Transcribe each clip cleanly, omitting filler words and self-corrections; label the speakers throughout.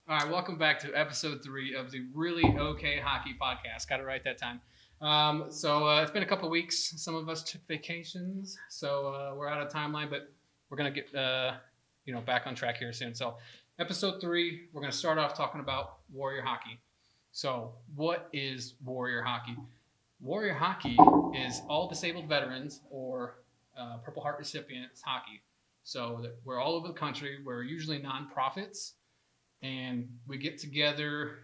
Speaker 1: All right, welcome back to episode 3 of the Really Okay Hockey Podcast. Got it right that time. It's been a couple weeks. Some of us took vacations, so we're out of timeline, but we're gonna get back on track here soon. So, episode 3, we're gonna start off talking about Warrior Hockey. So, what is Warrior Hockey? Warrior Hockey is all disabled veterans or Purple Heart recipients hockey. So we're all over the country. We're usually nonprofits, and we get together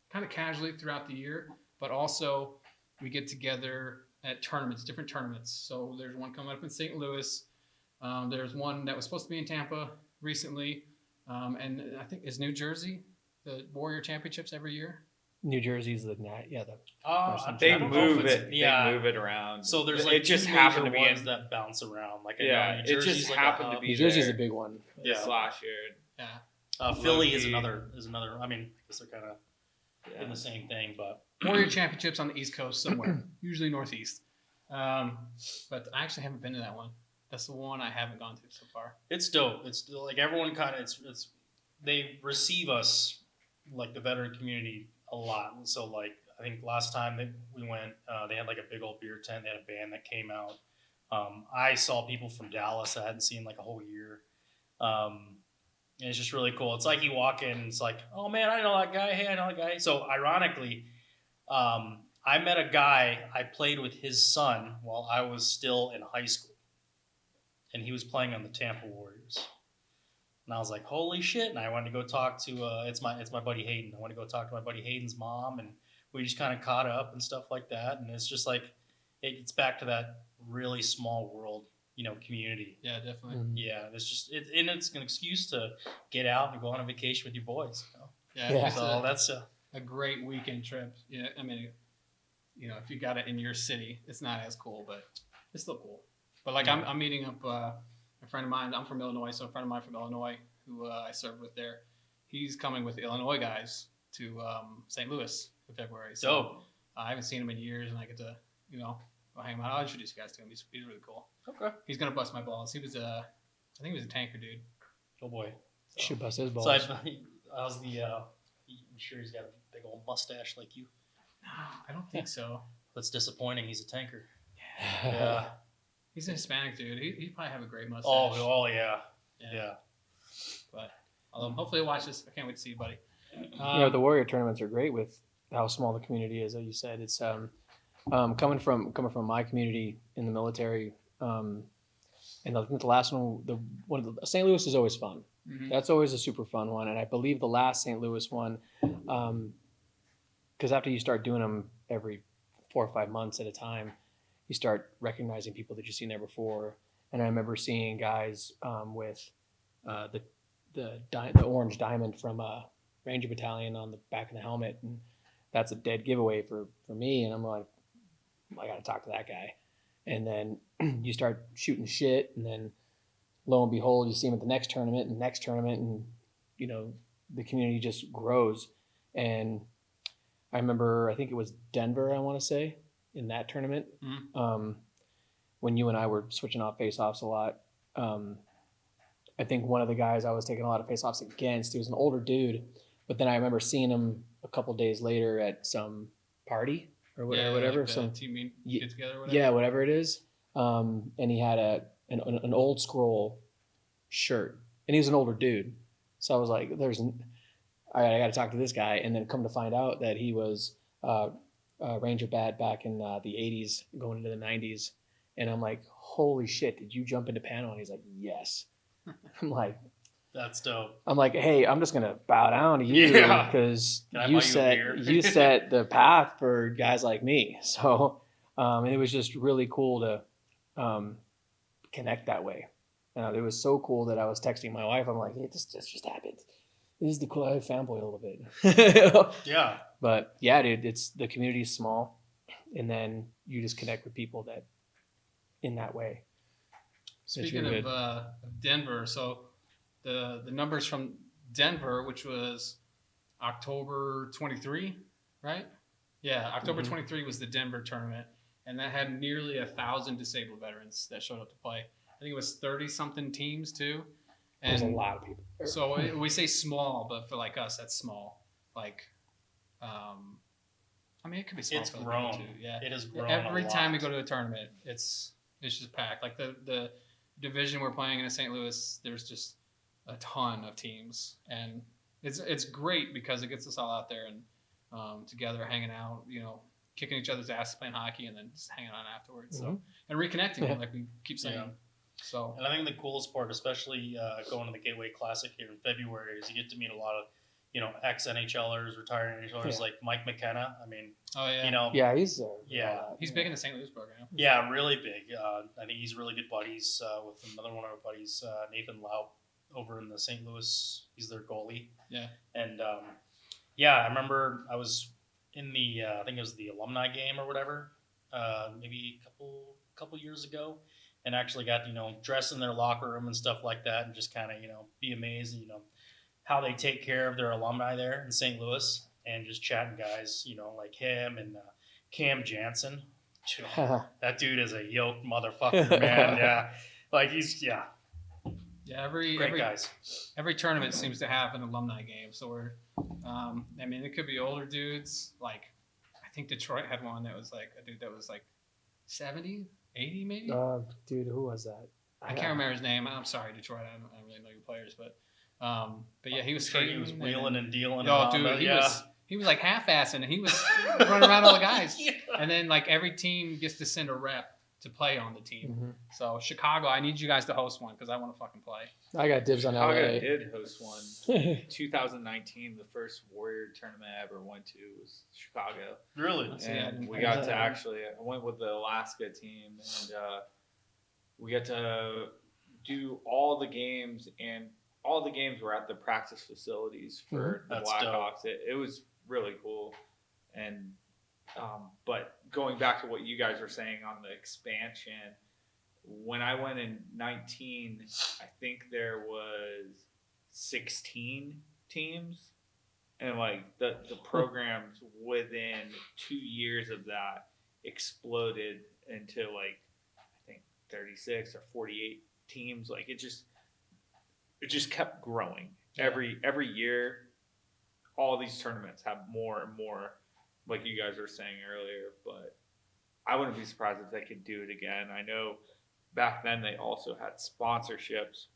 Speaker 1: kind of casually throughout the year, but also we get together at tournaments, different tournaments. So there's one coming up in St. Louis. There's one that was supposed to be in Tampa recently, and I think is New Jersey the Warrior Championships every year.
Speaker 2: New Jersey's the
Speaker 3: They move it. Yeah. They move it around.
Speaker 4: So there's
Speaker 3: it just happened to be
Speaker 4: ones that bounce around. Like
Speaker 3: New Jersey's
Speaker 4: like
Speaker 3: happened to be.
Speaker 2: New Jersey's a big one.
Speaker 3: Yeah, last year.
Speaker 1: Yeah.
Speaker 4: Philly is another. I mean, I guess they're kind of in the same thing, but
Speaker 1: Warrior Championships on the East Coast somewhere, usually Northeast. But I actually haven't been to that one. That's the one I haven't gone to so far.
Speaker 4: It's dope. It's like everyone kind of it's they receive us like the veteran community a lot. And so like I think last time that we went, they had like a big old beer tent. They had a band that came out. I saw people from Dallas I hadn't seen like a whole year. And it's just really cool. It's like you walk in, and it's like, oh man, I know that guy. Hey, I know that guy. So ironically, I met a guy. I played with his son while I was still in high school, and he was playing on the Tampa Warriors. And I was like, holy shit! And I wanted to go talk to it's my buddy Hayden. I want to go talk to my buddy Hayden's mom, and we just kind of caught up and stuff like that. And it's just like it gets back to that really small world, community.
Speaker 1: Yeah, definitely.
Speaker 2: Mm-hmm.
Speaker 4: Yeah, it's an excuse to get out and go on a vacation with your boys.
Speaker 1: Yeah.
Speaker 4: So that's
Speaker 1: a great weekend trip. Yeah, I mean, if you got it in your city, it's not as cool, but it's still cool. But like I'm meeting up a friend of mine. I'm from Illinois, so a friend of mine from Illinois who I served with there. He's coming with the Illinois guys to St. Think in February. So
Speaker 4: dope.
Speaker 1: I haven't seen him in years, and I get to go hang out. I'll introduce you guys to him. He's really cool.
Speaker 4: Okay.
Speaker 1: He's gonna bust my balls. I think he was a tanker dude.
Speaker 4: Oh boy.
Speaker 2: So, should bust his balls.
Speaker 4: So how's the? I'm sure he's got a big old mustache like you.
Speaker 1: No, I don't think so.
Speaker 4: That's disappointing. He's a tanker.
Speaker 1: Yeah. He's a Hispanic dude. He'd probably have a great mustache.
Speaker 4: Oh yeah.
Speaker 1: But hopefully he'll watch this. I can't wait to see you, buddy.
Speaker 2: The Warrior tournaments are great with how small the community is. As you said, it's coming from my community in the military. And I think the last one, St. Louis is always fun.
Speaker 1: Mm-hmm.
Speaker 2: That's always a super fun one. And I believe the last St. Louis one, because after you start doing them every 4 or 5 months at a time, you start recognizing people that you've seen there before. And I remember seeing guys with the orange diamond from Ranger Battalion on the back of the helmet, and that's a dead giveaway for me. And I'm like, I got to talk to that guy. And then you start shooting shit, and then lo and behold, you see him at the next tournament, and the community just grows. And I remember, I think it was Denver, I want to say, in that tournament, when you and I were switching off face-offs a lot. I think one of the guys I was taking a lot of face-offs against, he was an older dude, but then I remember seeing him a couple days later at some party or whatever.
Speaker 1: Like
Speaker 2: some
Speaker 1: team get together or whatever.
Speaker 2: Yeah, whatever it is. And he had an old scroll shirt, and he was an older dude. So I was like, all right, I got to talk to this guy. And then come to find out that he was Ranger Bat back in the 80s, going into the 90s. And I'm like, holy shit, did you jump into Pano? And he's like, yes. I'm like,
Speaker 4: that's dope.
Speaker 2: I'm like, hey, I'm just gonna bow down to you because you set the path for guys like me. So, and it was just really cool to connect that way. It was so cool that I was texting my wife. I'm like, hey, this just happened. This is the cool. I fanboy a little bit.
Speaker 4: Yeah.
Speaker 2: But yeah, dude, the community is small, and then you just connect with people that in that way.
Speaker 1: Speaking of Denver, so the numbers from Denver, which was October 23, right? Yeah, October 23 was the Denver tournament, and that had nearly 1,000 disabled veterans that showed up to play. I think it was 30-something teams too,
Speaker 2: There's a
Speaker 1: And
Speaker 2: lot of people.
Speaker 1: so we say small, but for like us, that's small. Like, I mean, it could be small.
Speaker 4: It's
Speaker 1: for other
Speaker 4: grown.
Speaker 1: people too. Yeah,
Speaker 4: It has grown.
Speaker 1: every
Speaker 4: a
Speaker 1: time we
Speaker 4: lot.
Speaker 1: go to a tournament, it's just packed. Like the division we're playing in St. Louis, there's just a ton of teams, and it's great because it gets us all out there and together, hanging out, kicking each other's ass, playing hockey, and then just hanging on afterwards. So and reconnecting, like we keep saying.
Speaker 4: Yeah.
Speaker 1: So
Speaker 4: And I think the coolest part, especially going to the Gateway Classic here in February, is you get to meet a lot of, ex-NHLers, retired NHLers like Mike McKenna. I mean,
Speaker 1: oh yeah,
Speaker 2: Yeah, he's
Speaker 1: he's big in the St. Louis program.
Speaker 4: Yeah, really big. I think he's really good buddies with another one of our buddies, Nathan Lau, over in the St. Louis. He's their goalie.
Speaker 1: Yeah.
Speaker 4: And I remember I was in the I think it was the alumni game or whatever, maybe a couple years ago, and actually got to dress in their locker room and stuff like that, and just kind of be amazed how they take care of their alumni there in St. Louis, and just chatting guys like him and Cam Jansen. That dude is a yoked motherfucker, man. Yeah, like
Speaker 1: Yeah, every
Speaker 4: guys.
Speaker 1: Every tournament seems to have an alumni game. So we're, I mean, it could be older dudes. Like, I think Detroit had one that was like a dude that was like 70, 80 maybe.
Speaker 2: Dude, who was that?
Speaker 1: I can't remember his name. I'm sorry, Detroit. I don't really know your players, but yeah, he was
Speaker 4: He was wheeling and dealing.
Speaker 1: Oh, dude, he was like half-assing, and he was running around all the guys.
Speaker 4: Yeah.
Speaker 1: And then like every team gets to send a rep to play on the team.
Speaker 2: Mm-hmm.
Speaker 1: So Chicago, I need you guys to host one because I want to fucking play.
Speaker 2: I got dibs on LA.
Speaker 3: Chicago did host one. 2019, the first Warrior tournament I ever went to was Chicago.
Speaker 4: Really?
Speaker 3: And we got to I went with the Alaska team, and we got to do all the games, and all the games were at the practice facilities for the
Speaker 4: That's
Speaker 3: Blackhawks. It was really cool. And but going back to what you guys were saying on the expansion, when I went in 19, I think there was 16 teams, and like the programs within 2 years of that exploded into like I think 36 or 48 teams. Like it just kept growing every year. All these tournaments have more and more, like you guys were saying earlier, but I wouldn't be surprised if they could do it again. I know back then they also had sponsorships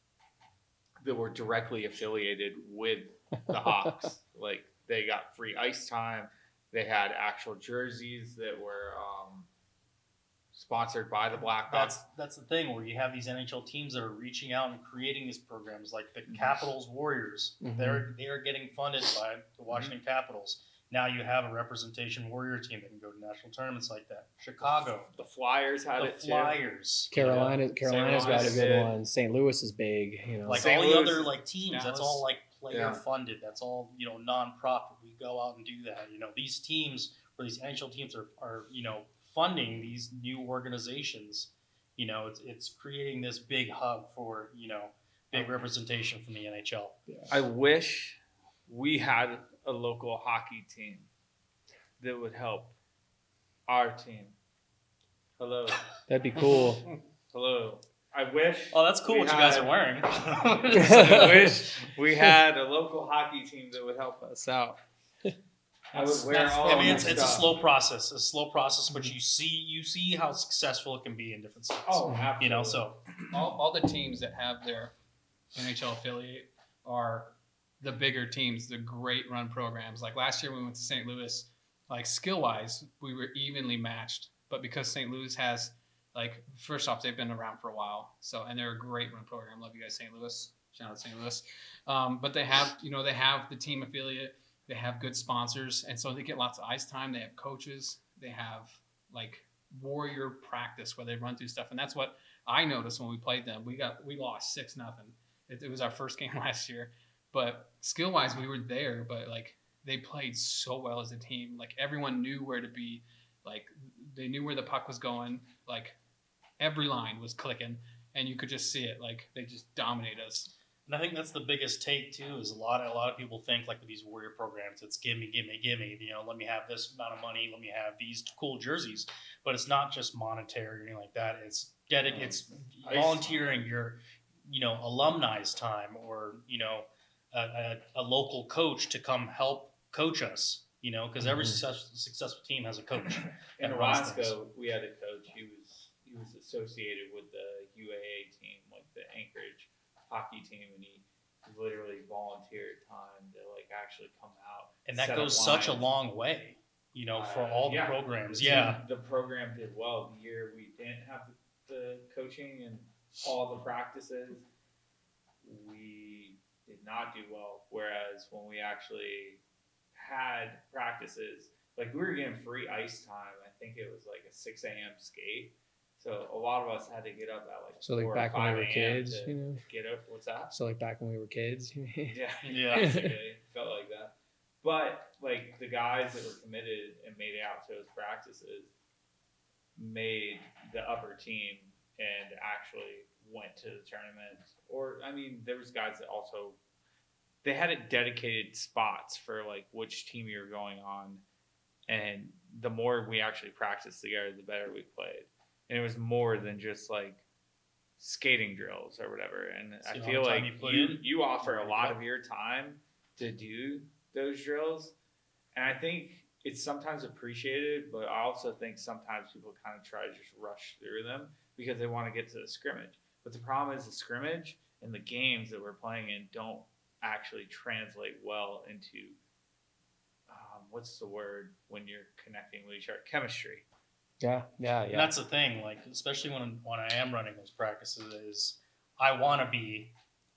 Speaker 3: that were directly affiliated with the Hawks. Like they got free ice time. They had actual jerseys that were sponsored by the Blackhawks.
Speaker 4: That's the thing where you have these NHL teams that are reaching out and creating these programs, like the Capitals Warriors.
Speaker 2: Mm-hmm.
Speaker 4: They are getting funded by the Washington Capitals. Now you have a representation Warrior team that can go to national tournaments like that. Chicago,
Speaker 3: The Flyers had
Speaker 4: the
Speaker 3: it too.
Speaker 4: Flyers.
Speaker 2: Carolina's got a
Speaker 3: Louis
Speaker 2: good
Speaker 3: did.
Speaker 2: one. St. Louis is big.
Speaker 4: Like
Speaker 3: St.
Speaker 4: all
Speaker 3: Louis,
Speaker 4: the other like teams,
Speaker 1: Dallas.
Speaker 4: that's all like player
Speaker 3: Yeah.
Speaker 4: funded. That's all nonprofit. We go out and do that. These teams or these NHL teams are funding these new organizations. It's creating this big hub for big representation from the NHL.
Speaker 3: I wish we had a local hockey team that would help our team. Hello.
Speaker 2: That'd be cool.
Speaker 3: Hello. I wish.
Speaker 4: Oh, that's cool
Speaker 3: we
Speaker 4: what you guys
Speaker 3: had-
Speaker 4: are wearing.
Speaker 3: I wish we had a local hockey team that would help us out. I would wear all
Speaker 4: I mean,
Speaker 3: of
Speaker 4: it's
Speaker 3: their
Speaker 4: a
Speaker 3: stuff.
Speaker 4: slow process. It's a slow process, but you see how successful it can be in different states.
Speaker 3: Oh, absolutely.
Speaker 4: So
Speaker 1: All the teams that have their NHL affiliate are the bigger teams, the great run programs. Like last year when we went to St. Louis, like skill-wise, we were evenly matched. But because St. Louis has, like, first off, they've been around for a while. So, and they're a great run program. Love you guys, St. Louis. Shout out St. Louis. But they have, they have the team affiliate. They have good sponsors. And so they get lots of ice time. They have coaches. They have, like, warrior practice where they run through stuff. And that's what I noticed when we played them. We lost 6-0. It was our first game last year. But skill-wise, we were there. But, like, they played so well as a team. Like, everyone knew where to be. Like, they knew where the puck was going. Like, every line was clicking. And you could just see it. Like, they just dominated us.
Speaker 4: And I think that's the biggest take too. Is a lot of people think like with these warrior programs, it's give me. Let me have this amount of money. Let me have these cool jerseys. But it's not just monetary or anything like that. It's volunteering alumni's time, or a local coach to come help coach us. Because every successful team has a coach.
Speaker 3: In
Speaker 4: that runs things.
Speaker 3: Roscoe, we had a coach. He was associated with the UAA team, like the Anchorage hockey team, and he literally volunteered time to like actually come out.
Speaker 4: And that
Speaker 3: set
Speaker 4: goes
Speaker 3: up
Speaker 4: such a
Speaker 3: lines.
Speaker 4: long way, for all the
Speaker 3: Yeah.
Speaker 4: programs.
Speaker 3: The
Speaker 4: Yeah.
Speaker 3: team- the program did well. The year we didn't have the coaching and all the practices, we did not do well. Whereas when we actually had practices, like we were getting free ice time. I think it was like a 6 a.m. skate. So a lot of us had to get up at like
Speaker 2: So like
Speaker 3: 4 or
Speaker 2: back when
Speaker 3: 5
Speaker 2: we were
Speaker 3: a.m.
Speaker 2: kids,
Speaker 3: to get up. What's that?
Speaker 2: So like back when we were kids.
Speaker 3: Yeah,
Speaker 4: Yeah.
Speaker 3: basically felt like that. But like the guys that were committed and made it out to those practices made the upper team and actually went to the tournament. Or I mean, there was guys that also they had dedicated spots for like which team you were going on, and the more we actually practiced together, the better we played. And it was more than just like skating drills or whatever. And
Speaker 4: So
Speaker 3: I
Speaker 4: how
Speaker 3: feel
Speaker 4: much
Speaker 3: like
Speaker 4: time you put in?
Speaker 3: you offer a
Speaker 4: There you
Speaker 3: lot
Speaker 4: go.
Speaker 3: of your time to do those drills. And I think it's sometimes appreciated, but I also think sometimes people kind of try to just rush through them because they want to get to the scrimmage. But the problem is the scrimmage and the games that we're playing in don't actually translate well into what's the word when you're connecting with each other? Chemistry.
Speaker 2: Yeah.
Speaker 4: And that's the thing, like especially when I am running those practices, is I want to be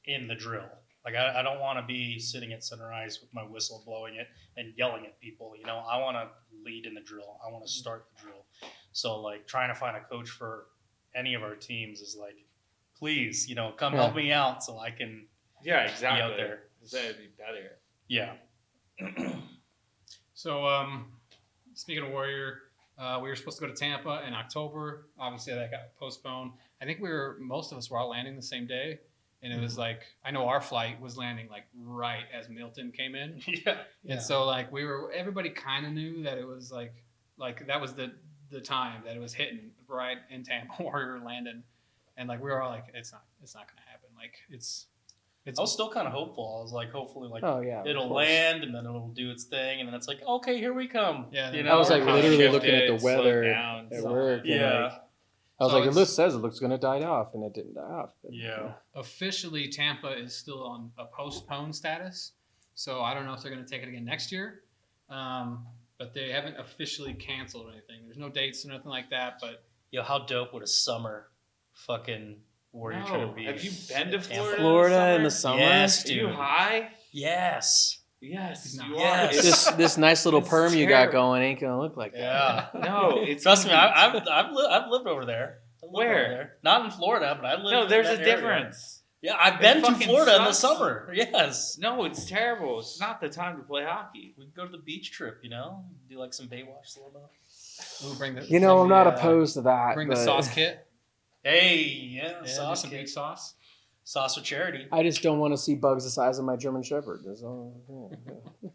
Speaker 4: in the drill. Like I don't want to be sitting at center ice with my whistle blowing it and yelling at people. I want to lead in the drill. I want to start the drill. So like trying to find a coach for any of our teams is like, please, come help me out so I can
Speaker 3: Yeah, exactly.
Speaker 4: be out there.
Speaker 3: It'd be better.
Speaker 4: Yeah.
Speaker 1: So, speaking of Warrior, we were supposed to go to Tampa in October. Obviously, that got postponed. I think most of us were all landing the same day. And it was like, I know our flight was landing like right as Milton came in.
Speaker 4: Yeah.
Speaker 1: And so like everybody kind of knew that it was like that was the time that it was hitting right in Tampa where we were landing. And like, we were all like, it's not going to happen. Like
Speaker 4: I was still kind of hopeful. I was like, hopefully, like
Speaker 2: Oh yeah. of
Speaker 4: it'll
Speaker 2: course.
Speaker 4: land and then it'll do its thing, and then it's like, okay, here we come.
Speaker 1: Yeah,
Speaker 2: I was like
Speaker 3: Kinda
Speaker 2: literally
Speaker 3: shifted,
Speaker 2: looking at the
Speaker 3: slowed
Speaker 2: weather
Speaker 3: down,
Speaker 2: at
Speaker 3: so-
Speaker 2: work. And
Speaker 4: Yeah.
Speaker 2: like, I was
Speaker 1: So
Speaker 2: like,
Speaker 1: it's-
Speaker 2: says it looks gonna die off, and it didn't die off. But,
Speaker 4: Yeah.
Speaker 1: officially Tampa is still on a postponed status. So I don't know if they're going to take it again next year. But they haven't officially canceled or anything. There's no dates or nothing like that. But
Speaker 4: How dope would a summer fucking Warrior
Speaker 3: No.
Speaker 4: tournament be?
Speaker 3: Have you been to
Speaker 4: Tampa.
Speaker 3: Florida?
Speaker 2: in the summer.
Speaker 4: Yes,
Speaker 3: Are you
Speaker 4: dude.
Speaker 3: high?
Speaker 4: Yes.
Speaker 3: Yes,
Speaker 1: No.
Speaker 3: you
Speaker 4: Yes.
Speaker 3: are.
Speaker 2: This nice little
Speaker 3: It's
Speaker 2: perm you got
Speaker 3: terrible.
Speaker 2: going ain't gonna look like that.
Speaker 4: Yeah.
Speaker 3: No, it's
Speaker 4: Trust me,
Speaker 3: gonna
Speaker 4: I've lived over there. I've lived
Speaker 3: Where?
Speaker 4: over there. Not in Florida, but I lived.
Speaker 3: No,
Speaker 4: in
Speaker 3: there's
Speaker 4: that
Speaker 3: a
Speaker 4: area.
Speaker 3: difference.
Speaker 4: Yeah, I've
Speaker 3: It
Speaker 4: been to
Speaker 3: fucking
Speaker 4: Florida in the
Speaker 3: sucks.
Speaker 4: summer. Yes.
Speaker 3: No, it's terrible. It's not the time to play hockey.
Speaker 4: We can go to the beach trip. Do like some Baywatch a little bit.
Speaker 1: we'll bring the
Speaker 2: You know, I'm
Speaker 1: bring
Speaker 2: not
Speaker 1: the,
Speaker 2: opposed to that.
Speaker 1: Bring
Speaker 2: but
Speaker 1: the sauce kit.
Speaker 4: Hey, yeah,
Speaker 1: Yeah, do
Speaker 4: sauce,
Speaker 1: some
Speaker 4: kid.
Speaker 1: beach sauce.
Speaker 4: Sauce for charity.
Speaker 2: I just don't want to see bugs the size of my German Shepherd. That's all. Yeah.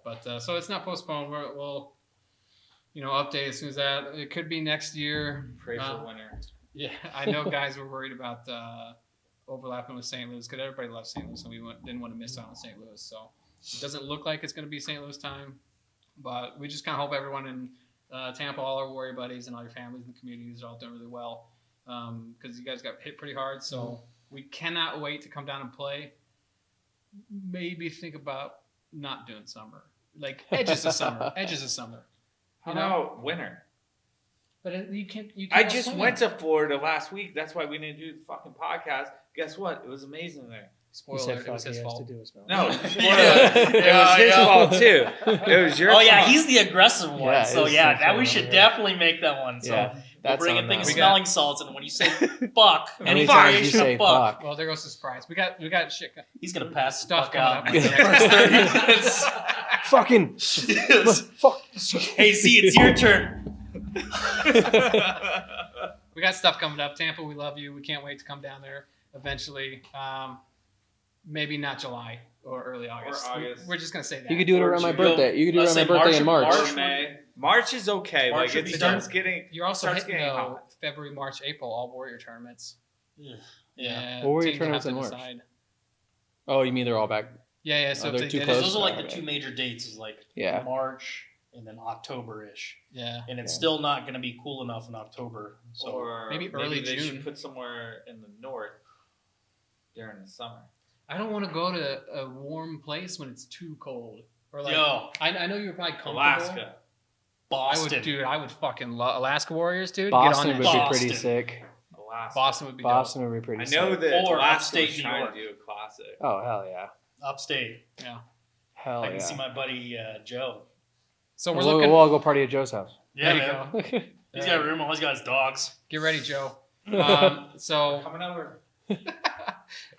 Speaker 1: But so it's not postponed. We'll update as soon as that. It could be next year.
Speaker 3: Pray for winter.
Speaker 1: Yeah, I know guys were worried about overlapping with St. Louis because everybody loves St. Louis and we didn't want to miss out on St. Louis. So it doesn't look like it's going to be St. Louis time, but we just kind of hope everyone in Tampa, all our Warrior buddies and all your families and the communities are all doing really well because you guys got hit pretty hard. So we cannot wait to come down and play. Maybe think about not doing summer, like edges of summer,
Speaker 3: How
Speaker 1: You know?
Speaker 3: about winter?
Speaker 1: But you can't.
Speaker 3: I just went to Florida last week. That's why we didn't do the fucking podcast. Guess what? It was amazing there.
Speaker 1: Spoiler alert, it was his fault.
Speaker 3: No,
Speaker 4: Yeah.
Speaker 3: it was
Speaker 4: Yeah,
Speaker 3: his
Speaker 4: yeah.
Speaker 3: fault too. It was your
Speaker 4: Oh yeah,
Speaker 3: fault.
Speaker 4: he's the aggressive one.
Speaker 2: Yeah,
Speaker 4: so
Speaker 2: it's
Speaker 4: yeah,
Speaker 2: the
Speaker 4: now we
Speaker 2: fault,
Speaker 4: should
Speaker 2: yeah.
Speaker 4: definitely make that one. So
Speaker 2: Yeah,
Speaker 4: we'll
Speaker 2: that's
Speaker 4: bring
Speaker 2: on
Speaker 4: in things
Speaker 2: that
Speaker 1: one.
Speaker 4: smelling salts, and when you say fuck, any
Speaker 2: Anytime you
Speaker 4: variation
Speaker 2: say
Speaker 4: of fuck,
Speaker 2: fuck.
Speaker 1: Well, there goes the surprise. We got shit.
Speaker 4: he's gonna pass
Speaker 1: Stuff
Speaker 4: the fuck out
Speaker 1: coming
Speaker 4: in
Speaker 1: up.
Speaker 4: the next 30 minutes.
Speaker 2: Fucking fuck.
Speaker 4: Hey, Z, it's your turn.
Speaker 1: We got stuff coming up. Tampa, we love you. We can't wait to come down there eventually. Maybe not July or early August.
Speaker 3: August.
Speaker 1: We're just gonna say that.
Speaker 2: You could do it
Speaker 3: Or
Speaker 2: around my
Speaker 3: June.
Speaker 2: birthday. You could do it
Speaker 4: Let's
Speaker 2: around my
Speaker 4: say
Speaker 2: birthday in
Speaker 4: March-
Speaker 2: March.
Speaker 3: Or May. March is okay.
Speaker 4: March
Speaker 3: Like
Speaker 4: would
Speaker 3: it
Speaker 4: be
Speaker 3: starts
Speaker 4: dope.
Speaker 3: getting.
Speaker 1: You're also
Speaker 3: starts
Speaker 1: hitting
Speaker 3: getting
Speaker 1: though
Speaker 3: hot.
Speaker 1: February, March, April, all Warrior tournaments.
Speaker 4: Yeah, Yeah.
Speaker 2: What were your
Speaker 1: teams have
Speaker 2: tournaments
Speaker 1: to
Speaker 2: in March?
Speaker 1: decide.
Speaker 2: Oh, you mean they're all back?
Speaker 1: Yeah. So
Speaker 2: Oh, they're
Speaker 1: if
Speaker 2: too
Speaker 1: they-
Speaker 2: close?
Speaker 4: Because those are like the
Speaker 2: Okay.
Speaker 4: two major dates is like
Speaker 2: Yeah.
Speaker 4: March and then October-ish.
Speaker 1: Yeah.
Speaker 4: And it's
Speaker 2: Yeah.
Speaker 4: still not going to be cool enough in October. So
Speaker 3: or
Speaker 1: maybe early
Speaker 3: they
Speaker 1: June.
Speaker 3: should put somewhere in the north during the summer.
Speaker 1: I don't want to go to a warm place when it's too cold. Or like,
Speaker 4: yo,
Speaker 1: I know you're probably comfortable.
Speaker 3: Alaska.
Speaker 4: Boston.
Speaker 1: I would fucking love Alaska Warriors, dude.
Speaker 2: Boston
Speaker 1: Get
Speaker 2: would
Speaker 1: on that
Speaker 2: be
Speaker 1: shit.
Speaker 2: pretty
Speaker 4: Boston.
Speaker 2: sick.
Speaker 3: Alaska.
Speaker 1: Boston would be
Speaker 2: Boston would be pretty
Speaker 3: I
Speaker 2: sick.
Speaker 3: know that
Speaker 4: Or
Speaker 3: Alaska
Speaker 4: upstate
Speaker 3: was
Speaker 4: New
Speaker 3: trying
Speaker 4: York.
Speaker 3: to do a classic.
Speaker 2: Oh, hell yeah.
Speaker 4: Upstate.
Speaker 1: dope. Yeah.
Speaker 2: Hell
Speaker 4: I
Speaker 2: yeah.
Speaker 4: can see my buddy Joe.
Speaker 1: So we're
Speaker 2: we'll
Speaker 1: looking.
Speaker 2: all go party at Joe's house.
Speaker 4: Yeah,
Speaker 1: There you
Speaker 4: man.
Speaker 1: go.
Speaker 4: He's got a room. Always got his dogs.
Speaker 1: Get ready, Joe. So
Speaker 3: Coming over.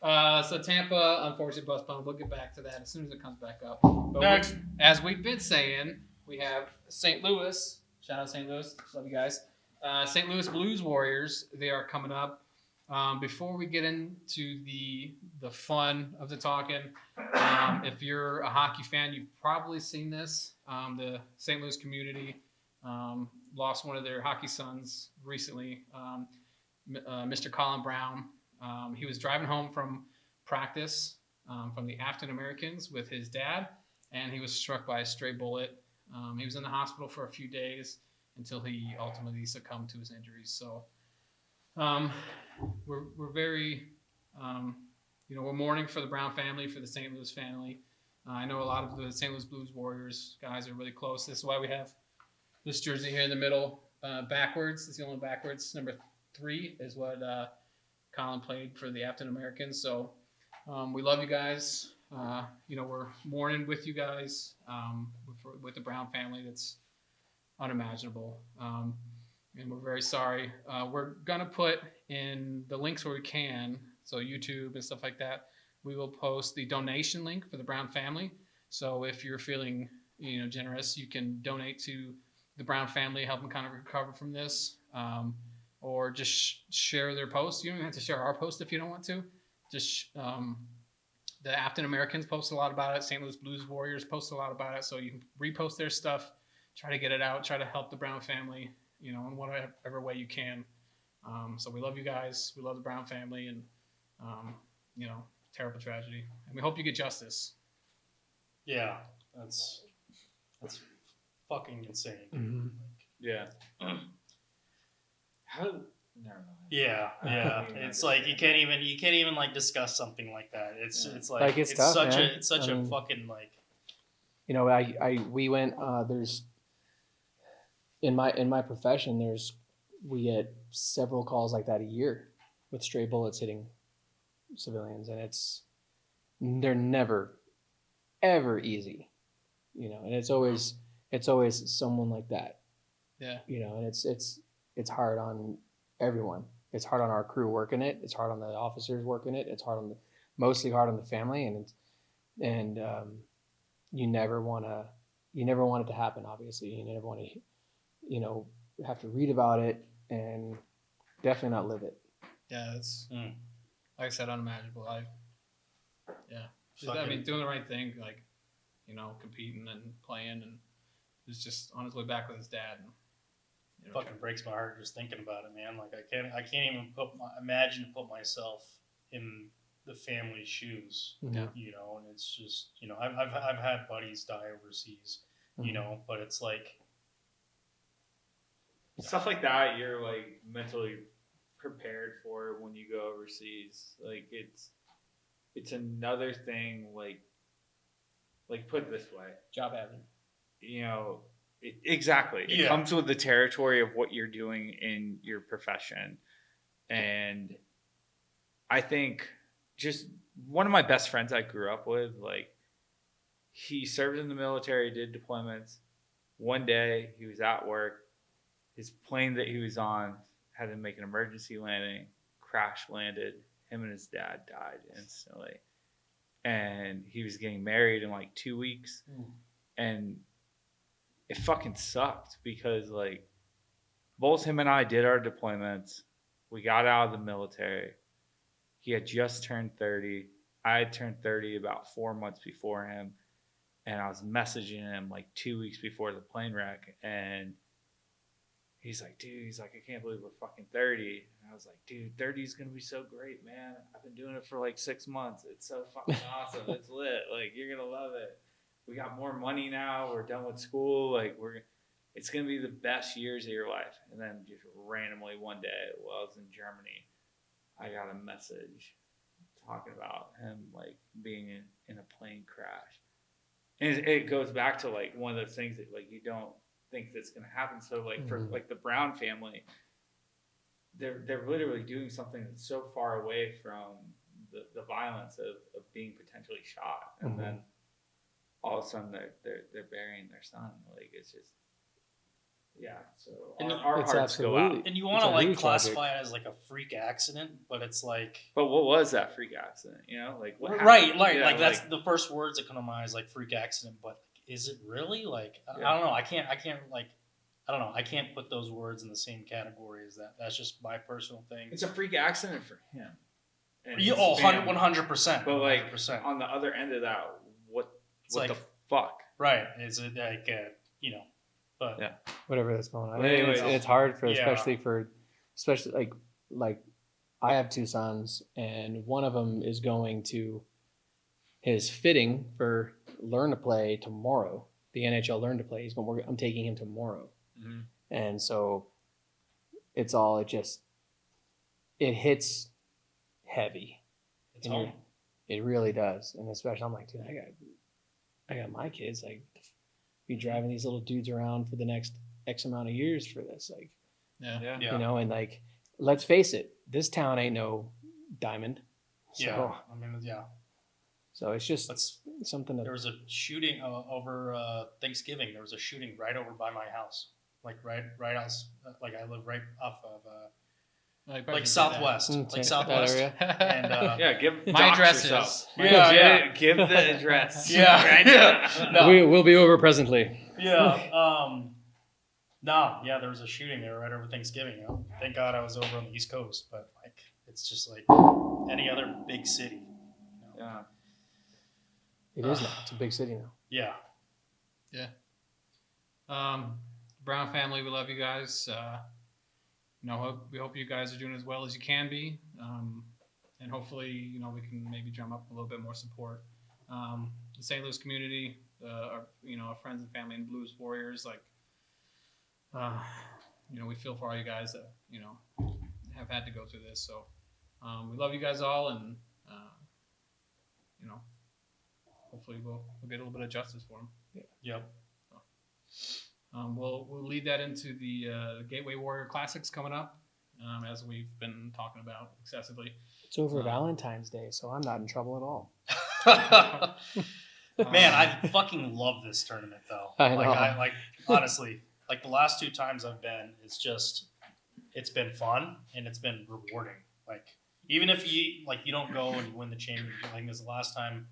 Speaker 1: so Tampa, unfortunately, postponed. We'll get back to that as soon as it comes back up. But
Speaker 4: Next.
Speaker 1: as we've been saying, we have St. Louis. Shout out St. Louis. Love you guys. St. Louis Blues Warriors. They are coming up. Before we get into the fun of the talking, if you're a hockey fan, you've probably seen this. The St. Louis community lost one of their hockey sons recently, Mr. Colin Brown. He was driving home from practice from the African Americans with his dad, and he was struck by a stray bullet. He was in the hospital for a few days until he ultimately succumbed to his injuries. So we're very, we're mourning for the Brown family, for the St. Louis family. I know a lot of the St. Louis Blues Warriors guys are really close. This is why we have this jersey here in the middle, backwards. It's the only backwards. Number 3 is what Colin played for the African Americans. So we love you guys. We're mourning with you guys with the Brown family. That's unimaginable. And we're very sorry. We're going to put in the links where we can, so YouTube and stuff like that. We will post the donation link for the Brown family. So if you're feeling generous, you can donate to the Brown family, help them kind of recover from this. Or just share their post. You don't even have to share our post if you don't want to. Just the African Americans post a lot about it. St. Louis Blues Warriors post a lot about it. So you can repost their stuff, try to get it out, try to help the Brown family, in whatever way you can. So we love you guys. We love the Brown family, and terrible tragedy. And we hope you get justice.
Speaker 4: Yeah, that's fucking insane.
Speaker 2: Mm-hmm.
Speaker 3: Yeah. How? Never mind.
Speaker 4: Yeah. It's like you can't even like discuss something like that. It's like,
Speaker 2: Like, it's tough, man.
Speaker 4: it's such
Speaker 2: I
Speaker 4: a
Speaker 2: mean,
Speaker 4: fucking like.
Speaker 2: We went. There's in my profession. We get several calls like that a year with stray bullets hitting civilians, and they're never, ever easy, and it's always someone like that.
Speaker 1: Yeah.
Speaker 2: And it's hard on everyone. It's hard on our crew working it. It's hard on the officers working it. It's mostly hard on the family, and you never want it to happen. Obviously, you never want to, have to read about it and definitely not live it.
Speaker 1: Yeah, it's like I said, unimaginable.
Speaker 4: Fucking-
Speaker 1: doing the right thing, like competing and playing, and was just on his way back with his dad. And,
Speaker 4: Fucking breaks my heart just thinking about it, man. Like I can't even imagine to put myself in the family's shoes.
Speaker 2: Yeah.
Speaker 4: And it's just I've had buddies die overseas, but it's like
Speaker 3: Stuff like that, you're like mentally prepared for when you go overseas. Like it's another thing. Like put it this way,
Speaker 1: job hazard.
Speaker 3: Exactly. It
Speaker 4: Yeah.
Speaker 3: comes with the territory of what you're doing in your profession. And I think just one of my best friends I grew up with, like, he served in the military, did deployments. One day he was at work. His plane that he was on had to make an emergency landing, crash landed. Him and his dad died instantly. And he was getting married in like 2 weeks. And it fucking sucked because, like, both him and I did our deployments. We got out of the military. He had just turned 30. I had turned 30 about 4 months before him. And I was messaging him like 2 weeks before the plane wreck. And he's like, dude, he's like, I can't believe we're fucking 30. And I was like, dude, 30 is gonna be so great, man. I've been doing it for like 6 months. It's so fucking awesome. It's lit. Like, you're gonna love it. We got more money now. We're done with school. Like, it's gonna be the best years of your life. And then just randomly one day, while I was in Germany, I got a message talking about him like being in a plane crash. And it goes back to like one of those things that like you don't think that's going to happen. So like for like the Brown family, they're literally doing something that's so far away from the violence of being potentially shot, and then all of a sudden they're burying their son. Like, it's just, yeah. So our
Speaker 2: It's
Speaker 3: hearts go
Speaker 2: absolutely-
Speaker 3: out.
Speaker 4: And you
Speaker 2: It's
Speaker 4: want to
Speaker 2: a
Speaker 4: like
Speaker 2: really
Speaker 4: classify it as like a freak accident, but it's like
Speaker 3: But what was that freak accident? You know, like what happened?
Speaker 4: right.
Speaker 3: Yeah,
Speaker 4: like that's the first words that come to mind is like freak accident. But is it really? Like I don't know. I can't like I don't know. I can't put those words in the same category as that. That's just my personal thing.
Speaker 3: it's a freak accident for him. And
Speaker 4: You,
Speaker 3: his family.
Speaker 4: 100%.
Speaker 3: But like
Speaker 4: 100%.
Speaker 3: on the other end of that, what
Speaker 4: like-
Speaker 3: the fuck?
Speaker 4: Right. Is it like you know? But
Speaker 3: Yeah.
Speaker 2: Whatever that's going on.
Speaker 3: But anyways,
Speaker 2: It's hard for,
Speaker 4: yeah.
Speaker 2: especially like I have 2 sons, and one of them is going to his fitting for Learn to Play tomorrow. The NHL Learn to Play. I'm taking him tomorrow, and so it's all it hits heavy.
Speaker 4: it's
Speaker 2: And
Speaker 4: home.
Speaker 2: It really does, and especially I'm like, dude, I got my kids, like, be driving these little dudes around for the next X amount of years for this, like,
Speaker 1: Yeah.
Speaker 4: Yeah.
Speaker 2: you know, and like, let's face it, this town ain't no diamond. So,
Speaker 4: Yeah. I mean, yeah.
Speaker 2: So it's just
Speaker 4: Let's.
Speaker 2: something
Speaker 4: There
Speaker 2: to.
Speaker 4: was a shooting over Thanksgiving. There was a shooting right over by my house, like right house. Like I live right off of like Southwest,
Speaker 2: Mm,
Speaker 4: like
Speaker 2: that
Speaker 4: Southwest.
Speaker 2: area.
Speaker 4: And
Speaker 3: Yeah, give
Speaker 1: My
Speaker 3: dox
Speaker 1: address
Speaker 3: yourself.
Speaker 1: is.
Speaker 3: Give the address.
Speaker 4: Yeah.
Speaker 3: Right
Speaker 4: Yeah.
Speaker 3: now.
Speaker 4: No.
Speaker 2: We'll be over presently.
Speaker 4: Yeah. No. Yeah, there was a shooting there right over Thanksgiving. You know? Thank God I was over on the East Coast, but like it's just like any other big city. You know?
Speaker 3: Yeah.
Speaker 2: It is now. It's a big city now.
Speaker 4: Yeah.
Speaker 1: Brown family, we love you guys. We hope you guys are doing as well as you can be, and hopefully, we can maybe drum up a little bit more support. The St. Louis community, our friends and family and Blues Warriors, like, we feel for all you guys that have had to go through this. So we love you guys all, and hopefully we'll get a little bit of justice for them.
Speaker 4: Yep.
Speaker 1: We'll lead that into the Gateway Warrior Classics coming up, as we've been talking about excessively.
Speaker 2: It's over Valentine's Day, so I'm not in trouble at all.
Speaker 4: Man, I fucking love this tournament though.
Speaker 2: I know.
Speaker 4: Like honestly, like the last 2 times I've been, it's been fun and it's been rewarding. Like even if you don't go and you win the championship, like this last time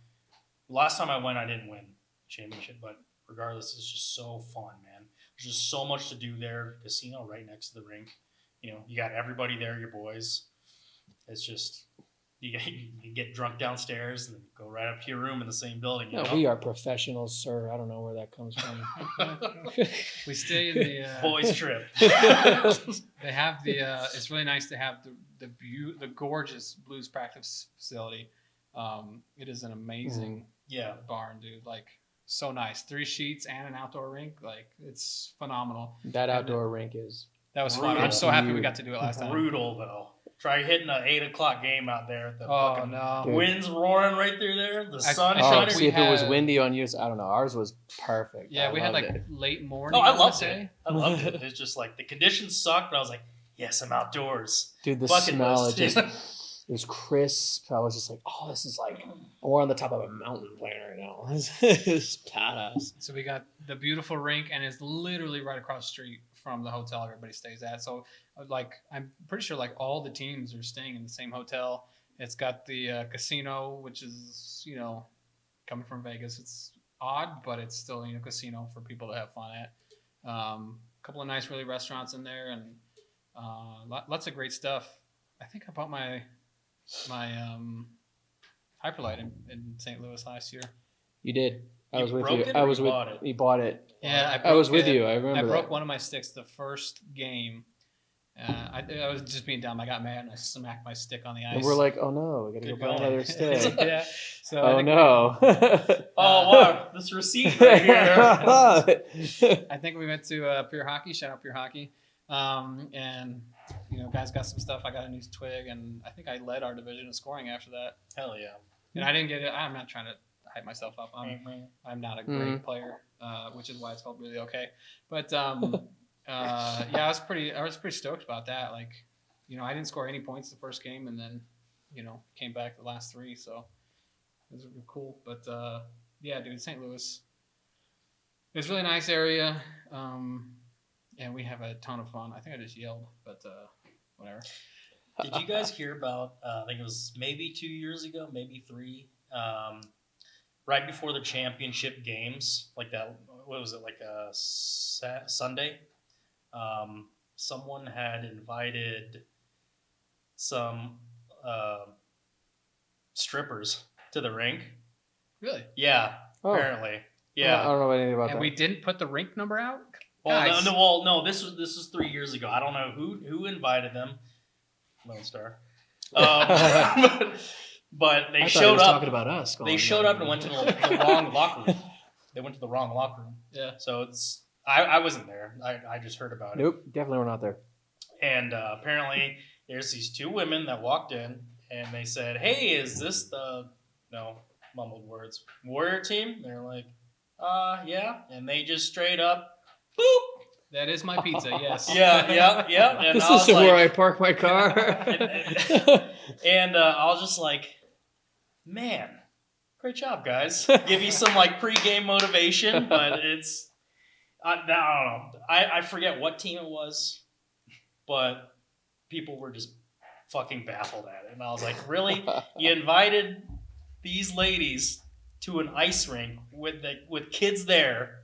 Speaker 4: I went, I didn't win the championship, but regardless, it's just so fun, man. There's just so much to do there. Casino right next to the rink. You got everybody there, your boys. It's just you get drunk downstairs and then go right up to your room in the same building. You
Speaker 2: No,
Speaker 4: know?
Speaker 2: we are professionals, sir. I don't know where that comes from.
Speaker 1: We stay in the
Speaker 4: boys trip.
Speaker 1: They have the. It's really nice to have the gorgeous Blues practice facility. It is an amazing
Speaker 4: Yeah.
Speaker 1: barn, dude. Like, so nice. 3 sheets and an outdoor rink. Like, it's phenomenal.
Speaker 2: That outdoor rink is.
Speaker 1: That was fun.
Speaker 4: Brutal.
Speaker 1: I'm so happy we got to do it last time.
Speaker 4: Brutal though. Try hitting an 8:00 game out there. The
Speaker 1: Oh
Speaker 4: fucking
Speaker 1: no!
Speaker 2: Dude.
Speaker 4: wind's roaring right through there. The sun
Speaker 1: I
Speaker 2: Oh,
Speaker 1: showed
Speaker 4: shining.
Speaker 2: see if it was
Speaker 1: had-
Speaker 2: windy on yours. I don't know. Ours was perfect.
Speaker 1: Yeah,
Speaker 2: I
Speaker 1: we had
Speaker 2: loved
Speaker 1: like
Speaker 2: it.
Speaker 1: late morning.
Speaker 4: No, I
Speaker 1: wanna
Speaker 4: loved
Speaker 1: say.
Speaker 4: it. I loved it. It's just like the conditions sucked, but I was like, yes, I'm outdoors.
Speaker 2: Dude, the
Speaker 4: Bucket
Speaker 2: smell,
Speaker 4: list.
Speaker 2: it was crisp. I was just like, oh, this is like, we're on the top of a mountain playing right now. It's badass.
Speaker 1: So we got the beautiful rink, and it's literally right across the street from the hotel everybody stays at. So, like, I'm pretty sure like all the teams are staying in the same hotel. It's got the casino, which is coming from Vegas. It's odd, but it's still casino for people to have fun at. A couple of nice, really restaurants in there, and lots of great stuff. I think I bought my Hyperlight in St. Louis last year.
Speaker 2: You did. I was with
Speaker 4: broke
Speaker 2: you.
Speaker 4: it
Speaker 2: I
Speaker 4: or
Speaker 2: was
Speaker 4: you
Speaker 2: with.
Speaker 4: bought it?
Speaker 2: He bought it.
Speaker 1: Yeah,
Speaker 2: I was with
Speaker 1: it.
Speaker 2: you. I remember.
Speaker 1: I broke
Speaker 2: that.
Speaker 1: one of my sticks the first game. I was just being dumb. I got mad and I smacked my stick on the ice.
Speaker 2: And we're like, oh no, we gotta
Speaker 4: Good
Speaker 2: go buy
Speaker 4: going.
Speaker 2: another stick.
Speaker 1: Yeah. So I
Speaker 2: Oh
Speaker 1: think
Speaker 2: no.
Speaker 4: Oh wow, this receipt right here.
Speaker 1: I think we went to Pure Hockey. Shout out Pure Hockey. And guys got some stuff. I got a new twig, and I think I led our division in scoring after that.
Speaker 4: Hell yeah.
Speaker 1: And I didn't get it. I'm not trying to hype myself up. I'm not a great player, which is why it's called really okay. But yeah, I was pretty stoked about that. Like, I didn't score any points the first game, and then came back the last three. So it was cool. But yeah, dude, St. Louis. It's a really nice area. And we have a ton of fun. I think I just yelled, but whatever.
Speaker 4: Did you guys hear about? I think it was maybe 2 years ago, maybe 3. Right before the championship games, like that. What was it, like a Sunday? Someone had invited some strippers to the rink.
Speaker 1: Really?
Speaker 4: Yeah,
Speaker 2: Oh.
Speaker 4: apparently. Yeah.
Speaker 2: I don't know anything about
Speaker 1: And
Speaker 2: that.
Speaker 1: we didn't put the rink number out.
Speaker 4: Well,
Speaker 1: Guys.
Speaker 4: no. This was 3 years ago. I don't know who invited them. Lone Star. But they
Speaker 2: I thought he
Speaker 4: showed
Speaker 2: was
Speaker 4: up.
Speaker 2: talking about us.
Speaker 4: They showed up and went to the wrong locker room. They went to the wrong locker room.
Speaker 1: Yeah.
Speaker 4: So it's I wasn't there. I just heard about it.
Speaker 2: Nope, definitely we're not there.
Speaker 4: And apparently there's these 2 women that walked in and they said, "Hey, is this the mumbled words Warrior team?" They're like, yeah. And they just straight up, boop.
Speaker 1: That is my pizza. Yes.
Speaker 4: Yeah. And
Speaker 2: This
Speaker 4: I was
Speaker 2: is where
Speaker 4: like,
Speaker 2: I park my car.
Speaker 4: and I was just like, man, great job, guys. Give you some like pre-game motivation, but it's I don't know. I forget what team it was, but people were just fucking baffled at it, and I was like, really? You invited these ladies to an ice rink with kids there,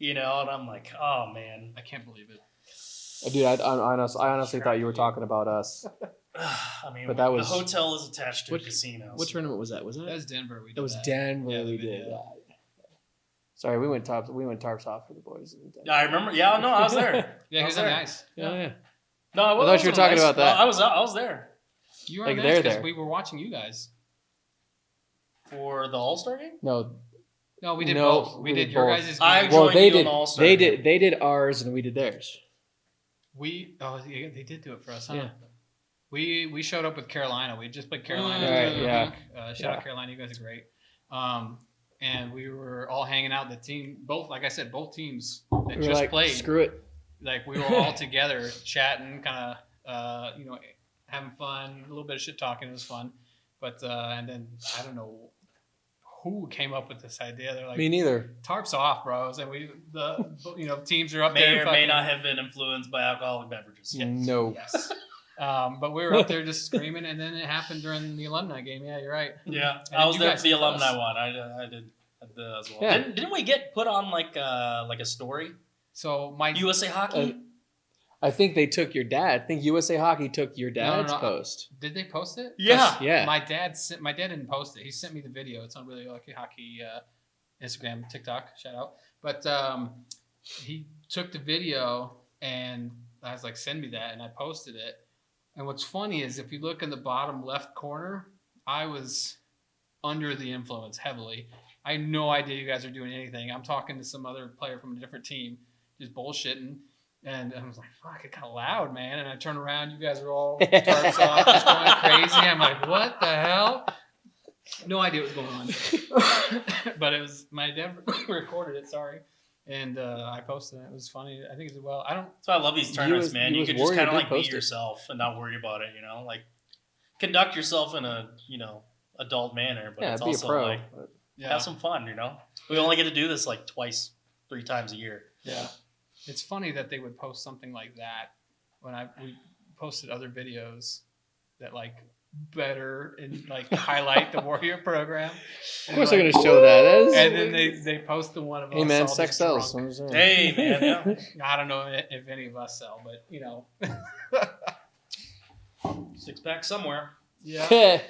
Speaker 4: and I'm like, oh man.
Speaker 1: I can't believe it.
Speaker 2: Dude, I honestly thought you were talking about us.
Speaker 4: I mean,
Speaker 2: But that was-
Speaker 4: the hotel is attached to a
Speaker 2: What-
Speaker 4: casino.
Speaker 2: What
Speaker 4: so-
Speaker 2: tournament was that? Was
Speaker 1: That
Speaker 2: that?
Speaker 1: was Denver. We did
Speaker 2: It was
Speaker 1: that.
Speaker 2: Denver.
Speaker 1: Yeah,
Speaker 2: we
Speaker 1: the
Speaker 2: did
Speaker 1: video.
Speaker 2: that. Sorry, we went tarps off for the boys. In Denver.
Speaker 4: Yeah, I remember. Yeah, no, I was there.
Speaker 1: Yeah,
Speaker 4: I
Speaker 1: he
Speaker 4: was
Speaker 1: was on the
Speaker 4: there.
Speaker 1: ice.
Speaker 2: Yeah.
Speaker 4: No,
Speaker 2: I thought you were talking about that.
Speaker 4: No, I was there
Speaker 1: You were
Speaker 2: Like,
Speaker 1: on
Speaker 2: they're
Speaker 1: the ice because
Speaker 2: there.
Speaker 1: we were watching you guys.
Speaker 4: for the All-Star game.
Speaker 2: No.
Speaker 1: No, we did
Speaker 2: No,
Speaker 1: both.
Speaker 2: we
Speaker 1: We did
Speaker 2: did
Speaker 1: your
Speaker 2: both.
Speaker 1: guys'
Speaker 4: I
Speaker 1: game.
Speaker 4: joined
Speaker 2: Well, they
Speaker 4: you on
Speaker 2: did.
Speaker 4: the All-Star
Speaker 2: They
Speaker 4: game.
Speaker 2: did. They did ours, and we did theirs.
Speaker 1: They did do it for us, huh?
Speaker 2: Yeah.
Speaker 1: We showed up with Carolina. We just played Carolina.
Speaker 2: Right,
Speaker 1: the other
Speaker 2: yeah.
Speaker 1: week. Shout out Carolina. You guys are great. And we were all hanging out. The team, both, like I said, both teams that
Speaker 2: We were
Speaker 1: just
Speaker 2: like,
Speaker 1: played.
Speaker 2: screw it.
Speaker 1: Like we were all together chatting, kind of, having fun, a little bit of shit talking. It was fun. But and then I don't know who came up with this idea. They're like,
Speaker 2: Me neither.
Speaker 1: tarps off, bros, and teams are up
Speaker 4: May
Speaker 1: there.
Speaker 4: or may
Speaker 1: fucking-
Speaker 4: not have been influenced by alcoholic beverages.
Speaker 2: No.
Speaker 1: Yes. But we were up there just screaming, and then it happened during the alumni game. Yeah, you're right.
Speaker 4: Yeah,
Speaker 1: And
Speaker 4: I was
Speaker 1: you
Speaker 4: there
Speaker 1: guys
Speaker 4: for the
Speaker 1: did
Speaker 4: alumni
Speaker 1: us.
Speaker 4: one. I did as well.
Speaker 2: Yeah.
Speaker 4: Didn't we get put on like a story?
Speaker 1: So my
Speaker 4: USA Hockey.
Speaker 2: I think they took your dad. I think USA Hockey took your dad's
Speaker 1: no.
Speaker 2: post.
Speaker 1: did they post it?
Speaker 4: Yeah.
Speaker 2: Yeah.
Speaker 1: My dad didn't post it. He sent me the video. It's on Really Lucky Hockey Instagram, TikTok. Shout out. But he took the video and I was like, send me that, and I posted it. And what's funny is if you look in the bottom left corner, I was under the influence heavily. I had no idea you guys are doing anything. I'm talking to some other player from a different team, just bullshitting. And I was like, fuck, it got loud, man. And I turn around, you guys are all tarps off, just going crazy. I'm like, what the hell? No idea what was going on. But it was, my dad recorded it, sorry. And I posted it. It was funny. I think it did well.
Speaker 4: That's why I love these tournaments, man. You
Speaker 2: US
Speaker 4: could just
Speaker 2: Warrior
Speaker 4: kind of
Speaker 2: did
Speaker 4: like be
Speaker 2: post it.
Speaker 4: yourself and not worry about it. Like conduct yourself in a adult manner, but
Speaker 2: Yeah,
Speaker 4: it's
Speaker 2: be a
Speaker 4: also
Speaker 2: pro.
Speaker 4: like have some fun. We only get to do this like 3 times a year.
Speaker 1: Yeah. It's funny that they would post something like that when we posted other videos that like better and like highlight the Warrior program.
Speaker 2: Of course, they're gonna show that.
Speaker 1: And then they post the one of
Speaker 2: Hey
Speaker 1: us
Speaker 2: man,
Speaker 1: all
Speaker 2: sex
Speaker 1: just
Speaker 2: sells.
Speaker 1: drunk.
Speaker 2: I'm saying.
Speaker 4: Hey man, yeah.
Speaker 1: I don't know if any of us sell, but
Speaker 4: 6-pack somewhere.
Speaker 1: yeah.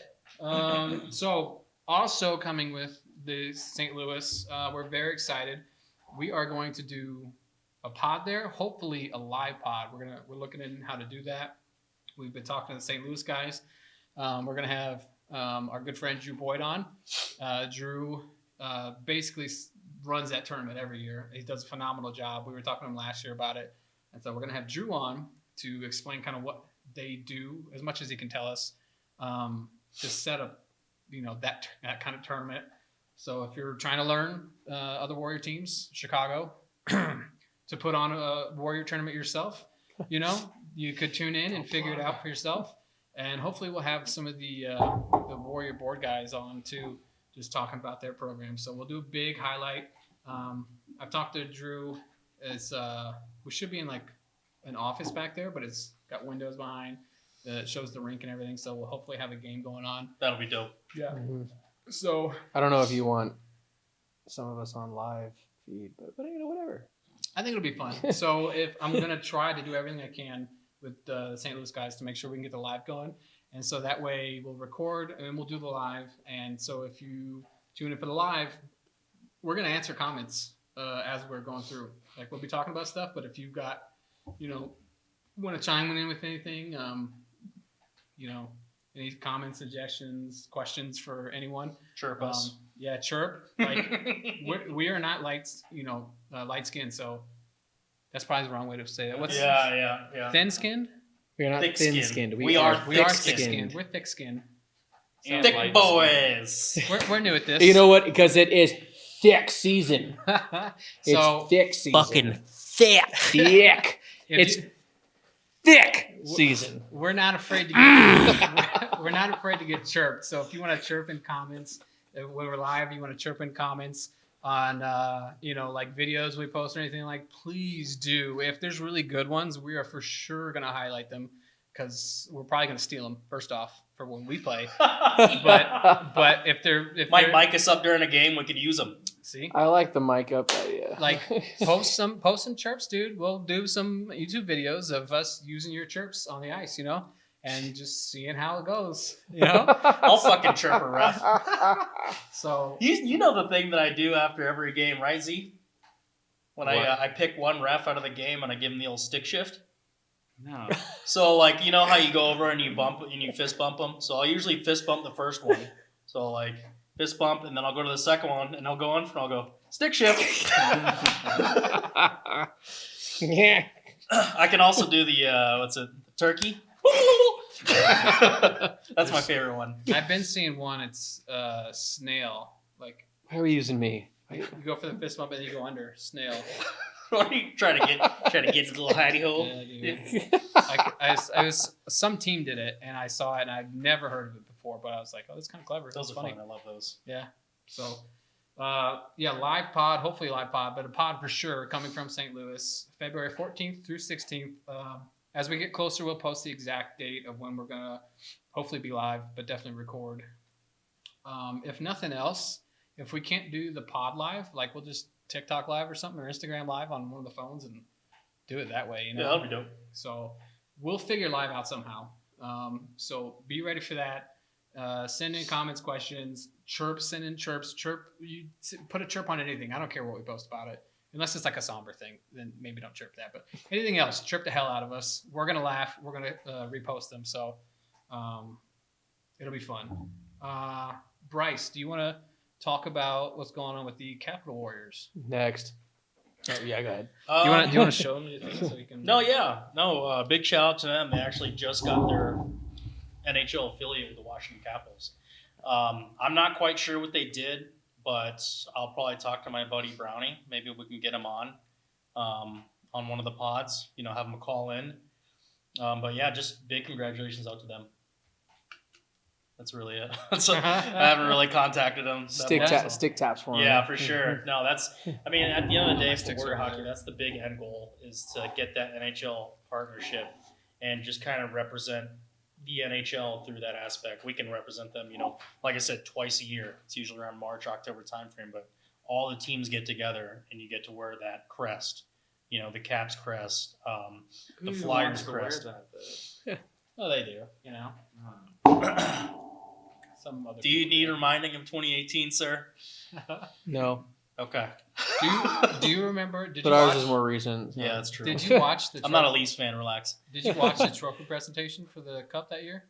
Speaker 1: So also coming with the St. Louis. We're very excited. We are going to do a pod there, hopefully a live pod. We're looking into how to do that. We've been talking to the St. Louis guys. We're gonna have our good friend Drew Boyd on. Drew basically runs that tournament every year. He does a phenomenal job. We were talking to him last year about it, and so we're gonna have Drew on to explain kind of what they do as much as he can tell us to set up, that kind of tournament. So if you're trying to learn other Warrior teams, Chicago, to put on a Warrior tournament yourself, you could tune in and figure it out for yourself. And hopefully we'll have some of the Warrior board guys on too, just talking about their program. So we'll do a big highlight. I've talked to Drew. We should be in like an office back there, but it's got windows behind that shows the rink and everything. So we'll hopefully have a game going on.
Speaker 4: That'll be dope.
Speaker 1: Yeah.
Speaker 2: Mm-hmm.
Speaker 1: So
Speaker 2: I don't know if you want some of us on live feed, but whatever.
Speaker 1: I think it'll be fun. So if I'm gonna try to do everything I can with the St. Louis guys to make sure we can get the live going, and so that way we'll record and we'll do the live. And so if you tune in for the live, we're gonna answer comments as we're going through. Like we'll be talking about stuff, but if you've got, want to chime in with anything, any comments, suggestions, questions for anyone,
Speaker 4: Chirp us.
Speaker 1: Chirp. Like we are not light skinned, so that's probably the wrong way to say that.
Speaker 4: Yeah.
Speaker 1: Thin skinned?
Speaker 2: We're not
Speaker 4: Thick-skinned.
Speaker 2: thin-skinned.
Speaker 4: We are
Speaker 1: thick-skinned. We're thick skinned.
Speaker 3: And
Speaker 4: Thick
Speaker 3: light
Speaker 4: boys.
Speaker 1: We're new at this.
Speaker 2: You know what? Because it is thick season.
Speaker 1: So
Speaker 2: It's thick season.
Speaker 5: Fucking thick.
Speaker 2: thick.
Speaker 1: if
Speaker 2: It's
Speaker 1: you-
Speaker 2: thick season.
Speaker 1: we're not afraid to get we're not afraid to get chirped. So if you want to chirp in comments when we're live, you want to chirp in comments on like videos we post or anything, like, please do. If there's really good ones, we are for sure gonna highlight them because we're probably gonna steal them first off for when we play. But if they're
Speaker 4: Might mic us up during a game. We could use them.
Speaker 1: see,
Speaker 2: I like the mic up idea.
Speaker 1: like post some chirps, dude. We'll do some YouTube videos of us using your chirps on the ice, and just seeing how it goes,
Speaker 4: I'll fucking chirp a ref.
Speaker 1: So
Speaker 4: You know the thing that I do after every game, right, Z? When I pick one ref out of the game and I give him the old stick shift.
Speaker 3: No.
Speaker 4: So like how you go over and you fist bump them. So I'll usually fist bump the first one. So like fist bump, and then I'll go to the second one and I'll go in and I'll go stick shift.
Speaker 2: Yeah.
Speaker 4: I can also do the turkey. That's my favorite one.
Speaker 1: I've been seeing one. It's snail. Like
Speaker 2: Why are we using me?
Speaker 1: you go for the fist bump and you go under snail.
Speaker 4: What are you trying to get his little hidey hole?
Speaker 1: Yeah, dude. I was some team did it and I saw it and I'd never heard of it before, but I was like, oh, that's kind of clever.
Speaker 4: Those
Speaker 1: That's
Speaker 4: are
Speaker 1: funny.
Speaker 4: fun. I love those.
Speaker 1: Yeah. So live pod, hopefully live pod, but a pod for sure coming from St. Louis, February 14th through 16th. As we get closer, we'll post the exact date of when we're gonna hopefully be live, but definitely record. If nothing else, if we can't do the pod live, like we'll just TikTok live or something, or Instagram live on one of the phones and do it that way.
Speaker 4: Yeah, that'll be dope.
Speaker 1: So we'll figure live out somehow. So be ready for that. Send in comments, questions, chirps, send in chirps. You put a chirp on anything. I don't care what we post about it. Unless it's like a somber thing, then maybe don't chirp that. But anything else, chirp the hell out of us. We're going to laugh. We're going to repost them. So it'll be fun. Bryce, do you want to talk about what's going on with the Capital Warriors?
Speaker 2: Next. Oh, yeah, go ahead.
Speaker 1: Do you want to show them anything so you can?
Speaker 4: No. Big shout out to them. They actually just got their NHL affiliate with the Washington Capitals. I'm not quite sure what they did, but I'll probably talk to my buddy Brownie. Maybe we can get him on one of the pods. Have him call in. But yeah, just big congratulations out to them. That's really it. So I haven't really contacted them.
Speaker 2: Stick taps for him.
Speaker 4: Yeah, for sure. No, at the end of the day, for
Speaker 1: Sticks
Speaker 4: Warrior
Speaker 1: over
Speaker 4: Hockey,
Speaker 1: there.
Speaker 4: that's the big end goal, is to get that NHL partnership and just kind of represent the NHL through that aspect. We can represent them, like I said, twice a year. It's usually around March, October timeframe, but all the teams get together and you get to wear that crest. The Caps crest, the Flyers crest.
Speaker 1: Oh, they do. some other.
Speaker 4: Do you
Speaker 1: people
Speaker 4: need
Speaker 1: did.
Speaker 4: reminding of 2018, sir?
Speaker 2: No,
Speaker 4: Okay.
Speaker 1: Do you remember? Did
Speaker 2: but
Speaker 1: you
Speaker 2: ours
Speaker 1: watch?
Speaker 2: is more recent. So.
Speaker 4: Yeah, that's true.
Speaker 1: Did you watch the?
Speaker 4: I'm not a
Speaker 1: trophy-
Speaker 4: Leafs fan. Relax.
Speaker 1: Did you watch the trophy presentation for the cup that year?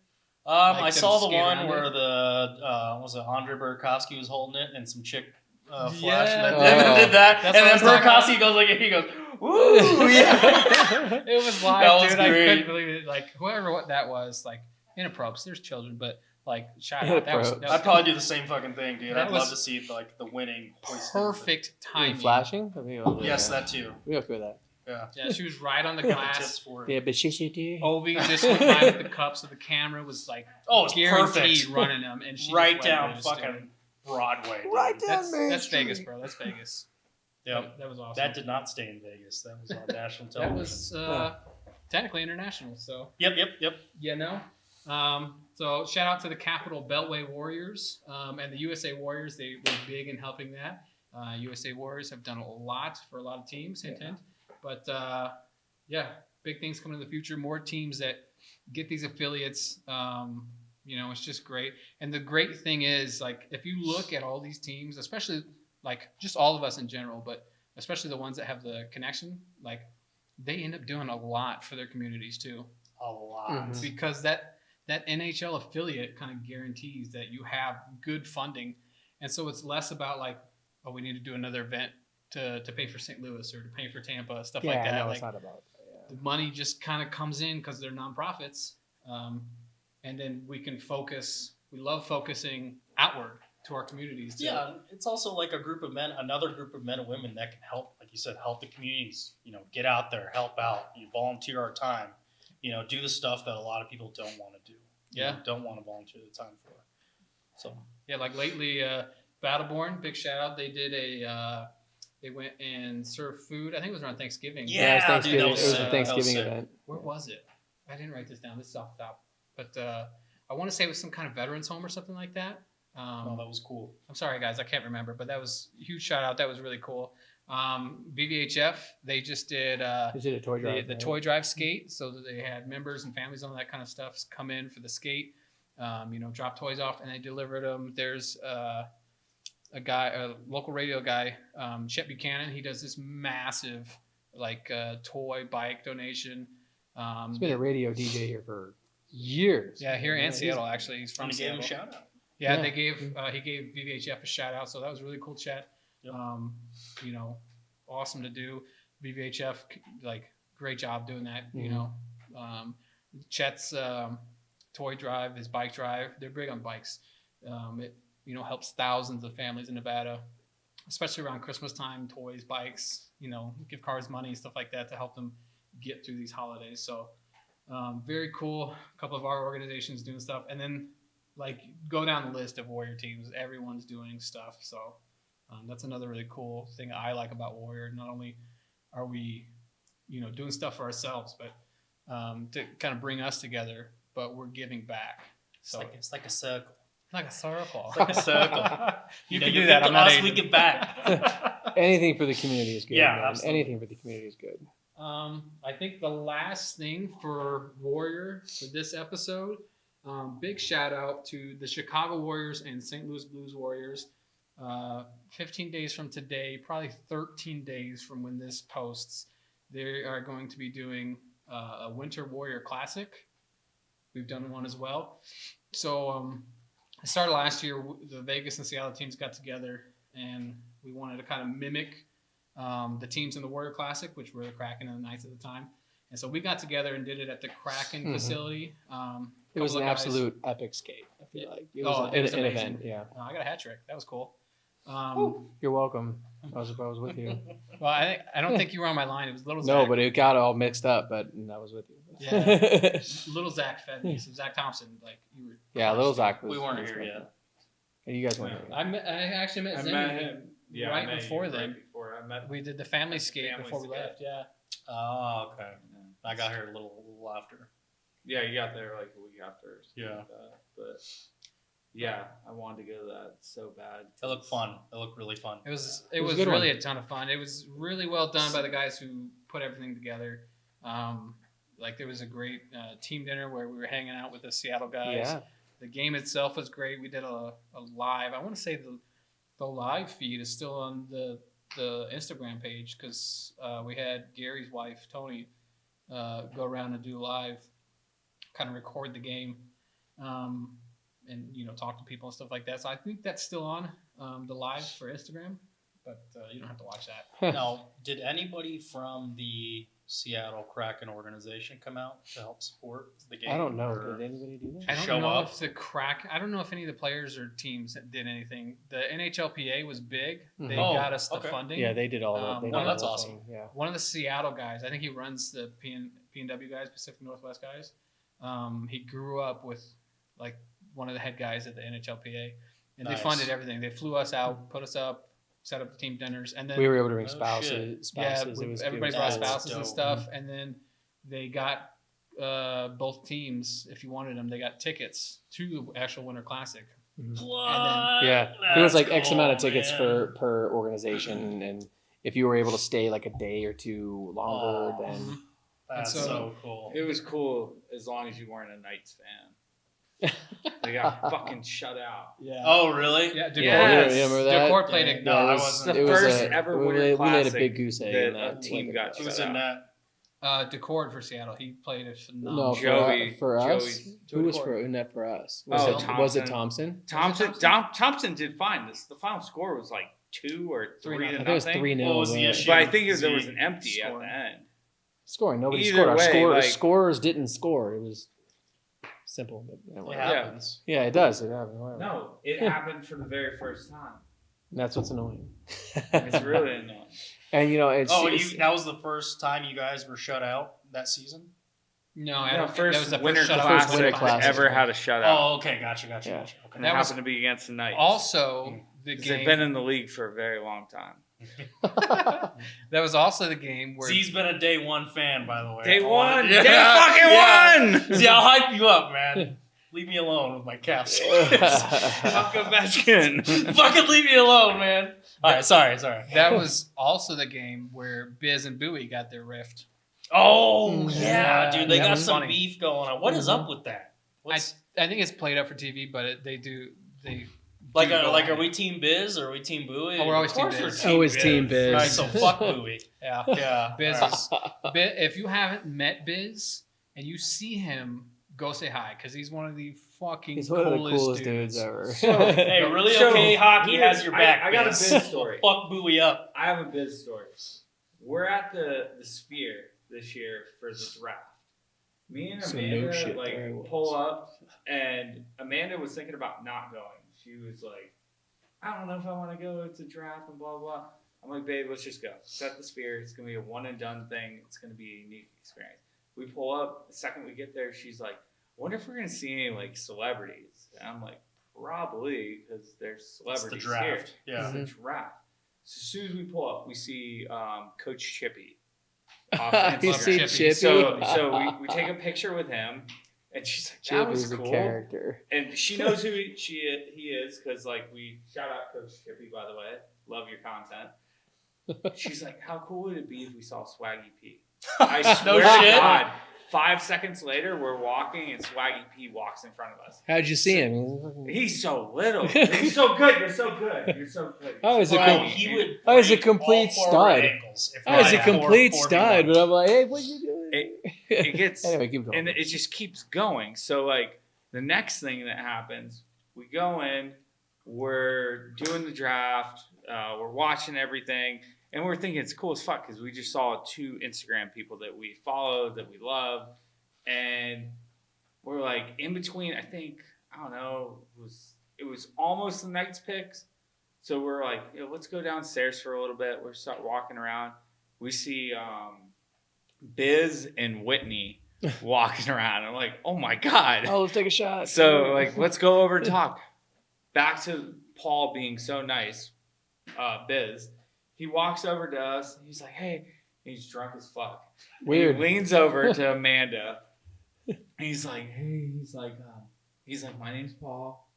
Speaker 4: I
Speaker 1: them
Speaker 4: saw the
Speaker 1: skate
Speaker 4: one
Speaker 1: around
Speaker 4: where
Speaker 1: it?
Speaker 4: the was it Andre Burakovsky was holding it and some chick flashed
Speaker 1: Yeah.
Speaker 4: and then did that,
Speaker 1: That's
Speaker 4: and
Speaker 1: what
Speaker 4: then
Speaker 1: I was talking
Speaker 4: Burakovsky goes like he goes, "Ooh, yeah."
Speaker 1: It was live,
Speaker 4: That was
Speaker 1: dude. I
Speaker 4: great.
Speaker 1: couldn't believe it. Like whoever what that was, like inappropriate. There's children, but like shout out. That was,
Speaker 2: Inappropriate.
Speaker 4: I'd probably do the same fucking thing, dude.
Speaker 1: That
Speaker 4: I'd
Speaker 1: was
Speaker 4: love to see like the winning hoist.
Speaker 1: perfect
Speaker 2: You
Speaker 1: timing.
Speaker 2: mean flashing? I mean,
Speaker 4: Yes, that too.
Speaker 2: We okay with that.
Speaker 4: Yeah.
Speaker 1: Yeah, she was right on the
Speaker 4: Tips
Speaker 1: glass.
Speaker 4: for it.
Speaker 2: Yeah, but she do.
Speaker 1: Ovi just went right at the cup, so the camera was like
Speaker 4: Oh, it's
Speaker 1: guaranteed
Speaker 4: perfect.
Speaker 1: running them, and she
Speaker 4: Right
Speaker 1: just went
Speaker 4: down
Speaker 1: loose, dude.
Speaker 4: fucking Broadway. Dude.
Speaker 2: Right down Main
Speaker 1: That's
Speaker 2: Street.
Speaker 1: Vegas, bro. That's Vegas.
Speaker 4: Yep.
Speaker 1: That was awesome.
Speaker 4: That did not stay in Vegas. That was on national
Speaker 1: That
Speaker 4: television.
Speaker 1: was technically international. So
Speaker 4: Yep.
Speaker 1: you know. So shout out to the Capital Beltway Warriors and the USA Warriors. They were big in helping that. USA Warriors have done a lot for a lot of teams. Hint, hint. But yeah, big things coming in the future. More teams that get these affiliates. It's just great. And the great thing is, like, if you look at all these teams, especially like just all of us in general, but especially the ones that have the connection, like they end up doing a lot for their communities too.
Speaker 4: A lot.
Speaker 2: Mhm.
Speaker 1: Because that NHL affiliate kind of guarantees that you have good funding, and so it's less about like, oh, we need to do another event to pay for St. Louis or to pay for Tampa, stuff
Speaker 2: Yeah,
Speaker 1: like that.
Speaker 2: no,
Speaker 1: Like
Speaker 2: it's not about that. Yeah.
Speaker 1: the money just kind of comes in because they're nonprofits, and then we can focus. We love focusing outward to our communities. Too.
Speaker 4: Yeah, it's also like a group of men, another group of men and women that can help, like you said, help the communities. Get out there, help out. You volunteer our time. Do the stuff that a lot of people don't want to do. Don't want to volunteer the time for. So
Speaker 1: Yeah, like lately, Battleborn, big shout out. They did they went and served food. I think it was around Thanksgiving.
Speaker 4: Yeah,
Speaker 2: it was Thanksgiving.
Speaker 4: dude, that
Speaker 2: It
Speaker 4: was
Speaker 2: was
Speaker 4: sick.
Speaker 2: a
Speaker 4: That
Speaker 2: Thanksgiving
Speaker 4: was sick.
Speaker 2: event.
Speaker 1: Where was it? I didn't write this down. This is off the top. But I want to say it was some kind of veterans home or something like that.
Speaker 4: oh, that was cool.
Speaker 1: I'm sorry, guys. I can't remember. But that was a huge shout out. That was really cool. BVHF, they just did
Speaker 2: Is it a toy drive?
Speaker 1: the
Speaker 2: right?
Speaker 1: toy drive skate. So that they had members and families on that kind of stuff come in for the skate, drop toys off, and they delivered them. There's a local radio guy, Chet Buchanan. He does this massive toy bike donation.
Speaker 2: He's been a radio DJ here for years.
Speaker 1: Yeah, here in
Speaker 2: he's-
Speaker 1: Seattle, actually. He's from
Speaker 4: And he gave him
Speaker 1: Seattle.
Speaker 4: a shout out.
Speaker 1: Yeah,
Speaker 2: Yeah.
Speaker 1: he gave VVHF a shout out, so that was a really cool chat.
Speaker 4: Yep.
Speaker 1: Awesome to do. VVHF, great job doing that. Chet's toy drive, his bike drive, they're big on bikes. It helps thousands of families in Nevada, especially around Christmas time. Toys, bikes, gift cards, money, stuff like that to help them get through these holidays. So very cool. A couple of our organizations doing stuff, and then go down the list of Warrior teams. Everyone's doing stuff. So that's another really cool thing I like about Warrior. Not only are we, doing stuff for ourselves, but to kind of bring us together, but we're giving back. So
Speaker 4: It's like a circle.
Speaker 1: like a circle.
Speaker 4: It's like a circle.
Speaker 1: You
Speaker 4: know,
Speaker 1: can
Speaker 4: you
Speaker 1: do that.
Speaker 4: give
Speaker 1: I'm
Speaker 4: to
Speaker 1: not
Speaker 4: us, we
Speaker 1: Asian.
Speaker 4: give back.
Speaker 2: Anything for the community is good.
Speaker 4: Yeah,
Speaker 2: man.
Speaker 4: absolutely.
Speaker 2: Anything for the community is good.
Speaker 1: I think the last thing for Warrior for this episode, big shout out to the Chicago Warriors and St. Louis Blues Warriors. 15 days from today, probably 13 days from when this posts, they are going to be doing a Winter Warrior Classic. We've done one as well. So I started last year. The Vegas and Seattle teams got together, and we wanted to kind of mimic the teams in the Warrior Classic, which were the Kraken and the Knights at the time. And so we got together and did it at the Kraken
Speaker 2: Mhm.
Speaker 1: facility.
Speaker 2: It was
Speaker 1: couple
Speaker 2: an
Speaker 1: of guys-
Speaker 2: absolute epic skate. I feel
Speaker 1: Yeah.
Speaker 2: like it
Speaker 1: Oh,
Speaker 2: was,
Speaker 1: it was
Speaker 2: an
Speaker 1: amazing.
Speaker 2: event. Yeah,
Speaker 1: I got a hat trick. That was cool.
Speaker 2: you're welcome. I was with you.
Speaker 1: Well, I don't think you were on my line. It was little
Speaker 2: No,
Speaker 1: Zach.
Speaker 2: but it got all mixed up. But I was with you.
Speaker 1: Yeah. Little Zach fed me. So Zach Thompson, you were.
Speaker 2: Yeah, little Zach was.
Speaker 4: We weren't
Speaker 2: was
Speaker 4: here
Speaker 2: good.
Speaker 4: yet.
Speaker 2: And you guys weren't here.
Speaker 1: I actually met
Speaker 3: I
Speaker 1: Zenny
Speaker 3: met him. Yeah,
Speaker 1: right
Speaker 3: I met
Speaker 1: before
Speaker 3: you
Speaker 1: then.
Speaker 3: Right before I met.
Speaker 1: We did the family skate
Speaker 3: Family
Speaker 1: before we
Speaker 3: skate.
Speaker 1: left. Yeah.
Speaker 4: Oh, okay. I got here a little after.
Speaker 3: Yeah, you got there like a week after. Or something
Speaker 4: Yeah.
Speaker 3: like that. But yeah, I wanted to go to that so bad.
Speaker 4: It looked fun. It looked really fun.
Speaker 1: It was
Speaker 2: was a
Speaker 1: was
Speaker 2: good
Speaker 1: really
Speaker 2: one.
Speaker 1: a ton of fun. It was really well done by the guys who put everything together. There was a great team dinner where we were hanging out with the Seattle guys.
Speaker 2: Yeah.
Speaker 1: The game itself was great. We did a live. I want to say the live feed is still on the Instagram page because we had Gary's wife Tony go around and do live, kind of record the game, and talk to people and stuff like that. So I think that's still on the live for Instagram, but you don't have to watch that.
Speaker 4: Now, did anybody from the Seattle Kraken organization come out to help support the game?
Speaker 2: I don't know.
Speaker 4: or-
Speaker 2: Did anybody do
Speaker 1: I
Speaker 2: that?
Speaker 1: don't
Speaker 4: Show
Speaker 1: know
Speaker 4: up?
Speaker 1: if I don't know if any of the players or teams did anything. The NHLPA was big. They
Speaker 2: Mhm.
Speaker 4: Oh,
Speaker 1: got us the
Speaker 4: okay.
Speaker 1: funding.
Speaker 2: Yeah, they did all that. They
Speaker 1: Well,
Speaker 2: did
Speaker 4: that's
Speaker 2: the whole
Speaker 4: awesome.
Speaker 2: thing, Yeah.
Speaker 1: One of the Seattle guys, I think he runs the PNW guys, Pacific Northwest guys. He grew up with like one of the head guys at the NHLPA, and
Speaker 4: Nice.
Speaker 1: they funded everything. They flew us out, put us up, set up the team dinners, and then
Speaker 2: We were able to bring
Speaker 4: No
Speaker 2: spouses.
Speaker 1: yeah,
Speaker 2: It was
Speaker 1: everybody
Speaker 2: good.
Speaker 1: brought
Speaker 4: That's
Speaker 1: spouses and
Speaker 4: dope.
Speaker 1: stuff, and then they got both teams, if you wanted them, they got tickets to the actual Winter Classic.
Speaker 4: What?
Speaker 2: Yeah, there was like
Speaker 4: That's
Speaker 2: X amount of
Speaker 4: cool,
Speaker 2: tickets
Speaker 4: man.
Speaker 2: per organization, and if you were able to stay like a day or two longer,
Speaker 4: Oh.
Speaker 2: then
Speaker 4: That's
Speaker 1: And so-
Speaker 4: so cool.
Speaker 3: It was cool as long as you weren't a Knights fan. They got fucking shut out.
Speaker 1: Yeah.
Speaker 4: Oh, really?
Speaker 1: Yeah. Decor,
Speaker 3: Yes.
Speaker 2: Yeah, remember that?
Speaker 1: Decor played
Speaker 4: Yeah.
Speaker 1: it.
Speaker 4: No,
Speaker 2: Yeah,
Speaker 4: I
Speaker 2: it was,
Speaker 4: wasn't.
Speaker 3: The
Speaker 2: it was
Speaker 3: first
Speaker 2: a,
Speaker 3: ever
Speaker 2: we
Speaker 3: Winter
Speaker 2: made, we made a
Speaker 3: Classic
Speaker 2: big goose egg.
Speaker 3: that
Speaker 2: in that
Speaker 3: a team
Speaker 2: Winter
Speaker 3: got
Speaker 2: Classic.
Speaker 4: Who's in that?
Speaker 1: Decord for Seattle. He played it
Speaker 2: No,
Speaker 1: phenomenal.
Speaker 3: Joey-
Speaker 2: for us,
Speaker 3: Joey's-
Speaker 2: who was
Speaker 1: Joey
Speaker 2: for net for us?
Speaker 3: Oh,
Speaker 2: Was it
Speaker 3: Thompson.
Speaker 2: Thompson?
Speaker 3: Thompson did fine. The final score was like 2 or 3
Speaker 1: 3-0.
Speaker 3: to
Speaker 2: I think it was
Speaker 3: nothing.
Speaker 2: 3-0.
Speaker 4: What was the
Speaker 2: yeah.
Speaker 4: issue?
Speaker 3: But I think there was
Speaker 4: Z-
Speaker 3: an empty at
Speaker 1: scoring.
Speaker 3: the end.
Speaker 2: Scoring. Nobody
Speaker 3: Either
Speaker 2: scored. Our
Speaker 3: way, like-
Speaker 2: scorers didn't score. It was simple. But,
Speaker 4: It
Speaker 3: Yeah.
Speaker 4: happens.
Speaker 2: yeah, it does. It happens. Whatever.
Speaker 3: No, it happened for the very first time.
Speaker 2: And that's what's annoying.
Speaker 3: It's really annoying.
Speaker 2: And it's
Speaker 4: Oh,
Speaker 2: it's-
Speaker 4: that was the first time you guys were shut out that season?
Speaker 1: No, I
Speaker 3: No,
Speaker 1: don't think
Speaker 3: first
Speaker 1: that was the
Speaker 3: Winter
Speaker 1: first shutout.
Speaker 2: Classic
Speaker 3: Classic
Speaker 2: Classic.
Speaker 3: ever had a shutout.
Speaker 4: Oh, okay, gotcha.
Speaker 2: Yeah.
Speaker 4: Okay.
Speaker 3: And
Speaker 1: that
Speaker 3: it
Speaker 1: was-
Speaker 3: happened to be against the Knights.
Speaker 1: Also, the
Speaker 3: 'Cause they've
Speaker 1: game
Speaker 3: been in the league for a very long time.
Speaker 1: that was also the game where
Speaker 4: Z's been a day one fan, by the way.
Speaker 3: Day
Speaker 4: I
Speaker 3: one!
Speaker 4: wanted-
Speaker 3: Day
Speaker 4: Yeah.
Speaker 3: fucking one!
Speaker 4: See, I'll hype you up, man. Leave me alone with my Caps.
Speaker 3: Fuck Ovechkin.
Speaker 4: Fucking leave me alone, man. All right, sorry.
Speaker 1: that was also the game where Biz and Bowie got their rift.
Speaker 4: Oh
Speaker 2: Yeah,
Speaker 4: yeah, dude, they
Speaker 1: that
Speaker 4: got
Speaker 1: was
Speaker 4: some
Speaker 1: funny.
Speaker 4: beef going on. What is up with that? What's
Speaker 1: I think it's played up for TV, but they
Speaker 4: like?
Speaker 1: do go
Speaker 4: Are
Speaker 1: at
Speaker 4: we
Speaker 1: it.
Speaker 4: Team Biz or are we Team Bowie?
Speaker 1: Oh, we're always
Speaker 4: Of course
Speaker 1: Team
Speaker 4: we're
Speaker 1: Biz.
Speaker 2: Always Team Biz.
Speaker 4: All right, so fuck Bowie.
Speaker 1: Yeah.
Speaker 4: Yeah,
Speaker 1: Biz
Speaker 4: all right.
Speaker 1: is, if you haven't met Biz and you see him, go say hi because he's one of the fucking
Speaker 2: He's one of the coolest
Speaker 1: dudes.
Speaker 2: dudes ever.
Speaker 4: Hey, really
Speaker 3: So,
Speaker 4: okay hockey
Speaker 3: here-
Speaker 4: has your back.
Speaker 3: I got a
Speaker 4: Biz.
Speaker 3: Biz story.
Speaker 4: Fuck Bowie up.
Speaker 3: I have a biz story. We're at the Sphere this year for the draft. Me and
Speaker 2: Some
Speaker 3: Amanda
Speaker 2: new shit there was.
Speaker 3: pull up, and Amanda was thinking about not going. She was like, "I don't know if I want to go. It's a draft and blah blah." I'm like, "Babe, let's just go. It's at the Sphere. It's gonna be a one and done thing. It's gonna be a unique experience." We pull up. The second we get there, she's like, "I wonder if we're gonna see any like celebrities." And I'm like, "Probably, because there's
Speaker 4: It's
Speaker 3: celebrities
Speaker 4: the draft.
Speaker 3: here."
Speaker 4: Yeah.
Speaker 3: It's the draft. So as soon as we pull up, we see Coach Chippy. Off
Speaker 2: You
Speaker 3: Instagram.
Speaker 2: see Chippy?
Speaker 3: So we take a picture with him, and she's like, "That was
Speaker 2: Chippy's a
Speaker 3: cool."
Speaker 2: character.
Speaker 3: And she knows who he is because like we shout out Coach Chippy, by the way. Love your content. She's like, "How cool would it be if we saw Swaggy P?" I swear
Speaker 4: No
Speaker 3: to
Speaker 4: shit.
Speaker 3: God. 5 seconds later, we're walking, and Swaggy P walks in front of us.
Speaker 2: How'd you see him?
Speaker 3: He's so little. He's so good. You're so good. You're so good.
Speaker 2: Oh, is it
Speaker 4: Well,
Speaker 2: com-
Speaker 4: he would
Speaker 2: I was a
Speaker 4: break
Speaker 2: complete
Speaker 4: all four
Speaker 2: stud.
Speaker 4: ankles if
Speaker 2: I was
Speaker 4: not
Speaker 2: a
Speaker 4: at
Speaker 2: complete
Speaker 4: 4-4-1.
Speaker 2: stud, but I'm like, hey, what you doing?
Speaker 3: It gets
Speaker 2: Anyway, keep going.
Speaker 3: and it just keeps going. So like the next thing that happens, we go in, we're doing the draft, we're watching everything, and we're thinking it's cool as fuck because we just saw 2 Instagram people that we follow that we love, and we're like in between. I think I don't know. It was almost the Knights picks, so we're like, let's go downstairs for a little bit. We're start walking around. We see Biz and Whitney walking around. I'm like, oh my God.
Speaker 2: Oh, let's take a shot.
Speaker 3: So like, let's go over and talk. Back to Paul being so nice, Biz. He walks over to us and he's like, hey, he's drunk as fuck.
Speaker 2: Weird.
Speaker 3: He leans over to Amanda. And he's like, my name's Paul.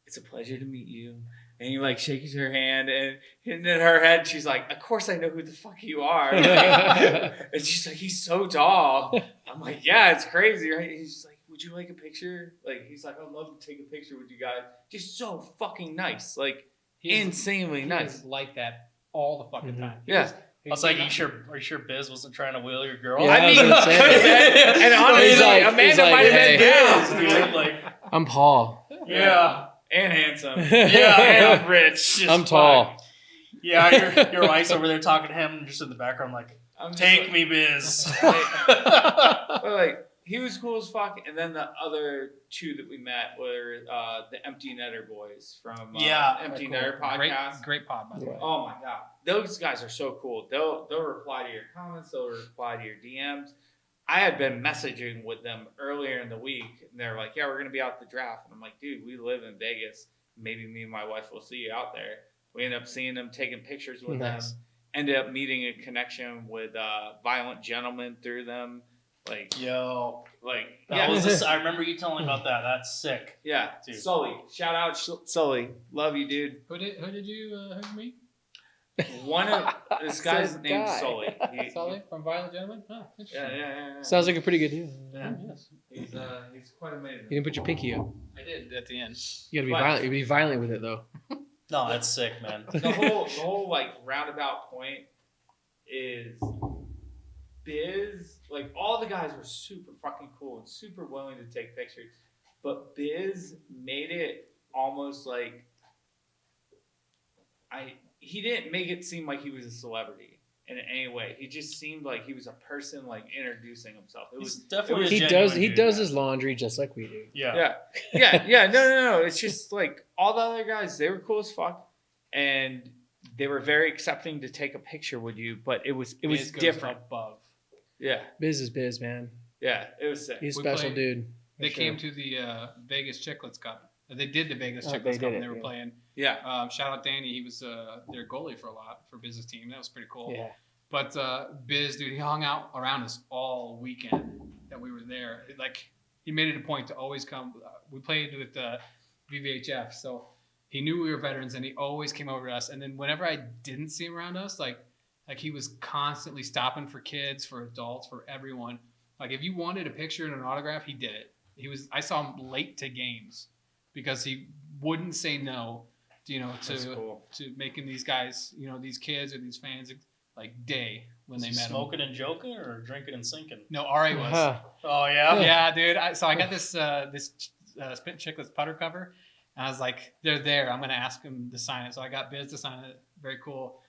Speaker 3: It's a pleasure to meet you. And he like shakes her hand, and in her head, she's like, of course I know who the fuck you are. And she's like, he's so tall. I'm like, yeah, it's crazy, right? He's like, would you like a picture? Like, he's like, I'd love to take a picture with you guys. Just so fucking nice. Like, insanely
Speaker 1: He
Speaker 3: nice.
Speaker 1: was like that all the fucking
Speaker 2: Mhm.
Speaker 1: time.
Speaker 3: Yeah.
Speaker 4: I was like, are you sure Biz wasn't trying to wheel your girl?
Speaker 2: Yeah,
Speaker 3: I
Speaker 2: I was
Speaker 3: mean,
Speaker 2: gonna say.
Speaker 3: and honestly,
Speaker 2: He's like-
Speaker 3: Amanda
Speaker 2: he's like,
Speaker 3: might have been
Speaker 2: hey.
Speaker 3: down.
Speaker 4: dude. Like,
Speaker 2: I'm Paul.
Speaker 4: yeah.
Speaker 3: And handsome.
Speaker 4: Yeah.
Speaker 3: And rich. as
Speaker 2: I'm
Speaker 3: fuck.
Speaker 2: tall.
Speaker 4: Yeah, your wife's over there talking to him, just in the background, like,
Speaker 3: I'm just
Speaker 4: take
Speaker 3: like-
Speaker 4: me, Biz.
Speaker 3: But like, he was cool as fuck. And then the other two that we met were the Empty Netter boys from
Speaker 4: Yeah.
Speaker 3: Empty
Speaker 1: Cool.
Speaker 3: Netter podcast.
Speaker 1: Great pod, by the way.
Speaker 2: Yeah.
Speaker 3: Oh my god, those guys are so cool. They'll reply to your comments. They'll reply to your DMs. I had been messaging with them earlier in the week, and they're like, "Yeah, we're gonna be out at the draft." And I'm like, "Dude, we live in Vegas. Maybe me and my wife will see you out there." We end up seeing them, taking pictures with
Speaker 2: Nice.
Speaker 3: them. Ended up meeting a connection with Violent Gentlemen through them. Like,
Speaker 4: Yo, that
Speaker 3: yeah,
Speaker 4: was this. I remember you telling me about that. That's sick.
Speaker 3: yeah.
Speaker 4: Dude.
Speaker 3: Sully, shout out Sully, love you, dude.
Speaker 1: Who did you meet?
Speaker 3: One of this guy's
Speaker 2: Says
Speaker 3: named
Speaker 2: guy.
Speaker 3: Sully.
Speaker 1: Sully from Violent Gentlemen? Oh, interesting.
Speaker 3: Yeah.
Speaker 2: Sounds like a pretty good dude.
Speaker 3: Yeah.
Speaker 1: Yes.
Speaker 3: He's quite amazing.
Speaker 2: You didn't put your pinky up.
Speaker 1: I did at the end.
Speaker 2: You gotta be
Speaker 3: What?
Speaker 2: violent. You gotta be violent with it though.
Speaker 4: No, that's sick, man.
Speaker 3: The whole like roundabout point is Biz. Like, all the guys were super fucking cool and super willing to take pictures, but Biz made it almost like he didn't make it seem like he was a celebrity in any way. He just seemed like he was a person, like, introducing himself. It
Speaker 4: He's
Speaker 3: was
Speaker 4: definitely a
Speaker 2: He
Speaker 4: genuine
Speaker 2: does. He
Speaker 4: dude,
Speaker 2: does
Speaker 4: man.
Speaker 2: his laundry just like we do.
Speaker 4: Yeah.
Speaker 3: yeah. No. It's just like all the other guys, they were cool as fuck, and they were very accepting to take a picture with you. But it was
Speaker 1: Biz goes
Speaker 3: different.
Speaker 1: above.
Speaker 3: Yeah,
Speaker 2: Biz is biz, man.
Speaker 3: it was sick.
Speaker 2: He's a
Speaker 1: We
Speaker 2: special
Speaker 1: played-
Speaker 2: dude. for
Speaker 1: They
Speaker 2: sure.
Speaker 1: came to the Vegas Chicklets Cup. They did the Vegas
Speaker 2: Oh,
Speaker 1: Chicklets
Speaker 2: they
Speaker 1: Cup
Speaker 2: did
Speaker 1: and
Speaker 2: it,
Speaker 1: they were
Speaker 2: yeah.
Speaker 1: playing.
Speaker 3: Yeah,
Speaker 1: Shout out Danny. He was their goalie for a lot for Biz's team. That was pretty cool.
Speaker 2: Yeah.
Speaker 1: But Biz, dude, he hung out around us all weekend that we were there. Like, he made it a point to always come. We played with PWHL, so he knew we were veterans, and he always came over to us. And then whenever I didn't see him around us, like he was constantly stopping for kids, for adults, for everyone. Like, if you wanted a picture and an autograph, he did it. I saw him late to games because he wouldn't say no,
Speaker 3: that's cool.
Speaker 1: to making these guys, these kids or these fans, like, day when they
Speaker 4: Is he
Speaker 1: met him.
Speaker 4: smoking and joking or drinking and sinking?
Speaker 1: No, RA was.
Speaker 2: Huh.
Speaker 4: Oh yeah.
Speaker 1: Yeah, dude. So I got this Spit Chicklets putter cover, and I was like, they're there. I'm gonna ask him to sign it. So I got Biz to sign it. Very cool.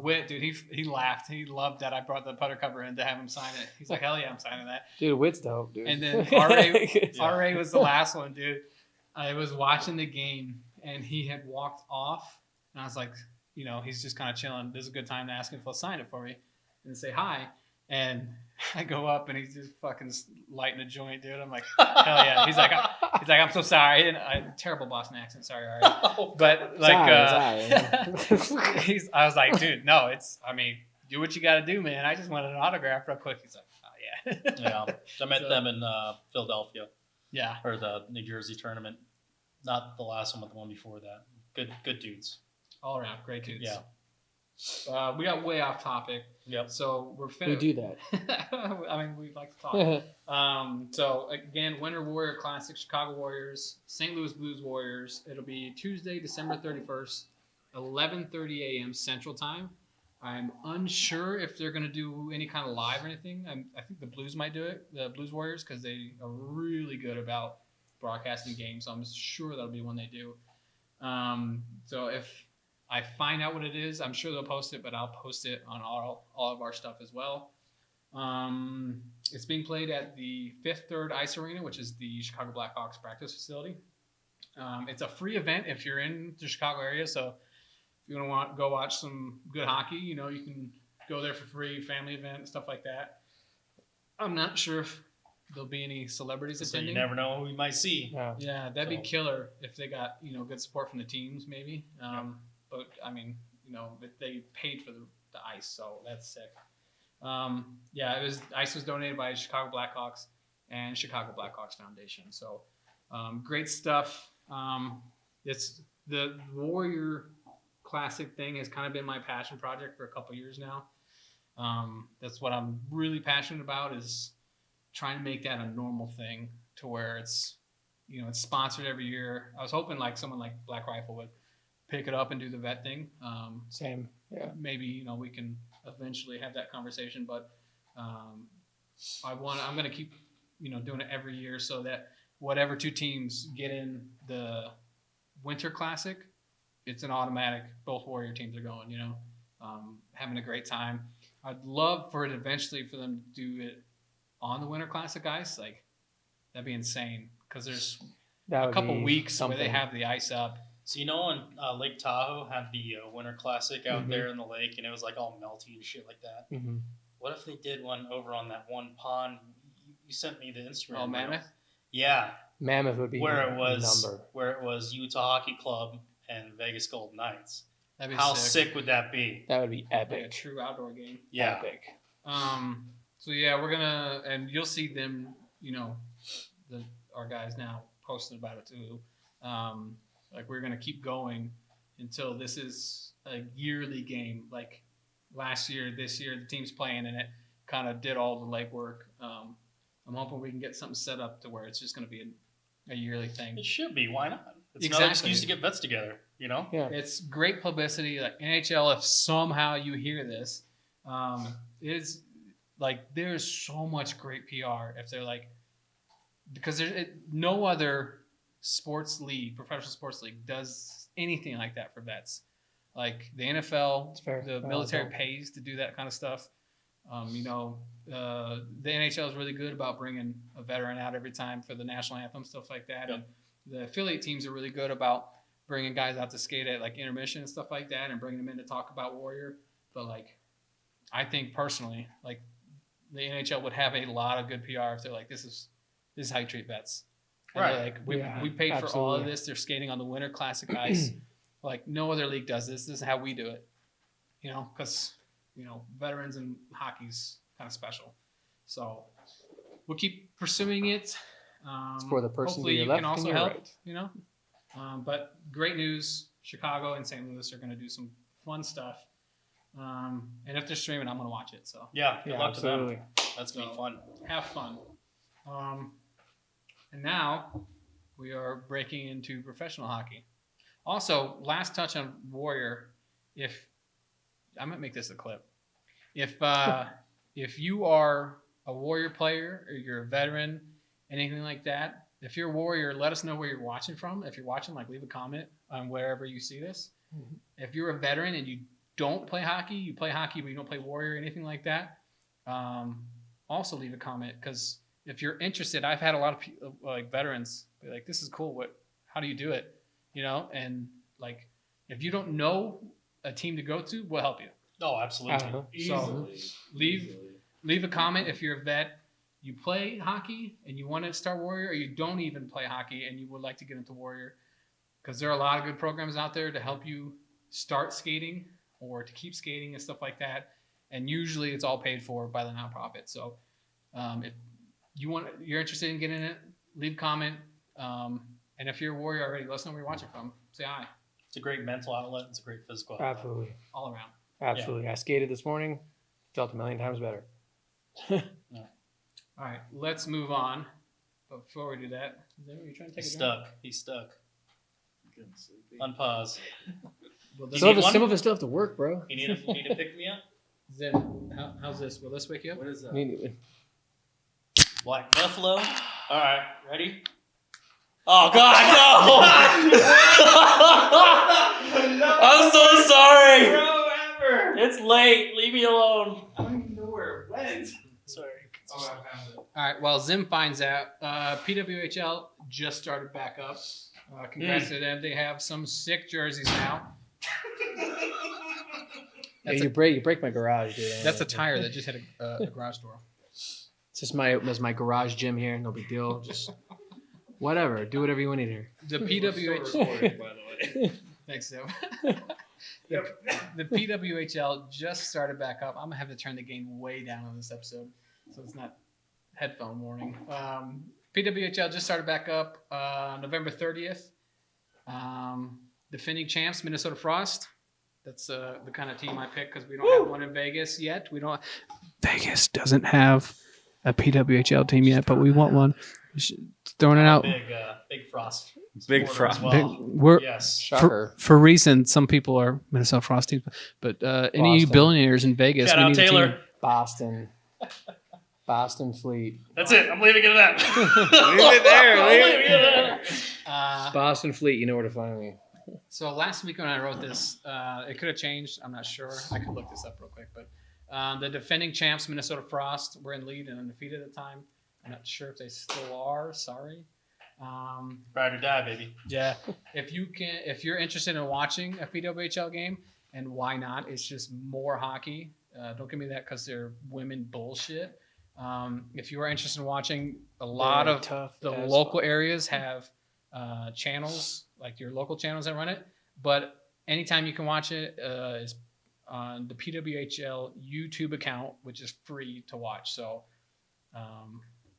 Speaker 1: Wit, dude, he laughed. He loved that I brought the putter cover in to have him sign it. He's like, hell yeah, I'm signing that.
Speaker 2: Dude, Wit's dope, dude.
Speaker 1: And then RA
Speaker 4: Yeah.
Speaker 1: RA was the last one, dude. I was watching the game, and he had walked off, and I was like, he's just kind of chilling. This is a good time to ask him if he'll sign it for me and say hi. And I go up, and he's just fucking lighting a joint, dude. I'm like, hell yeah. He's like, I'm so sorry. And terrible Boston accent. Sorry, Ari. But like, I was like, dude, no, do what you got to do, man. I just wanted an autograph real quick. He's like, oh yeah.
Speaker 4: Yeah. I met
Speaker 1: So-
Speaker 4: them in Philadelphia
Speaker 1: Yeah.
Speaker 4: or the New Jersey tournament. Not the last one, but the one before that. Good dudes.
Speaker 1: All around, great dudes.
Speaker 4: Yeah.
Speaker 1: We got way off topic.
Speaker 4: Yep.
Speaker 1: So we're
Speaker 2: We
Speaker 1: finished.
Speaker 2: do that.
Speaker 1: I mean, we like to talk. So again, Winter Warrior Classic, Chicago Warriors, St. Louis Blues Warriors. It'll be Tuesday, December 31st, 11:30 a.m. Central Time. I'm unsure if they're going to do any kind of live or anything. I think the Blues might do it, the Blues Warriors, because they are really good about broadcasting games. So I'm sure that'll be one they do. So if I find out what it is, I'm sure they'll post it, but I'll post it on all of our stuff as well. It's being played at the Fifth Third Ice Arena, which is the Chicago Blackhawks practice facility. It's a free event if you're in the Chicago area, so if you want to go watch some good hockey, you can go there for free, family event, stuff like that. I'm not sure if there'll be any celebrities
Speaker 4: So you
Speaker 1: attending.
Speaker 4: never know who you might see.
Speaker 2: Yeah.
Speaker 1: Yeah, that'd be
Speaker 4: So-
Speaker 1: killer if they got good support from the teams, maybe. But I mean, they paid for the ice, so that's sick. Ice was donated by Chicago Blackhawks and Chicago Blackhawks Foundation. So great stuff. It's the Warrior Classic thing has kind of been my passion project for a couple years now. That's what I'm really passionate about, is trying to make that a normal thing to where it's, it's sponsored every year. I was hoping like someone like Black Rifle would pick it up and do the vet thing.
Speaker 2: Same. Yeah.
Speaker 1: Maybe, we can eventually have that conversation, but I'm going to keep, doing it every year so that whatever 2 teams get in the Winter Classic, it's an automatic. Both Warrior teams are going, having a great time. I'd love for it eventually for them to do it on the Winter Classic ice. Like, that'd be insane because there's a couple weeks where they have the ice up.
Speaker 4: So when Lake Tahoe had the Winter Classic out there in the lake, and it was like all melty and shit like that.
Speaker 2: Mm-hmm.
Speaker 4: What if they did one over on that one pond? You sent me the Instagram.
Speaker 1: Oh, Mammoth?
Speaker 4: Yeah.
Speaker 2: Mammoth would be
Speaker 4: where it was Utah Hockey Club and Vegas Golden Knights.
Speaker 1: That'd be
Speaker 4: How sick would that be?
Speaker 2: That would be epic.
Speaker 1: Like a true outdoor game.
Speaker 4: Yeah.
Speaker 2: Epic.
Speaker 1: So yeah, we're gonna, and you'll see them, our guys now posting about it too. Like we're gonna keep going until this is a yearly game. Like last year, this year, the team's playing and it kind of did all the legwork. I'm hoping we can get something set up to where it's just gonna be a yearly thing.
Speaker 4: It should be. Why not? It's
Speaker 1: Exactly.
Speaker 4: another excuse to get vets together.
Speaker 2: Yeah.
Speaker 1: It's great publicity. Like NHL, if somehow you hear this, it's like there's so much great PR if they're like, because no other sports league, professional sports league, does anything like that for vets. Like the NFL, the military pays to do that kind of stuff. The NHL is really good about bringing a veteran out every time for the national anthem, stuff like that. Yep. And the affiliate teams are really good about bringing guys out to skate at like intermission and stuff like that and bringing them in to talk about Warrior. But like, I think personally, like the NHL would have a lot of good PR if they're like, this is how you treat vets. And
Speaker 4: right.
Speaker 1: Like we paid for all of this. They're skating on the Winter Classic ice. Like no other league does this. This is how we do it. Because veterans and hockey's kind of special. So we'll keep pursuing it.
Speaker 2: It's for the person
Speaker 1: hopefully
Speaker 2: to your
Speaker 1: you
Speaker 2: left
Speaker 1: can also
Speaker 2: and your
Speaker 1: help.
Speaker 2: right.
Speaker 1: But great news. Chicago and St. Louis are going to do some fun stuff. And if they're streaming, I'm going to watch it. So
Speaker 4: yeah, good luck
Speaker 2: absolutely.
Speaker 4: to them. That's going to be fun.
Speaker 1: Have fun. And now we are breaking into professional hockey. Also, last touch on Warrior. I might make this a clip. If you are a Warrior player or you're a veteran, anything like that, if you're a Warrior, let us know where you're watching from. If you're watching, leave a comment on wherever you see this. Mm-hmm. If you're a veteran and you don't play hockey, you play hockey but you don't play Warrior or anything like that, also leave a comment, because if you're interested, I've had a lot of veterans be like, this is cool. How do you do it? And like, if you don't know a team to go to, we'll help you.
Speaker 4: Oh, absolutely.
Speaker 1: So leave a comment if you're a vet, you play hockey and you want to start Warrior, or you don't even play hockey and you would like to get into Warrior, because there are a lot of good programs out there to help you start skating or to keep skating and stuff like that. And usually it's all paid for by the nonprofit. So if you're interested in getting it, leave a comment. And if you're a Warrior already, let us know where you're watching from. Say hi.
Speaker 4: It's a great mental outlet. It's a great physical outlet.
Speaker 2: Absolutely.
Speaker 1: All around.
Speaker 2: Absolutely. Yeah. I skated this morning. Felt a million times better.
Speaker 1: Yeah. All right, let's move on. But before we do that, are you trying to take
Speaker 4: He's
Speaker 1: a drink?
Speaker 4: stuck. He's stuck. Unpause.
Speaker 1: Well,
Speaker 2: Some of us still have to work, bro.
Speaker 4: You need to pick me up?
Speaker 1: Zim, how's this? Will this wake you up?
Speaker 3: What is that?
Speaker 2: Me neither.
Speaker 4: Black Buffalo. All right, ready? Oh God, no! I'm so sorry. It's late. Leave me alone.
Speaker 3: I don't even know where it went.
Speaker 4: Sorry.
Speaker 3: Oh, I found it.
Speaker 1: All right, while Zim finds out, PWHL just started back up. Congrats to them. They have some sick jerseys now.
Speaker 2: You break my garage, dude.
Speaker 1: That's a tire that just hit a garage door.
Speaker 2: It's just my garage gym here. No big deal. Just whatever. Do whatever you want to do here.
Speaker 1: The
Speaker 3: We're
Speaker 1: PWHL.
Speaker 3: still recording, by the way.
Speaker 1: Thanks, Zim. The PWHL just started back up. I'm going to have to turn the gain way down on this episode so it's not headphone warning. PWHL just started back up November 30th. Defending champs, Minnesota Frost. That's the kind of team I picked because we don't have one in Vegas yet. Vegas doesn't have a PWHL team yet, but we want one. Throwing it out.
Speaker 4: Big Frost.
Speaker 3: Big
Speaker 4: supporter
Speaker 3: Frost.
Speaker 4: as well.
Speaker 1: We're
Speaker 4: Yes.
Speaker 2: Shocker.
Speaker 1: for reason. Some people are Minnesota Frosties, but any of you
Speaker 2: Boston.
Speaker 1: billionaires in Vegas,
Speaker 4: Shout
Speaker 1: we
Speaker 4: out
Speaker 1: need a
Speaker 4: Taylor.
Speaker 1: team.
Speaker 2: Boston Fleet.
Speaker 4: That's it. I'm leaving it at that.
Speaker 3: Leave it there,
Speaker 4: I'm
Speaker 3: leave
Speaker 4: leaving
Speaker 3: it
Speaker 4: it at that.
Speaker 2: Boston Fleet. You know where to find me.
Speaker 1: So last week when I wrote this, it could have changed. I'm not sure. I could look this up real quick, but the defending champs, Minnesota Frost, were in lead and undefeated at the time. I'm not sure if they still are. Sorry.
Speaker 4: Ride or die, baby.
Speaker 1: Yeah. If you're interested in watching a PWHL game, and why not? It's just more hockey. Don't give me that because they're women bullshit. If you are interested in watching, a lot
Speaker 2: They're
Speaker 1: of
Speaker 2: tough
Speaker 1: the
Speaker 2: as
Speaker 1: local
Speaker 2: fuck.
Speaker 1: areas have channels, like your local channels that run it. But anytime you can watch it is on the PWHL YouTube account, which is free to watch. So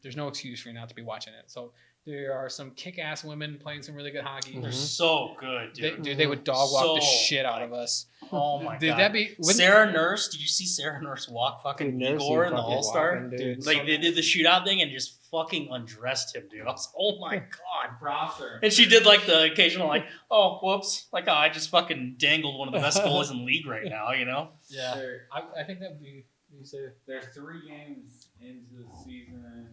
Speaker 1: there's no excuse for you not to be watching it. So there are some kick-ass women playing some really good hockey.
Speaker 4: They're so good, dude.
Speaker 1: They would dog walk the
Speaker 4: So,
Speaker 1: shit out of us.
Speaker 4: Oh my
Speaker 1: Dude,
Speaker 4: god.
Speaker 1: that'd be
Speaker 4: Sarah Nurse, did you see Sarah Nurse walk fucking
Speaker 2: Dude, Nurse,
Speaker 4: Igor
Speaker 2: you
Speaker 4: in the
Speaker 2: fucking
Speaker 4: All Star?
Speaker 2: walking, dude.
Speaker 4: Like they did the shootout thing and just fucking undressed him, dude. I was oh my god.
Speaker 3: Prosser.
Speaker 4: And she did like the occasional like, oh whoops, like oh, I just fucking dangled one of the best goalies in the league right now, you know?
Speaker 1: Yeah,
Speaker 3: They're,
Speaker 1: I think that would be. You say
Speaker 3: they're 3 games into the season.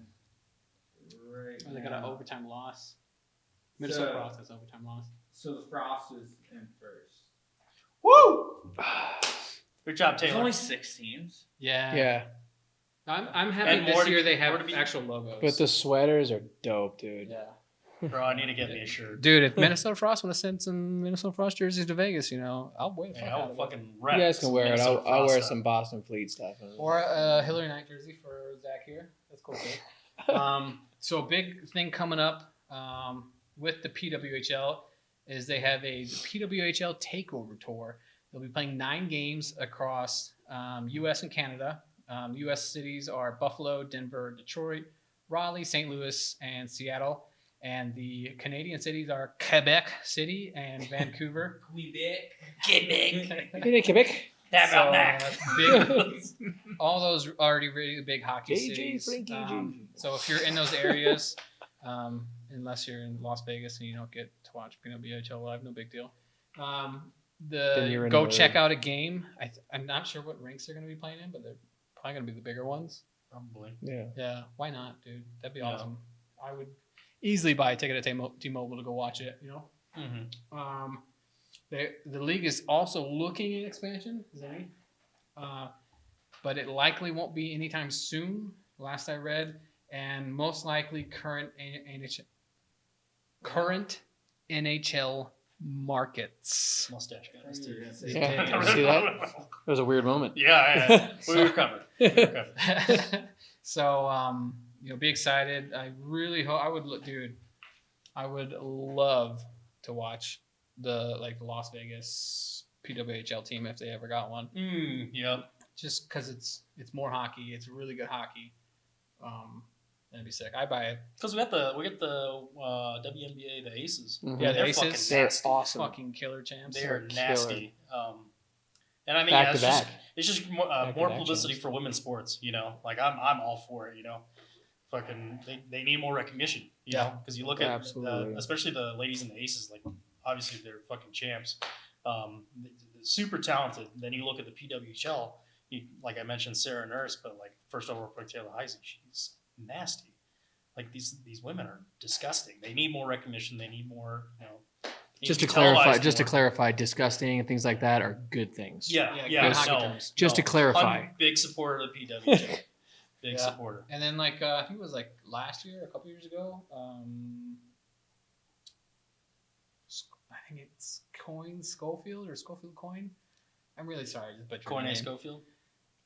Speaker 3: Right.
Speaker 1: they got an
Speaker 3: now.
Speaker 1: overtime loss. Minnesota
Speaker 3: So-
Speaker 1: Frost has overtime loss.
Speaker 3: So the Frost is in first.
Speaker 4: Woo! Good job,
Speaker 3: There's
Speaker 4: Taylor.
Speaker 3: only 6 teams.
Speaker 1: Yeah.
Speaker 2: Yeah,
Speaker 1: I'm happy
Speaker 4: And more
Speaker 1: this
Speaker 4: to
Speaker 1: year
Speaker 4: be-
Speaker 1: they
Speaker 4: more
Speaker 1: have
Speaker 4: to be-
Speaker 1: actual logos.
Speaker 2: but the sweaters are dope, dude.
Speaker 1: yeah.
Speaker 4: Bro, I need to get me a shirt.
Speaker 1: Dude, if Minnesota Frost would have sent some Minnesota Frost jerseys to Vegas, I'll wear the fuck
Speaker 4: Yeah,
Speaker 1: out
Speaker 4: I'll
Speaker 1: of it.
Speaker 4: fucking
Speaker 2: You
Speaker 4: rep.
Speaker 2: guys can
Speaker 4: some
Speaker 2: wear it.
Speaker 4: Minnesota
Speaker 2: I'll wear
Speaker 4: Frost
Speaker 2: some
Speaker 4: stuff.
Speaker 2: Boston Fleet stuff.
Speaker 1: Or a Hillary Knight jersey for Zach here. That's cool too. So a big thing coming up with the PWHL is they have a PWHL takeover tour. They'll be playing 9 games across U.S. and Canada. U.S. cities are Buffalo, Denver, Detroit, Raleigh, St. Louis, and Seattle. And the Canadian cities are Quebec City and Vancouver.
Speaker 4: Quebec.
Speaker 2: Quebec.
Speaker 4: That about that.
Speaker 1: Big, all those already really big hockey
Speaker 2: JJ,
Speaker 1: cities.
Speaker 2: Frankie, JJ.
Speaker 1: So if you're in those areas, unless you're in Las Vegas and you don't get to watch PWHL live, no big deal.
Speaker 2: Then you're in
Speaker 1: Go
Speaker 2: the-
Speaker 1: check out a game. I'm not sure what rinks they're going to be playing in, but they're probably going to be the bigger ones.
Speaker 4: Probably.
Speaker 2: Yeah.
Speaker 1: Yeah, why not, dude? That'd be
Speaker 4: Yeah.
Speaker 1: awesome. I would easily buy a ticket at T-Mobile to go watch it.
Speaker 4: Mm-hmm.
Speaker 1: The league is also looking at expansion, but it likely won't be anytime soon. Last I read, and most likely current NHL markets.
Speaker 4: Mustache guys, too.
Speaker 2: Yeah. You see that? That was a weird moment.
Speaker 4: Yeah. We were covered.
Speaker 1: So be excited. I really hope I would love to watch the Las Vegas PWHL team if they ever got one.
Speaker 4: Yep.
Speaker 1: Just because it's more hockey. It's really good hockey. That'd be sick. I buy it.
Speaker 4: Because we get the WNBA, the Aces.
Speaker 2: Mhm.
Speaker 1: Yeah, the
Speaker 4: They're
Speaker 1: Aces.
Speaker 4: fucking
Speaker 2: They're
Speaker 4: nasty.
Speaker 2: awesome.
Speaker 1: Fucking killer champs.
Speaker 4: They are
Speaker 2: killer.
Speaker 4: nasty. And I mean,
Speaker 2: Back to
Speaker 4: yeah,
Speaker 2: back.
Speaker 4: it's just more,
Speaker 2: Back to
Speaker 4: more
Speaker 2: back
Speaker 4: publicity
Speaker 2: champs.
Speaker 4: for women's sports. Like I'm all for it. Fucking they need more recognition. You know, because you look at
Speaker 2: Absolutely.
Speaker 4: especially the ladies in the Aces. Like obviously they're fucking champs. They're super talented. Then you look at the PWHL. Like I mentioned, Sarah Nurse, but like first overall pick Taylor Heisey, she's nasty. Like these women are disgusting. They need more recognition. They need more.
Speaker 2: Just to
Speaker 4: need be televised
Speaker 2: clarify,
Speaker 4: more.
Speaker 2: disgusting and things like that are good things.
Speaker 4: Yeah,
Speaker 1: Yeah,
Speaker 4: yeah.
Speaker 1: good hockey
Speaker 4: no,
Speaker 1: terms.
Speaker 2: Just to
Speaker 4: no.
Speaker 2: clarify.
Speaker 4: I'm a big supporter of the PWHL. Big
Speaker 1: Yeah.
Speaker 4: supporter.
Speaker 1: And then I think it was last year, a couple years ago. I think it's Schofield or Schofield Coin. I'm really sorry, I just butchered her
Speaker 4: Cornet
Speaker 1: name.
Speaker 4: Schofield.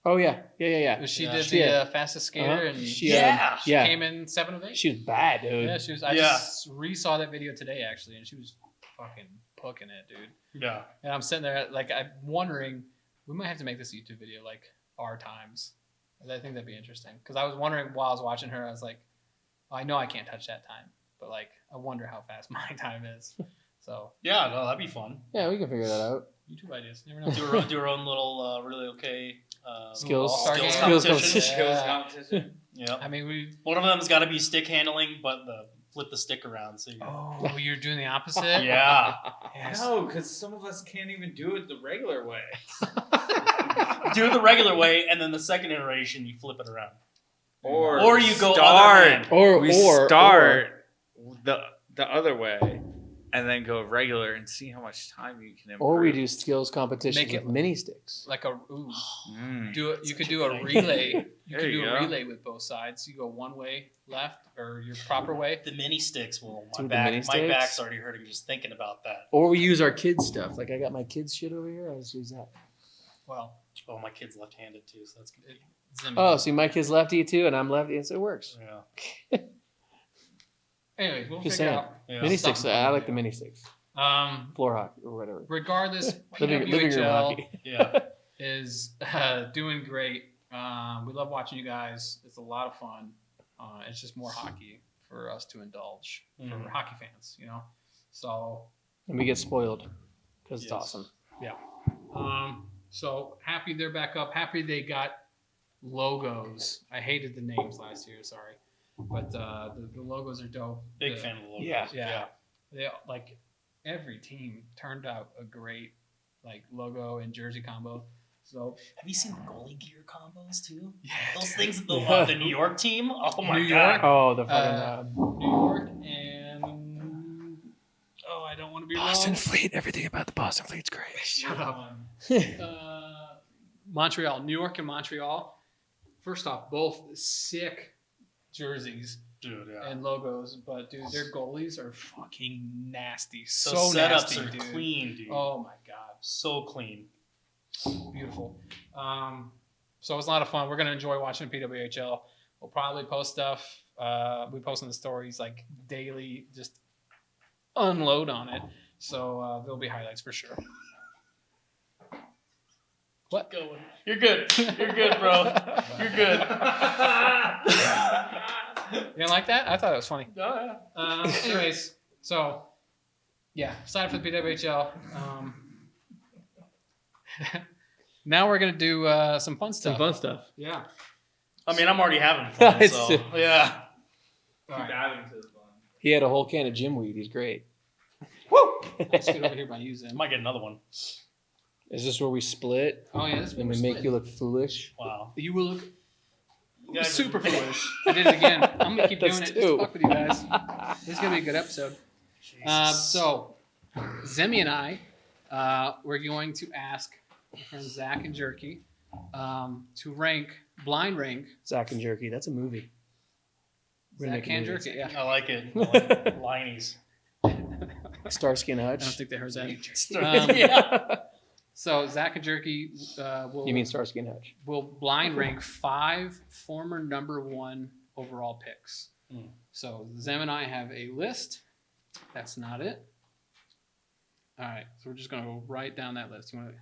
Speaker 2: Oh yeah. Yeah.
Speaker 1: She
Speaker 4: Yeah.
Speaker 1: did
Speaker 2: She
Speaker 1: the
Speaker 2: had-
Speaker 1: fastest skater,
Speaker 2: Uh-huh.
Speaker 1: and
Speaker 2: She,
Speaker 4: Yeah.
Speaker 1: she
Speaker 2: yeah.
Speaker 1: came in 7 of 8.
Speaker 2: She was bad, dude.
Speaker 1: Yeah, she was. I
Speaker 4: Yeah.
Speaker 1: just re-saw that video today actually, and she was fucking pucking it, dude.
Speaker 4: Yeah.
Speaker 1: And I'm sitting there I'm wondering, we might have to make this a YouTube video our times. I think that'd be interesting because I was wondering while I was watching her, I was like, I know I can't touch that time, but I wonder how fast my time is. So
Speaker 4: Yeah. No, that'd be fun.
Speaker 2: Yeah, we can figure that out.
Speaker 1: YouTube ideas, never know.
Speaker 4: Do our own little really okay
Speaker 2: Skills.
Speaker 1: All-star
Speaker 4: skills
Speaker 1: game.
Speaker 2: Skills
Speaker 4: competition.
Speaker 2: competition.
Speaker 3: Skills
Speaker 1: Yeah.
Speaker 3: competition.
Speaker 4: Yeah.
Speaker 1: I mean,
Speaker 4: One of them's got to be stick handling, but flip the stick around. So
Speaker 1: you're doing the opposite.
Speaker 4: yeah.
Speaker 1: Yes.
Speaker 3: No, because some of us can't even do it the regular way.
Speaker 4: Do it the regular way, and then the second iteration you flip it around.
Speaker 3: Or
Speaker 4: you go
Speaker 3: start.
Speaker 4: other hand.
Speaker 3: We start the other way, and then go regular and see how much time you can improve.
Speaker 2: Or we do skills competition
Speaker 1: Make
Speaker 2: with
Speaker 1: it-
Speaker 2: mini sticks.
Speaker 1: Like a
Speaker 3: Mm.
Speaker 1: you could
Speaker 4: a
Speaker 1: do
Speaker 4: good
Speaker 1: a
Speaker 4: idea.
Speaker 1: relay. You
Speaker 3: There
Speaker 1: could
Speaker 3: you
Speaker 1: do
Speaker 3: go.
Speaker 1: a relay with both sides. You go one way left or your proper way.
Speaker 4: The mini sticks will.
Speaker 2: Do
Speaker 4: My
Speaker 2: the mini
Speaker 4: my
Speaker 2: sticks?
Speaker 4: back's already hurting just thinking about that.
Speaker 2: Or we use our kids' stuff. Like I got my kids' shit over here. I just use that.
Speaker 1: Well,
Speaker 4: Oh, my kid's left-handed too, so that's good.
Speaker 1: Zim.
Speaker 2: Oh, see, my kid's lefty too, and I'm lefty, and so it works.
Speaker 4: Yeah.
Speaker 1: Anyways, we'll
Speaker 2: Just
Speaker 1: figure
Speaker 2: saying.
Speaker 1: out.
Speaker 4: Yeah.
Speaker 2: Mini
Speaker 1: Something
Speaker 2: sticks.
Speaker 1: fun
Speaker 2: I
Speaker 1: to
Speaker 2: like
Speaker 1: do.
Speaker 2: the mini sticks.
Speaker 1: Floor
Speaker 2: Hockey or whatever.
Speaker 1: regardless,
Speaker 2: Living room
Speaker 1: PWHL
Speaker 2: hockey.
Speaker 4: Yeah.
Speaker 1: is doing great. We love watching you guys. It's a lot of fun. It's just more hockey for us to indulge for
Speaker 4: Mhm.
Speaker 1: hockey fans, you know. So,
Speaker 2: And we get spoiled because it's
Speaker 4: Yes.
Speaker 2: awesome.
Speaker 1: so happy they're back up. Happy they got logos. I hated the names last year. Sorry, but the logos are dope.
Speaker 4: Big
Speaker 1: The-
Speaker 4: fan of the logos.
Speaker 2: Yeah.
Speaker 1: Yeah. They like every team turned out a great like logo and jersey combo. So
Speaker 4: Have you seen the goalie gear combos too?
Speaker 1: yeah,
Speaker 4: Those
Speaker 1: dude.
Speaker 4: things,
Speaker 2: Yeah.
Speaker 4: the New York team. Oh my
Speaker 1: New
Speaker 4: god!
Speaker 1: York?
Speaker 2: Oh, the fucking
Speaker 1: New York and I don't want to be wrong.
Speaker 2: Fleet. Everything about the Boston Fleet's great.
Speaker 1: Shut up. Montreal, New York, and Montreal. First off, both sick jerseys
Speaker 4: Dude, yeah.
Speaker 1: and logos, but dude, their goalies are fucking nasty.
Speaker 4: Those
Speaker 1: So
Speaker 4: setups
Speaker 1: nasty,
Speaker 4: are
Speaker 1: dude.
Speaker 4: clean, dude.
Speaker 1: Oh my god,
Speaker 4: So clean.
Speaker 1: beautiful. So it was a lot of fun. We're gonna enjoy watching PWHL. We'll probably post stuff. We post in the stories like daily, just unload on it. So there'll be highlights for sure. What?
Speaker 4: Going. You're good. You're good, bro. You're good.
Speaker 1: You didn't like that? I thought it was funny.
Speaker 4: Oh, yeah.
Speaker 1: Anyways, so yeah, excited for the PWHL. Now we're gonna do some fun stuff.
Speaker 2: Some fun stuff.
Speaker 1: Yeah.
Speaker 4: I mean, I'm already having fun.
Speaker 2: It's-
Speaker 4: So yeah.
Speaker 1: All
Speaker 3: Keep
Speaker 1: right.
Speaker 3: adding to the fun.
Speaker 2: He had a whole can of gym weed. He's great.
Speaker 1: Let's get over here by you,
Speaker 4: I
Speaker 1: Zim.
Speaker 4: might get another one.
Speaker 2: Is this where we split
Speaker 1: Oh yeah, this is
Speaker 2: and we make you look foolish?
Speaker 4: Wow.
Speaker 1: You will look
Speaker 4: You guys
Speaker 1: super
Speaker 4: are-
Speaker 1: foolish. I did it again. I'm gonna keep doing
Speaker 2: That's
Speaker 1: it just to
Speaker 2: two.
Speaker 1: fuck with you guys. This is gonna be a good episode.
Speaker 4: Jesus.
Speaker 1: So, Zemi and I, we're going to ask our friends Zach and Jerky to blind rank
Speaker 2: Zach and Jerky. That's a movie. We're gonna
Speaker 1: Zach
Speaker 2: make a
Speaker 1: and
Speaker 2: movie.
Speaker 1: Jerky. Yeah.
Speaker 4: I like it. I like it. Liney's.
Speaker 2: Starsky and
Speaker 1: I
Speaker 2: Hutch.
Speaker 1: don't think they heard that.
Speaker 2: Yeah.
Speaker 1: So Zach and Jerky will
Speaker 2: You mean Starsky and Hutch?
Speaker 1: will blind rank 5 former number 1 overall picks.
Speaker 4: Hmm.
Speaker 1: So Zem and I have a list. That's not it. All right, so we're just gonna go right down that list. You want to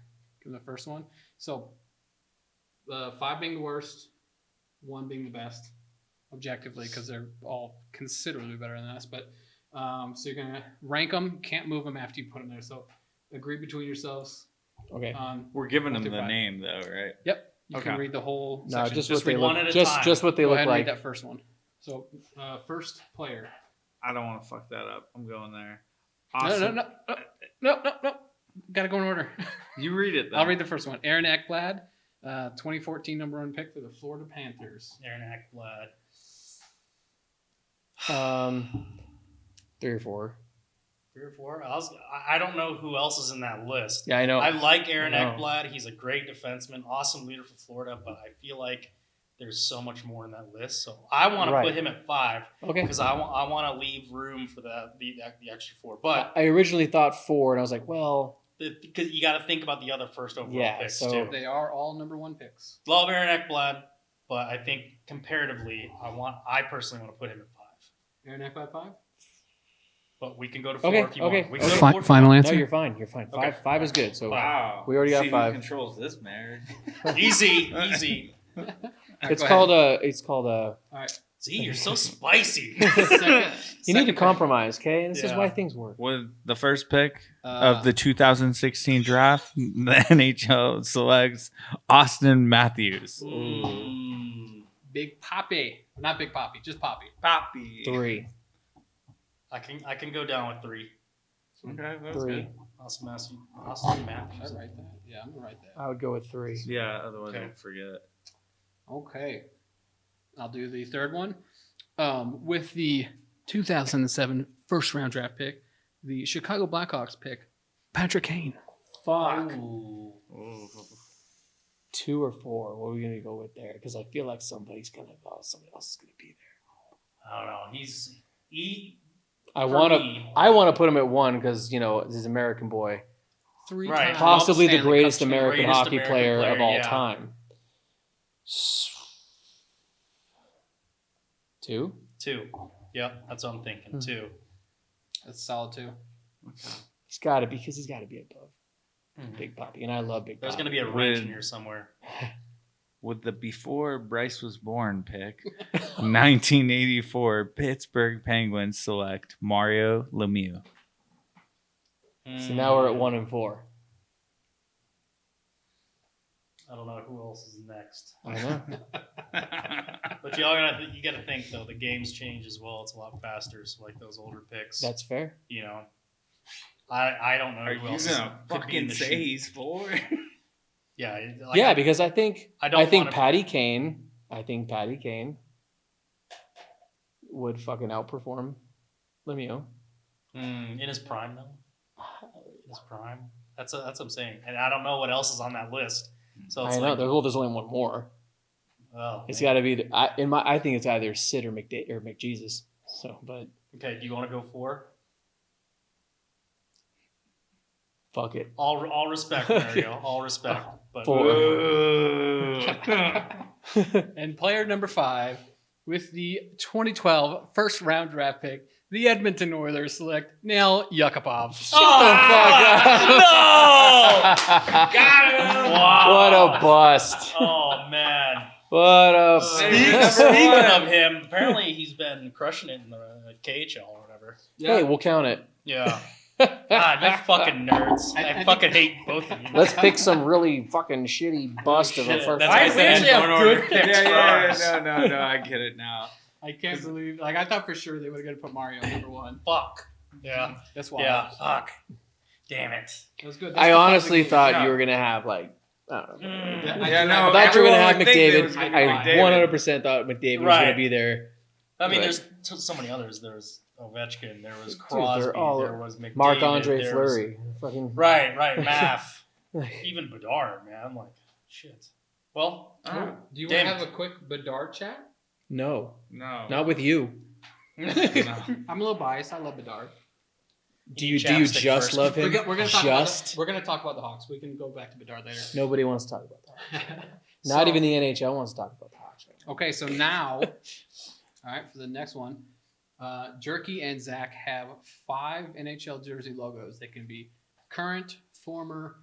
Speaker 1: give them the first one? So 5 being the worst, 1 being the best, objectively, because they're all considerably better than us. But so you're gonna rank them. Can't move them after you put them there. So agree between yourselves.
Speaker 2: Okay.
Speaker 3: We're giving
Speaker 1: One
Speaker 3: them
Speaker 1: through
Speaker 3: the
Speaker 1: five.
Speaker 3: name though, right?
Speaker 1: Yep. You
Speaker 3: Okay.
Speaker 1: can read the whole
Speaker 2: No,
Speaker 1: section.
Speaker 2: just
Speaker 4: Just
Speaker 2: what they
Speaker 4: read
Speaker 2: look.
Speaker 4: one at a time.
Speaker 2: Just what they
Speaker 1: Go
Speaker 2: look
Speaker 1: ahead and
Speaker 2: like.
Speaker 1: read that first one. So first player.
Speaker 3: I don't want to fuck that up. I'm going there.
Speaker 1: No,
Speaker 3: Awesome.
Speaker 1: no. Got to go in order.
Speaker 3: You read it. Then.
Speaker 1: I'll read the first one. Aaron Ekblad, 2014 number 1 pick for the Florida Panthers.
Speaker 4: Aaron Ekblad.
Speaker 2: 3 or 4.
Speaker 4: 3 or 4. I don't know who else is in that list.
Speaker 2: Yeah, I know.
Speaker 4: I like Aaron
Speaker 2: I know.
Speaker 4: Ekblad. He's a great defenseman, awesome leader for Florida, but I feel like there's so much more in that list. So I want
Speaker 2: Right.
Speaker 4: to put him at 5
Speaker 2: Okay.
Speaker 4: because I want to leave room for the extra 4. But
Speaker 2: I originally thought 4, and I was like, well,
Speaker 4: because you got to think about the other first overall
Speaker 2: Yeah,
Speaker 4: picks
Speaker 2: so-
Speaker 4: too.
Speaker 1: They are all number 1 picks.
Speaker 4: Love Aaron Ekblad, but I think comparatively, I personally want to put him at 5.
Speaker 1: Aaron Ekblad 5?
Speaker 4: But we can go to 4
Speaker 2: Okay,
Speaker 4: if you want.
Speaker 2: okay.
Speaker 4: We can go to
Speaker 1: Fi-
Speaker 4: 4 if you
Speaker 1: final
Speaker 4: want.
Speaker 2: no,
Speaker 1: answer.
Speaker 2: you're fine. You're fine.
Speaker 4: Okay.
Speaker 2: 5 is good. So
Speaker 3: Wow.
Speaker 2: We already got
Speaker 3: See
Speaker 2: 5.
Speaker 3: Who controls this marriage?
Speaker 4: Easy.
Speaker 2: it's
Speaker 1: go
Speaker 2: called
Speaker 1: ahead.
Speaker 2: It's called a.
Speaker 1: All right.
Speaker 4: See, you're so spicy.
Speaker 2: You need to
Speaker 1: Second pick.
Speaker 2: compromise, okay? This is
Speaker 4: Yeah.
Speaker 2: why things work.
Speaker 3: With the first pick
Speaker 1: Uh,
Speaker 3: of the 2016 draft, the NHL selects Austin Matthews.
Speaker 4: Mm.
Speaker 1: Big Poppy. Not Big Poppy, just Poppy.
Speaker 3: Poppy.
Speaker 2: 3.
Speaker 4: I can go down with 3.
Speaker 3: Okay, that's
Speaker 2: 3.
Speaker 3: good.
Speaker 4: Austin Matthews.
Speaker 1: Should I write that? Yeah, I'm going to write that.
Speaker 2: I would go with 3.
Speaker 3: Yeah, otherwise
Speaker 4: Okay.
Speaker 3: I'll forget.
Speaker 1: Okay. I'll do the third one. With the 2007 first round draft pick, the Chicago Blackhawks pick, Patrick Kane.
Speaker 2: Fuck.
Speaker 4: Ooh.
Speaker 2: 2 or 4. What are we gonna go with there? Because I feel like somebody else is gonna be there.
Speaker 4: I don't know.
Speaker 2: I
Speaker 4: For
Speaker 2: want to.
Speaker 4: me-
Speaker 2: I want to put him at 1 because he's an American boy,
Speaker 1: Three
Speaker 4: Right.
Speaker 1: times
Speaker 2: possibly the
Speaker 1: Stanley Cup
Speaker 2: greatest
Speaker 1: champion.
Speaker 2: American
Speaker 4: Greatest
Speaker 2: hockey
Speaker 4: American
Speaker 2: player of
Speaker 4: player,
Speaker 2: all
Speaker 4: yeah.
Speaker 2: time. 2.
Speaker 4: 2. Yep, that's what I'm thinking. 2.
Speaker 1: That's solid too.
Speaker 2: He's got to because he's got to be above
Speaker 4: Mhm.
Speaker 2: Big Poppy, and I love Big
Speaker 4: There's
Speaker 2: Poppy.
Speaker 4: gonna be a wrench in here somewhere.
Speaker 3: With the before Bryce was born pick, 1984 Pittsburgh Penguins select Mario Lemieux.
Speaker 2: So now we're at 1 and 4.
Speaker 4: I don't know who else is next.
Speaker 2: I know.
Speaker 4: But you gotta think though, the game's change as well. It's a lot faster. So like those older picks,
Speaker 2: That's fair.
Speaker 4: I don't know
Speaker 3: Are
Speaker 4: who
Speaker 3: you
Speaker 4: else
Speaker 3: gonna
Speaker 4: could be in
Speaker 3: fucking
Speaker 4: the
Speaker 3: say
Speaker 4: shoot.
Speaker 3: he's 4?
Speaker 4: Yeah,
Speaker 2: Yeah, because I think
Speaker 4: I don't wanna-
Speaker 2: Patty Kane. I think Patty Kane would fucking outperform Lemieux.
Speaker 4: in his prime though. In his prime. That's what I'm saying, and I don't know what else is on that list. So it's
Speaker 2: I know.
Speaker 4: like,
Speaker 2: There's only one more.
Speaker 4: oh,
Speaker 2: It's
Speaker 4: man.
Speaker 2: got to be. I think it's either Sid or McJesus. So, but
Speaker 4: Okay. Do you want to go 4?
Speaker 2: fuck it.
Speaker 4: All respect, Mario. All respect. But
Speaker 2: 4.
Speaker 1: And player number 5, with the 2012 first round draft pick, the Edmonton Oilers select Nail Yakupov.
Speaker 2: Shut the fuck up!
Speaker 3: No! Got him!
Speaker 4: Wow.
Speaker 2: What a bust!
Speaker 4: Oh man.
Speaker 2: What a
Speaker 4: Speaking of him, apparently he's been crushing it in the KHL or whatever.
Speaker 2: Hey, we'll count it.
Speaker 4: Yeah. God, you fucking nerds. I
Speaker 1: I
Speaker 4: fucking hate both of you.
Speaker 2: Let's pick some really fucking shitty bust of a
Speaker 4: Shit,
Speaker 2: first.
Speaker 4: that's
Speaker 1: Why
Speaker 4: why I
Speaker 1: is
Speaker 4: said
Speaker 1: it
Speaker 4: in
Speaker 1: have
Speaker 4: one
Speaker 1: good
Speaker 4: order.
Speaker 1: picks
Speaker 3: Yeah, yeah,
Speaker 1: first?
Speaker 3: no, I get it now.
Speaker 1: I can't believe, I thought for sure they were going to put Mario number 1.
Speaker 4: Fuck. Yeah.
Speaker 1: That's why.
Speaker 4: Yeah. Fuck. Damn it.
Speaker 1: That was good.
Speaker 2: I honestly thought
Speaker 3: Yeah.
Speaker 2: you were gonna have like. I don't know.
Speaker 3: Yeah, no,
Speaker 2: I thought you were gonna
Speaker 3: everyone
Speaker 2: have
Speaker 3: would think it
Speaker 2: McDavid.
Speaker 3: was gonna be
Speaker 2: I
Speaker 3: McDavid.
Speaker 2: 100% thought McDavid was
Speaker 4: Right.
Speaker 2: gonna be there.
Speaker 4: I mean,
Speaker 2: Right.
Speaker 4: there's so many others. There was Ovechkin. There was
Speaker 2: Dude,
Speaker 4: Crosby.
Speaker 2: they're all-
Speaker 4: there was McDavid.
Speaker 2: Marc-Andre
Speaker 4: there was-
Speaker 2: Fleury. Fucking.
Speaker 4: Right. Math. Even Bedard, man. I'm like, shit. Well,
Speaker 1: Do you
Speaker 4: Damn
Speaker 1: want to
Speaker 4: it.
Speaker 1: have a quick Bedard chat?
Speaker 2: No,
Speaker 3: No.
Speaker 2: not with you.
Speaker 3: No.
Speaker 1: I'm a little biased. I love Bedard.
Speaker 2: Do you
Speaker 4: Chapstick
Speaker 2: just
Speaker 4: first.
Speaker 2: love him?
Speaker 1: We're gonna talk
Speaker 2: Just
Speaker 1: we're gonna talk about the Hawks. We can go back to Bedard later.
Speaker 2: nobody wants to talk about that.
Speaker 1: So-
Speaker 2: Not even the NHL wants to talk about the Hawks. Right now.
Speaker 1: Okay, so now, all right, for the next one, Jerky and Zach have 5 NHL jersey logos. They can be current, former,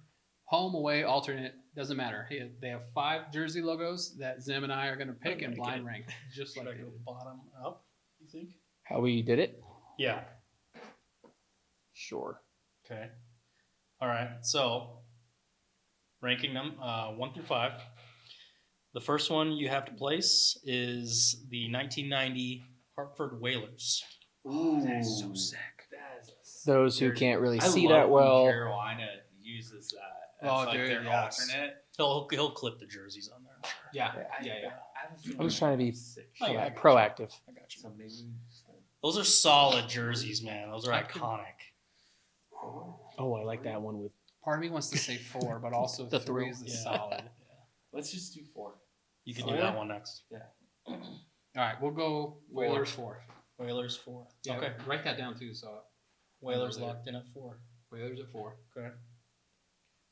Speaker 1: home, away, alternate. Doesn't matter. They have 5 jersey logos that Zim and I are going to pick and blind rank, just
Speaker 4: should
Speaker 1: like
Speaker 4: I
Speaker 1: they
Speaker 4: go
Speaker 1: did.
Speaker 4: bottom up? You think?
Speaker 2: How we did it?
Speaker 4: Yeah.
Speaker 2: Sure.
Speaker 4: Okay. All right. So, ranking them 1 through 5. The first one you have to place is the 1990 Hartford Whalers.
Speaker 3: Ooh,
Speaker 1: That's so sick.
Speaker 2: Those who can't really
Speaker 3: I
Speaker 2: see
Speaker 3: love
Speaker 2: that
Speaker 3: when
Speaker 2: well.
Speaker 3: Carolina uses that as
Speaker 1: Oh,
Speaker 3: like
Speaker 1: dude,
Speaker 3: their
Speaker 1: yes.
Speaker 3: alternate.
Speaker 4: He'll clip the jerseys on there. I'm sure.
Speaker 1: Yeah.
Speaker 2: I was trying to be
Speaker 4: Oh, yeah, I got you.
Speaker 2: proactive.
Speaker 4: I got you.
Speaker 3: So maybe
Speaker 4: Those are solid jerseys, man. Those are
Speaker 1: I could-
Speaker 4: iconic.
Speaker 2: Oh, I like that one with.
Speaker 1: Part of me wants to say 4, but also
Speaker 2: The
Speaker 1: 3
Speaker 2: thrill.
Speaker 1: is the
Speaker 4: Yeah.
Speaker 1: solid.
Speaker 3: let's just do 4.
Speaker 4: You can
Speaker 1: 4?
Speaker 4: do that one next.
Speaker 1: All right, we'll go Whalers 4.
Speaker 4: Whalers 4.
Speaker 1: Yeah,
Speaker 4: Okay.
Speaker 1: write that down too. So
Speaker 4: Whalers
Speaker 1: Later.
Speaker 4: locked in at 4.
Speaker 1: Whalers at 4.
Speaker 4: Okay.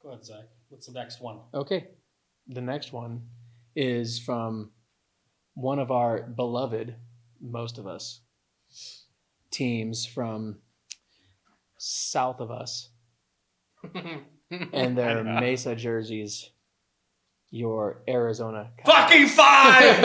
Speaker 4: Go ahead, Zach. What's the next one?
Speaker 2: Okay. The next one is from one of our beloved, most of us, teams from south of us, and their Mesa jerseys. your Arizona.
Speaker 3: Fucking 5!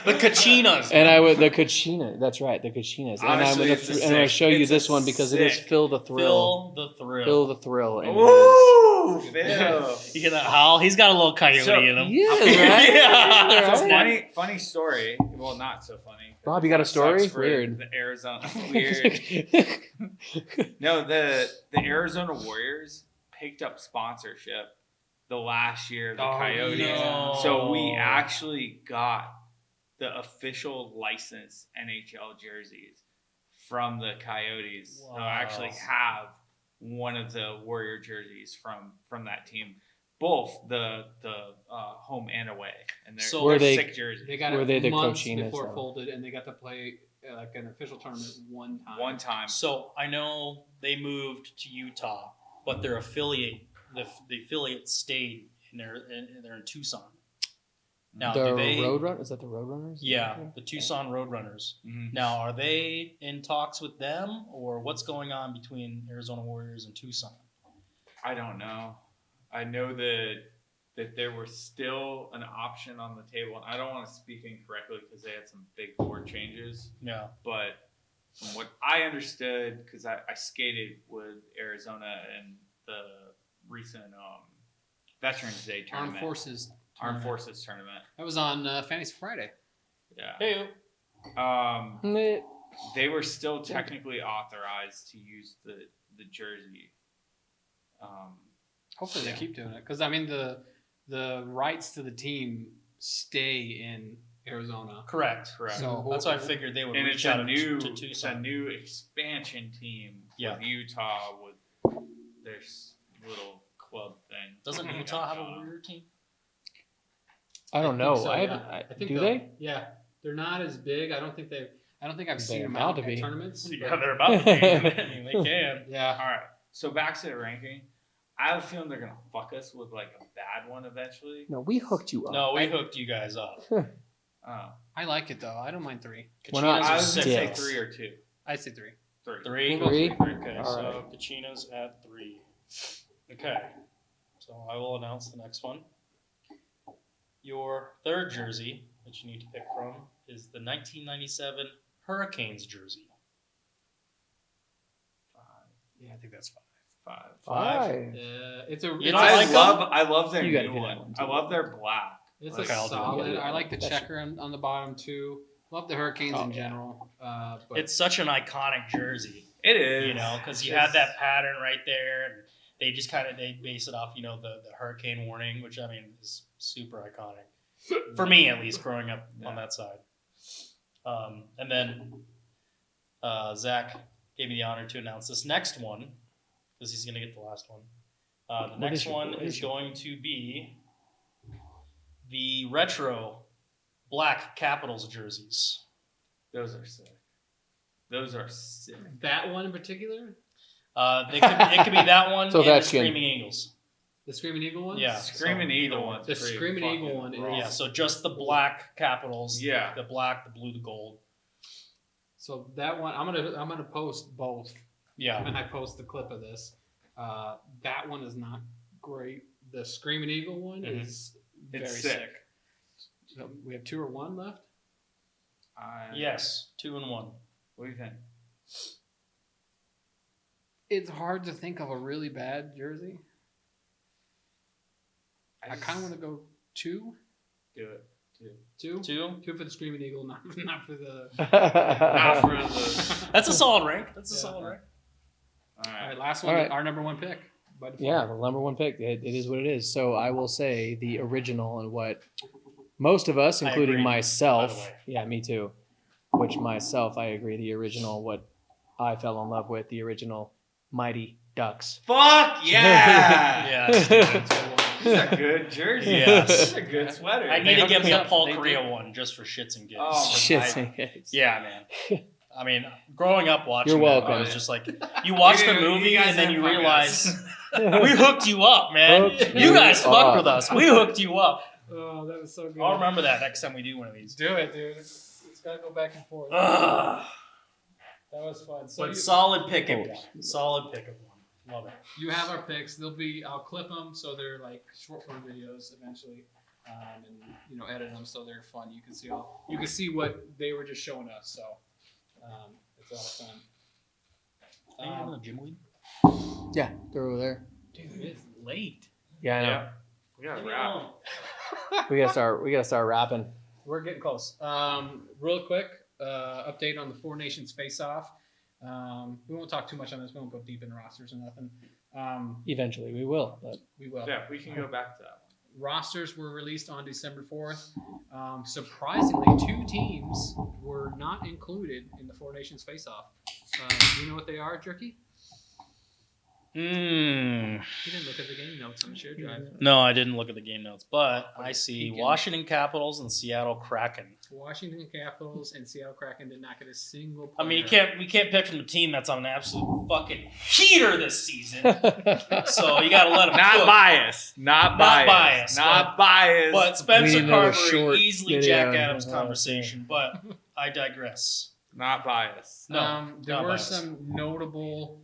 Speaker 4: The Kachinas.
Speaker 2: And I would the Kachina. That's right, the Kachinas. And
Speaker 3: Honestly, it's a
Speaker 2: and I'm going to
Speaker 3: sick-
Speaker 2: show you
Speaker 3: it's a
Speaker 2: this one because it is
Speaker 3: sick-
Speaker 2: Phil the Thrill.
Speaker 4: Phil the Thrill.
Speaker 2: Phil the Thrill. And
Speaker 3: Ooh, Phil.
Speaker 4: You hear that howl? He's got a little coyote
Speaker 3: So-
Speaker 4: in him.
Speaker 2: Yeah, right?
Speaker 4: Yeah.
Speaker 3: So
Speaker 2: Right?
Speaker 3: funny story. Well, not so funny.
Speaker 2: Rob, you got a story?
Speaker 3: Sucks for
Speaker 2: Weird.
Speaker 3: The Arizona weird. No, the Arizona Warriors picked up sponsorship the last year of the Coyotes.
Speaker 4: no.
Speaker 3: So we actually got the official licensed NHL jerseys from the Coyotes. So I actually have one of the Warrior jerseys from that team. Both the home and away, and they're,
Speaker 4: So
Speaker 3: they're
Speaker 2: Were they-
Speaker 3: sick jerseys.
Speaker 1: They got
Speaker 2: Were
Speaker 1: it
Speaker 2: they the
Speaker 1: months
Speaker 2: Cochinas,
Speaker 1: before
Speaker 2: though?
Speaker 1: it folded, and they got to play like an official tournament one time.
Speaker 3: One time.
Speaker 4: So I know they moved to Utah, but their affiliate, the affiliate stayed in they're in Tucson. Now,
Speaker 2: the
Speaker 4: do they?
Speaker 2: Roadrunner? Is that the Roadrunners?
Speaker 4: Yeah, the Tucson Roadrunners.
Speaker 3: Mhm.
Speaker 4: Now, are they in talks with them, or what's going on between Arizona Warriors and Tucson?
Speaker 3: I don't know. I know that there was still an option on the table, and I don't want to speak incorrectly because they had some big board changes.
Speaker 4: Yeah.
Speaker 3: But from what I understood, because I skated with Arizona in the recent Veterans Day tournament,
Speaker 1: Armed
Speaker 3: Armed Forces tournament.
Speaker 1: That was on Fantasy Friday.
Speaker 3: Yeah.
Speaker 4: Hey.
Speaker 2: Meh.
Speaker 3: They were still technically authorized to use the jersey.
Speaker 1: Hopefully they keep doing it because I mean the rights to the team stay in Arizona.
Speaker 4: Correct.
Speaker 3: Correct.
Speaker 1: So
Speaker 4: That's why I figured they would
Speaker 3: And
Speaker 4: reach
Speaker 3: it's
Speaker 4: out
Speaker 3: a new,
Speaker 4: to
Speaker 3: it's a
Speaker 4: Tucson.
Speaker 3: new expansion team
Speaker 4: Yeah.
Speaker 3: with Utah with their little club thing.
Speaker 4: Doesn't
Speaker 3: they
Speaker 4: Utah
Speaker 3: got
Speaker 4: have a
Speaker 3: going.
Speaker 4: Warrior team?
Speaker 2: I don't
Speaker 1: think
Speaker 2: know.
Speaker 1: so,
Speaker 2: I
Speaker 1: yeah.
Speaker 2: haven't.
Speaker 1: I think
Speaker 2: Do
Speaker 1: they'll-
Speaker 2: they?
Speaker 1: Yeah, they're not as big. I don't think I've seen
Speaker 2: They're
Speaker 1: them
Speaker 2: about
Speaker 1: out
Speaker 2: to
Speaker 1: at
Speaker 2: be.
Speaker 1: tournaments.
Speaker 4: Yeah,
Speaker 1: but-
Speaker 4: they're about to be. I mean, they can.
Speaker 1: yeah.
Speaker 3: All right. So back to the ranking. I have a feeling they're gonna fuck us with like a bad one eventually.
Speaker 2: No, we hooked you up.
Speaker 4: No, we hooked you guys up.
Speaker 3: Oh.
Speaker 1: I like it though. I don't mind 3.
Speaker 2: We're not-
Speaker 4: Kachinas
Speaker 3: I
Speaker 4: are
Speaker 3: was gonna say
Speaker 2: dicks.
Speaker 3: 3 or 2.
Speaker 1: I say 3.
Speaker 3: 3.
Speaker 4: Three.
Speaker 2: Three?
Speaker 4: Okay,
Speaker 2: All
Speaker 4: so
Speaker 2: right.
Speaker 4: Kachinas at 3. Okay, so I will announce the next one. Your third jersey that you need to pick from is the 1997 Hurricanes jersey.
Speaker 3: 5.
Speaker 1: Yeah, I think that's 5.
Speaker 3: 5.
Speaker 2: Five.
Speaker 1: It's a.
Speaker 4: You
Speaker 1: It's,
Speaker 4: don't
Speaker 1: a
Speaker 4: like
Speaker 3: I love their
Speaker 2: You gotta
Speaker 3: new
Speaker 2: do
Speaker 3: one.
Speaker 2: that one,
Speaker 3: I
Speaker 2: too.
Speaker 3: love their black.
Speaker 1: it's
Speaker 4: Okay,
Speaker 1: a
Speaker 4: I'll do it.
Speaker 1: solid.
Speaker 2: Yeah,
Speaker 1: I like the
Speaker 2: that's-
Speaker 1: checker on the bottom too. Love the Hurricanes
Speaker 2: Oh,
Speaker 1: in
Speaker 2: yeah.
Speaker 1: general. But
Speaker 4: It's such an iconic jersey,
Speaker 3: It is.
Speaker 4: you know, because you
Speaker 3: It's-
Speaker 4: have that pattern right there, and they just they base it off, you know, the hurricane warning, which I mean is super iconic for me at least, growing up on that side. And then Zach gave me the honor to announce this next one because he's going to get the last one. The
Speaker 2: What
Speaker 4: next
Speaker 2: is your-
Speaker 4: one
Speaker 2: what
Speaker 4: is
Speaker 2: is your-
Speaker 4: going to be the retro black Capitals jerseys.
Speaker 3: Those are sick. Those are sick.
Speaker 1: that one in particular,
Speaker 4: It could be that one
Speaker 2: So
Speaker 4: and the
Speaker 2: that's good.
Speaker 4: Screaming Eagles.
Speaker 1: the Screaming Eagle one.
Speaker 4: Yeah.
Speaker 3: Screaming
Speaker 4: so
Speaker 3: Eagle
Speaker 4: either
Speaker 3: one's
Speaker 1: The
Speaker 3: pretty
Speaker 1: Screaming
Speaker 3: fucking
Speaker 1: Eagle one is-
Speaker 3: raw.
Speaker 4: Yeah, so just the black Capitals.
Speaker 3: Yeah.
Speaker 4: The black, the blue, the gold.
Speaker 1: So that one, I'm gonna post both,
Speaker 4: Yeah.
Speaker 1: and I post the clip of this. That one is not great. The Screaming Eagle one
Speaker 4: Mhm.
Speaker 1: is very
Speaker 3: It's
Speaker 1: sick.
Speaker 3: sick.
Speaker 1: So we have 2 or 1 left.
Speaker 4: Yes, 2 and 1.
Speaker 3: What do you think?
Speaker 1: It's hard to think of a really bad jersey. I kind of want to go 2.
Speaker 3: do it.
Speaker 1: 2.
Speaker 4: 2.
Speaker 1: 2 for the Screaming Eagle, not for the.
Speaker 3: Not for the.
Speaker 4: That's a solid rank. That's a
Speaker 1: Yeah.
Speaker 4: solid rank.
Speaker 3: All
Speaker 1: All
Speaker 3: right.
Speaker 1: right, last one.
Speaker 2: All right.
Speaker 1: Our number 1 pick. By default.
Speaker 2: Yeah, the number one pick. It is what it is. So I will say the original and what most of us,
Speaker 4: I
Speaker 2: including
Speaker 4: agree,
Speaker 2: myself,
Speaker 4: by the way.
Speaker 2: yeah, me too. Which myself, I agree. The original, what I fell in love with, the original Mighty Ducks.
Speaker 3: Fuck yeah!
Speaker 4: Yeah. That's good.
Speaker 3: This is a good jersey.
Speaker 4: Yes.
Speaker 3: This is a good sweater.
Speaker 4: I need to
Speaker 1: hooked
Speaker 4: get me
Speaker 1: us
Speaker 4: a
Speaker 1: up.
Speaker 4: Paul
Speaker 1: They did.
Speaker 4: Correa one just for shits and gigs.
Speaker 3: Oh,
Speaker 2: Shit.
Speaker 4: Yeah, man. I mean, growing up watching
Speaker 2: You're
Speaker 4: that,
Speaker 2: welcome.
Speaker 4: I was just like, you watch the
Speaker 3: You
Speaker 4: movie
Speaker 3: guys
Speaker 4: and then you
Speaker 3: didn't fuck
Speaker 4: realize
Speaker 3: us.
Speaker 4: we hooked you up, man.
Speaker 2: Hooked
Speaker 4: You guys
Speaker 2: you
Speaker 4: fucked
Speaker 2: up.
Speaker 4: with us. We hooked you up.
Speaker 1: Oh, that was so good.
Speaker 4: I'll remember that next time we do one of these.
Speaker 1: Do it, dude. It's gotta go back and forth.
Speaker 4: Ugh.
Speaker 1: That was fun. So
Speaker 4: But
Speaker 1: you-
Speaker 4: solid pick of
Speaker 2: Oh.
Speaker 4: one. Solid pick of one. Love it.
Speaker 1: You have our picks. I'll clip them so they're like short form videos eventually, and edit them so they're fun. You can see what they were just showing us. So it's all fun.
Speaker 4: Are you having a gym weed?
Speaker 2: Yeah, they're over there.
Speaker 1: Dude, it's late.
Speaker 2: Yeah, I know.
Speaker 3: Yeah. We got to wrap.
Speaker 2: We gotta start rapping.
Speaker 1: We're getting close. Real quick, update on the Four Nations face-off. We won't talk too much on this. We won't go deep in rosters or nothing.
Speaker 2: Eventually, we will. But
Speaker 1: We will.
Speaker 3: Yeah, we can go back to that one.
Speaker 1: Rosters were released on December 4th. Surprisingly, 2 teams were not included in the Four Nations face-off. Do you know what they are, Jerky? You didn't look at the game notes on the shared drive.
Speaker 4: No, I didn't look at the game notes, but I see
Speaker 1: Peeking.
Speaker 4: Washington Capitals and Seattle Kraken.
Speaker 1: Washington Capitals and Seattle Kraken did not get a single
Speaker 4: I
Speaker 1: player.
Speaker 4: mean, we can't pick from a team that's on an absolute fucking heater this season. So you got to let them
Speaker 3: Not
Speaker 4: cook.
Speaker 3: biased. Not biased.
Speaker 4: But
Speaker 2: We
Speaker 4: Spencer
Speaker 2: need another
Speaker 4: Carberry
Speaker 2: short
Speaker 4: easily
Speaker 2: video.
Speaker 4: Jack Adams
Speaker 2: Oh,
Speaker 4: conversation. But I digress.
Speaker 3: Not biased.
Speaker 4: No,
Speaker 1: there
Speaker 4: not
Speaker 1: were
Speaker 4: biased.
Speaker 1: some notable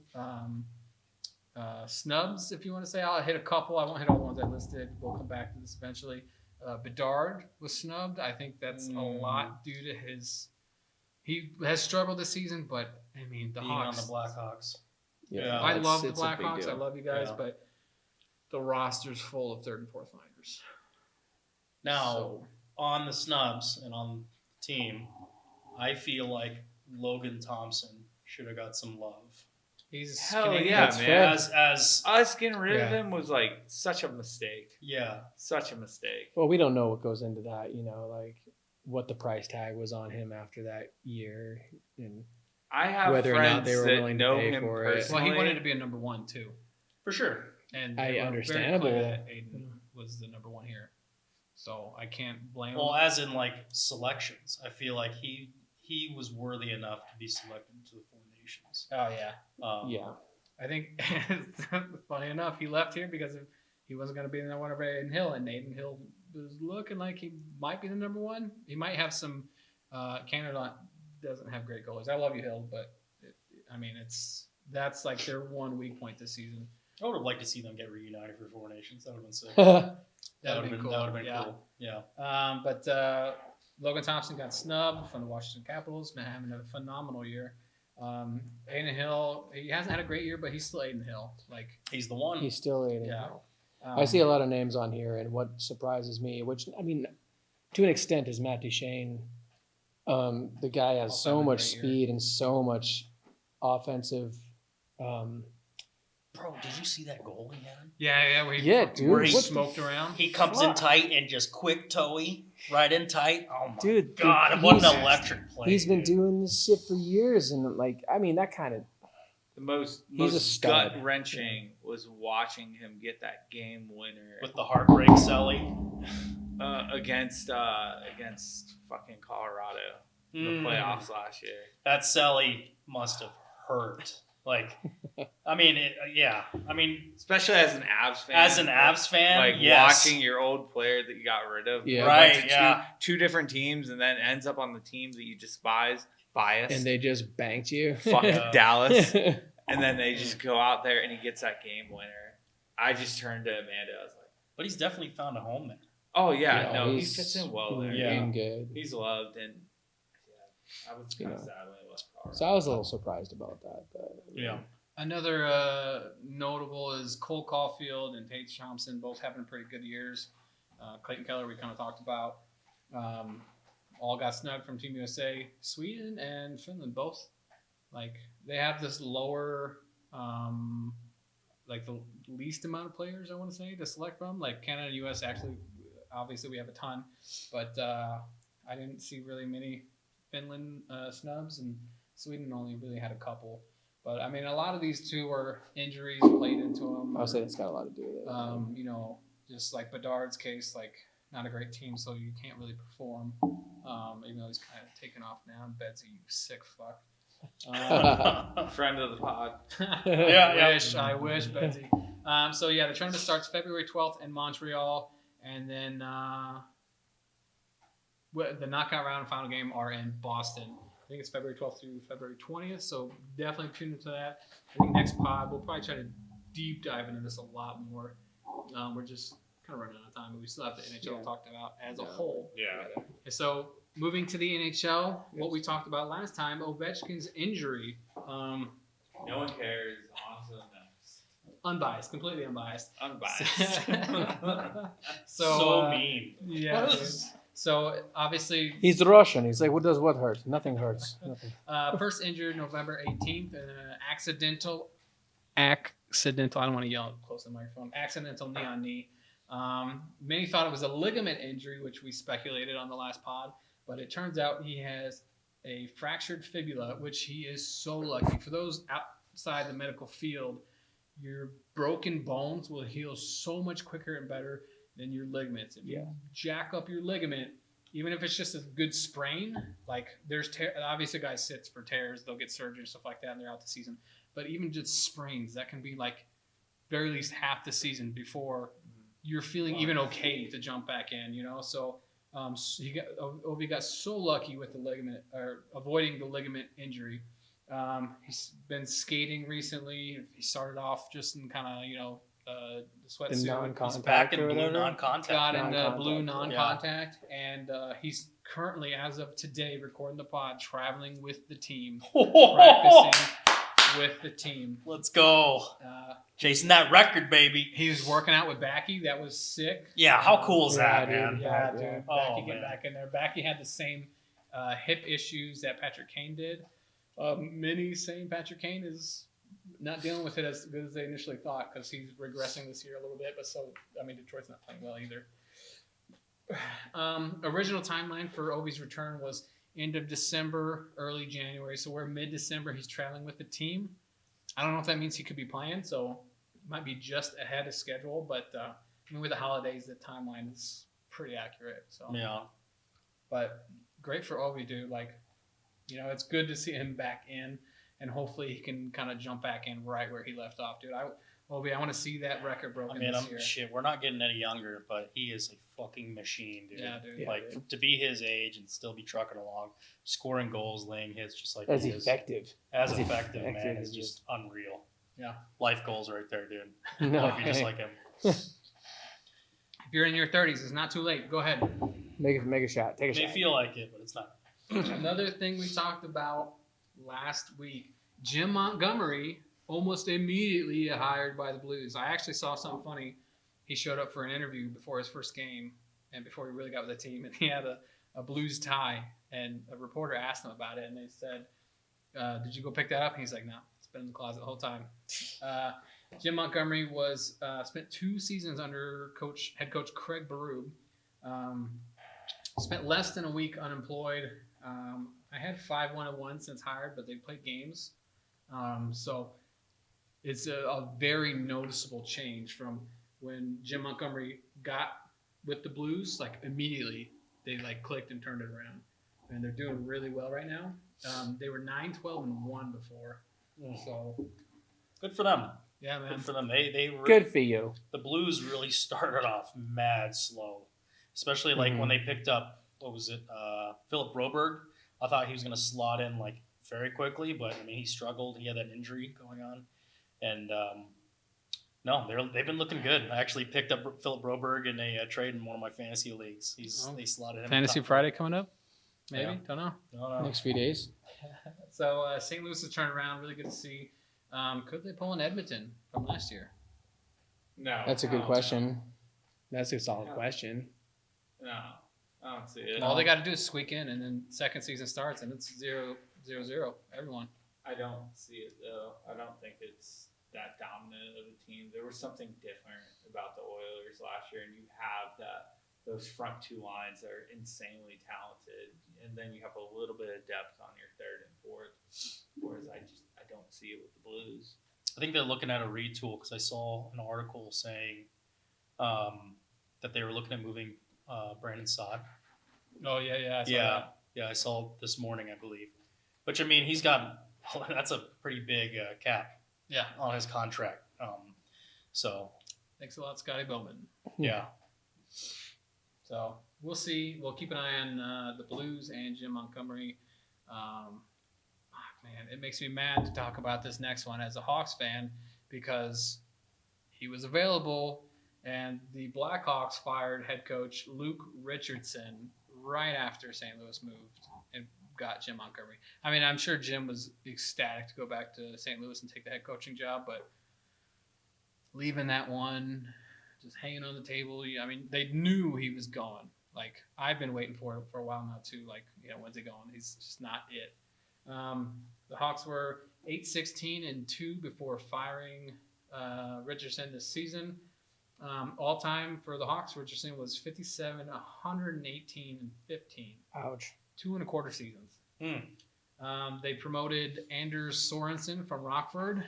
Speaker 1: snubs, if you want to say. I'll hit a couple. I won't hit all the ones I listed. We'll come back to this eventually. Bedard was snubbed. I think that's a lot due to his. He has struggled this season, but I mean the
Speaker 4: Being
Speaker 1: Hawks.
Speaker 4: on the Blackhawks.
Speaker 2: Yeah,
Speaker 1: I
Speaker 2: it's-
Speaker 1: love the
Speaker 2: it's a big
Speaker 1: Blackhawks. I
Speaker 2: deal.
Speaker 1: love you guys,
Speaker 4: Yeah.
Speaker 1: but the roster's full of third and fourth liners.
Speaker 4: Now,
Speaker 1: So,
Speaker 4: on the snubs and on the team, I feel like Logan Thompson should have got some love.
Speaker 1: he's
Speaker 3: Hell
Speaker 1: Canadian.
Speaker 3: yeah,
Speaker 2: That's
Speaker 3: man.
Speaker 2: fair.
Speaker 4: As
Speaker 3: Us getting rid of
Speaker 1: Yeah.
Speaker 3: him was like such a mistake.
Speaker 4: yeah,
Speaker 3: Such a mistake.
Speaker 2: Well, we don't know what goes into that. Like what the price tag was on him after that year, and
Speaker 3: I have
Speaker 2: Whether or
Speaker 3: friends
Speaker 2: not they were
Speaker 3: that
Speaker 2: willing to
Speaker 3: know
Speaker 2: pay
Speaker 3: him
Speaker 2: for it.
Speaker 3: personally.
Speaker 1: Well, he wanted to be a number one too,
Speaker 4: for sure.
Speaker 1: and
Speaker 2: I
Speaker 1: they were
Speaker 2: understandable.
Speaker 1: Very clear that Aiden was the number one here, so I can't blame
Speaker 4: Well,
Speaker 1: him.
Speaker 4: as in like selections, I feel like he was worthy enough to be selected to the Four Nations.
Speaker 1: Oh yeah,
Speaker 2: yeah,
Speaker 1: I think funny enough, he left here because he wasn't going to be the number one over Aiden Hill, and Aiden Hill was looking like he might be the number one. He might have some. Canada doesn't have great goalies. I love you, Hill, but that's like their one weak point this season.
Speaker 4: I would have liked to see them get reunited for Four Nations. That would have been sick.
Speaker 1: That
Speaker 4: That
Speaker 1: would
Speaker 4: would
Speaker 1: have been cool.
Speaker 4: That would have been
Speaker 1: Yeah.
Speaker 4: cool. Yeah.
Speaker 1: But Logan Thompson got snubbed from the Washington Capitals, been having a phenomenal year. Aiden Hill, he hasn't had a great year, but he's still Aiden Hill. Like,
Speaker 4: He's the one.
Speaker 2: he's still eating.
Speaker 1: yeah.
Speaker 2: I see a lot of names on here, and what surprises me, which I mean, to an extent, is Matt Duchene. The guy has
Speaker 1: Also
Speaker 2: so
Speaker 1: having a
Speaker 2: much
Speaker 1: great year.
Speaker 2: speed and so much offensive.
Speaker 4: Bro, did you see that goal he had?
Speaker 1: Yeah, where he,
Speaker 2: Yeah, dude,
Speaker 1: where he
Speaker 2: what the
Speaker 1: smoked around.
Speaker 4: He comes in
Speaker 2: Fuck.
Speaker 4: tight and just quick toey, right in tight. Oh my
Speaker 2: Dude,
Speaker 4: god, what
Speaker 2: he's-
Speaker 4: an electric play!
Speaker 2: He's been
Speaker 4: dude.
Speaker 2: doing this shit for years, and that kind of.
Speaker 3: The most
Speaker 2: He's a stud.
Speaker 3: gut wrenching was watching him get that game winner
Speaker 4: with the heartbreak Selly.
Speaker 3: against fucking Colorado in
Speaker 4: Mm.
Speaker 3: the playoffs last year.
Speaker 4: That Selly must have hurt. Like, I mean,
Speaker 3: Especially as an Avs fan.
Speaker 4: as an Avs fan,
Speaker 3: like
Speaker 4: yes.
Speaker 3: watching your old player that you got rid of,
Speaker 2: Yeah.
Speaker 3: went
Speaker 4: Right,
Speaker 3: to
Speaker 4: yeah.
Speaker 3: two different teams, and then ends up on the team that you despise, biased,
Speaker 2: And they just banked you.
Speaker 3: fuck
Speaker 4: Yeah.
Speaker 3: Dallas, and then they just go out there and he gets that game winner. I just turned to Amanda. I was like,
Speaker 4: But he's definitely found a home there.
Speaker 3: "Oh yeah,
Speaker 2: Yeah,
Speaker 3: no, he
Speaker 2: he's
Speaker 3: fits in well there.
Speaker 4: Yeah.
Speaker 2: doing good.
Speaker 3: He's loved, and yeah, I was kind of sad when he left Colorado.
Speaker 2: So I was a little surprised about that. But,
Speaker 4: Yeah.
Speaker 1: Another notable is Cole Caulfield and Tate Thompson, both having pretty good years. Clayton Keller, we kind of talked about. All got snubbed from Team USA. Sweden and Finland both. Like, they have this lower, like the least amount of players, I want to say, to select from. Like, Canada and US actually, obviously we have a ton. But I didn't see really many Finland snubs, and Sweden only really had a couple. But I mean, a lot of these two are injuries played into them.
Speaker 2: I'll say it's got a lot to do with it.
Speaker 1: Just like Bedard's case, like not a great team, so you can't really perform. Even though he's kind of taken off now. Betsy, you sick fuck.
Speaker 3: Friend of the pod.
Speaker 4: Yeah.
Speaker 1: I wish, Betsy. So yeah, the tournament starts February 12th in Montreal, and then the knockout round and final game are in Boston. I think it's February 12th through February 20th, so definitely tune into that. I think next pod we'll probably try to deep dive into this a lot more. We're just kind of running out of time, but we still have the NHL talked about as a whole.
Speaker 3: Yeah.
Speaker 1: So moving to the NHL, what we talked about last time, Ovechkin's injury.
Speaker 3: No one cares. Honestly, knows.
Speaker 1: Unbiased, completely unbiased.
Speaker 3: Unbiased.
Speaker 1: So
Speaker 4: mean.
Speaker 1: Yeah. Dude. So obviously,
Speaker 2: He's Russian. He's like, what hurt? Nothing hurts. Nothing.
Speaker 1: First injured November 18th, accidental. I don't want to yell close to the microphone. Accidental knee on knee. Many thought it was a ligament injury, which we speculated on the last pod, but it turns out he has a fractured fibula, which he is so lucky. For those outside the medical field, your broken bones will heal so much quicker and better than your ligaments. If you jack up your ligament, even if it's just a good sprain, like there's obviously guys sits for tears, they'll get surgery and stuff like that, and they're out the season. But even just sprains, that can be like very least half the season before you're feeling even okay to jump back in, you know. So Ovi got so lucky with the ligament or avoiding the ligament injury. He's been skating recently. He started off just in kind of the sweatsuit.
Speaker 4: He's back in blue non-contact.
Speaker 1: Got in blue non-contact, and he's currently, as of today, recording the pod, traveling with the team, practicing with the team.
Speaker 4: Let's go. Chasing that record, baby.
Speaker 1: He was working out with Backy. That was sick.
Speaker 4: Yeah, how cool is that,
Speaker 2: dude.
Speaker 4: man?
Speaker 1: Yeah, dude. Backy get
Speaker 4: man.
Speaker 1: back in there. Backy had the same hip issues that Patrick Kane did. Many saying Patrick Kane is not dealing with it as good as they initially thought because he's regressing this year a little bit. But Detroit's not playing well either. Original timeline for Ovi's return was end of December, early January. So we're mid-December. He's traveling with the team. I don't know if that means he could be playing, so it might be just ahead of schedule. But with the holidays, the timeline is pretty accurate. So
Speaker 4: Yeah.
Speaker 1: But great for Ovi, dude. It's good to see him back in, and hopefully he can kind of jump back in right where he left off, dude. Ovi, I want to see that record broken this year.
Speaker 4: We're not getting any younger, but he is a fucking machine, dude.
Speaker 1: Yeah, dude.
Speaker 4: Like, to be his age and still be trucking along, scoring goals, laying hits just like
Speaker 2: As
Speaker 4: he is.
Speaker 2: effective.
Speaker 4: As effective, man. It's just unreal.
Speaker 1: Yeah.
Speaker 4: Life goals right there, dude.
Speaker 2: No,
Speaker 4: If you're just like him.
Speaker 1: If you're in your 30s, it's not too late. Go ahead.
Speaker 2: Make a shot. Take a
Speaker 4: It may
Speaker 2: shot.
Speaker 4: feel like it, but it's not.
Speaker 1: Another thing we talked about last week, Jim Montgomery almost immediately hired by the Blues. I actually saw something funny. He showed up for an interview before his first game and before he really got with the team, and he had a Blues tie, and a reporter asked him about it, and they said, did you go pick that up? And he's like, no, it's been in the closet the whole time. Jim Montgomery was spent 2 seasons under head coach Craig Berube. Spent less than a week unemployed. I had 5 1-1 since hired, but they played games. So it's a very noticeable change from when Jim Montgomery got with the Blues. Like immediately, they clicked and turned it around, and they're doing really well right now. They were 9-12-1 before, so
Speaker 4: Good for them.
Speaker 1: yeah, man.
Speaker 4: Good for them. They
Speaker 2: Good for you.
Speaker 4: The Blues really started off mad slow, especially when they picked up Philip Broberg. I thought he was going to slot in very quickly, but he struggled. He had that injury going on, and no, they've been looking good. I actually picked up Philip Broberg in a trade in one of my fantasy leagues. They slotted him.
Speaker 1: Fantasy
Speaker 4: top.
Speaker 1: Friday coming up, maybe.
Speaker 4: Yeah.
Speaker 1: Don't know.
Speaker 4: No.
Speaker 2: Next few days.
Speaker 1: So St. Louis has turned around. Really good to see. Could they pull an Edmonton from last year?
Speaker 3: No.
Speaker 2: That's a good question. That's a solid question.
Speaker 3: No. I don't see it.
Speaker 1: All they got to do is squeak in, and then second season starts, and it's 0-0. Everyone.
Speaker 3: I don't see it, though. I don't think it's that dominant of a team. There was something different about the Oilers last year, and you have those front 2 lines that are insanely talented, and then you have a little bit of depth on your third and fourth, whereas I don't see it with the Blues.
Speaker 4: I think they're looking at a retool because I saw an article saying that they were looking at moving Brandon Saad.
Speaker 1: Oh yeah, I saw that.
Speaker 4: Yeah, I saw this morning, I believe. Which he's got that's a pretty big cap.
Speaker 1: Yeah.
Speaker 4: On his contract. So
Speaker 1: Thanks a lot, Scotty Bowman.
Speaker 4: yeah.
Speaker 1: So we'll see. We'll keep an eye on the Blues and Jim Montgomery. Man, it makes me mad to talk about this next one as a Hawks fan because he was available, and the Blackhawks fired head coach Luke Richardson right after St. Louis moved and got Jim Montgomery. I mean, I'm sure Jim was ecstatic to go back to St. Louis and take the head coaching job, but leaving that one just hanging on the table. I mean, they knew he was gone. Like, I've been waiting for it for a while now too. Like, when's he going? He's just not it. The Hawks were 8-16-2 before firing Richardson this season. All time for the Hawks, Richardson was 57, 118, and 15.
Speaker 2: Ouch.
Speaker 1: 2.25 seasons. They promoted Anders Sorensen from Rockford.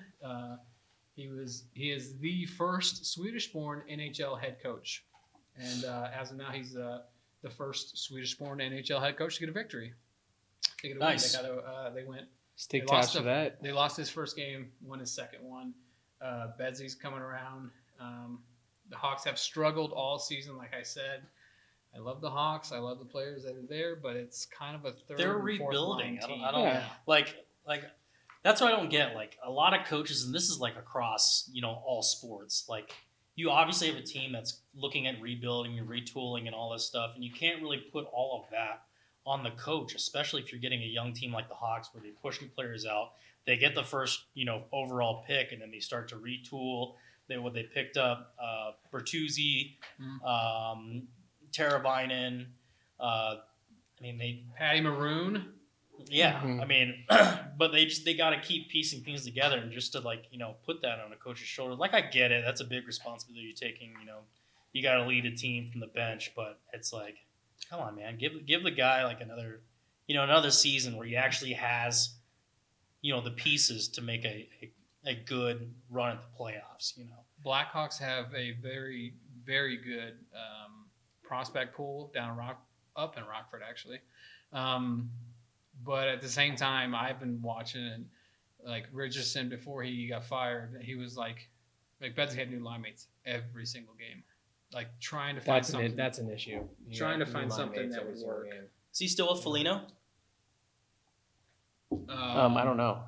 Speaker 1: He is the first Swedish-born NHL head coach, and as of now, he's the first Swedish-born NHL head coach to get a victory.
Speaker 4: Nice.
Speaker 1: They went.
Speaker 2: Stick
Speaker 1: They lost
Speaker 2: task for that.
Speaker 1: They lost his first game, won his second one. Bedsy's coming around. The Hawks have struggled all season, like I said. I love the Hawks. I love the players that are there, but it's kind of a third
Speaker 4: They're
Speaker 1: and fourth
Speaker 4: rebuilding.
Speaker 1: line team.
Speaker 4: I don't
Speaker 2: Yeah.
Speaker 4: like that's what I don't get. Like a lot of coaches, and this is like across all sports. Like you obviously have a team that's looking at rebuilding and retooling and all this stuff, and you can't really put all of that on the coach, especially if you're getting a young team like the Hawks where they push new players out. They get the first overall pick, and then they start to retool. They picked up Bertuzzi, Teravainen.
Speaker 1: Patty Maroon.
Speaker 4: Yeah,
Speaker 2: Mhm.
Speaker 4: I mean, but they got to keep piecing things together, and just to put that on a coach's shoulder. Like I get it, that's a big responsibility you're taking. You got to lead a team from the bench, but it's like, come on, man, give the guy like another season where he actually has the pieces to make a good run at the playoffs.
Speaker 1: Blackhawks have a very, very good prospect pool up in Rockford, actually. But at the same time, I've been watching, and like Richardson, before he got fired, he was like Betsy had new line mates every single game, like trying to find something.
Speaker 2: That's an issue. You
Speaker 1: Trying
Speaker 2: got
Speaker 1: to find
Speaker 2: new line
Speaker 1: something
Speaker 2: mates
Speaker 1: that
Speaker 2: every
Speaker 1: would
Speaker 2: single
Speaker 1: work.
Speaker 2: game.
Speaker 4: Is he still with Foligno?
Speaker 2: I don't know.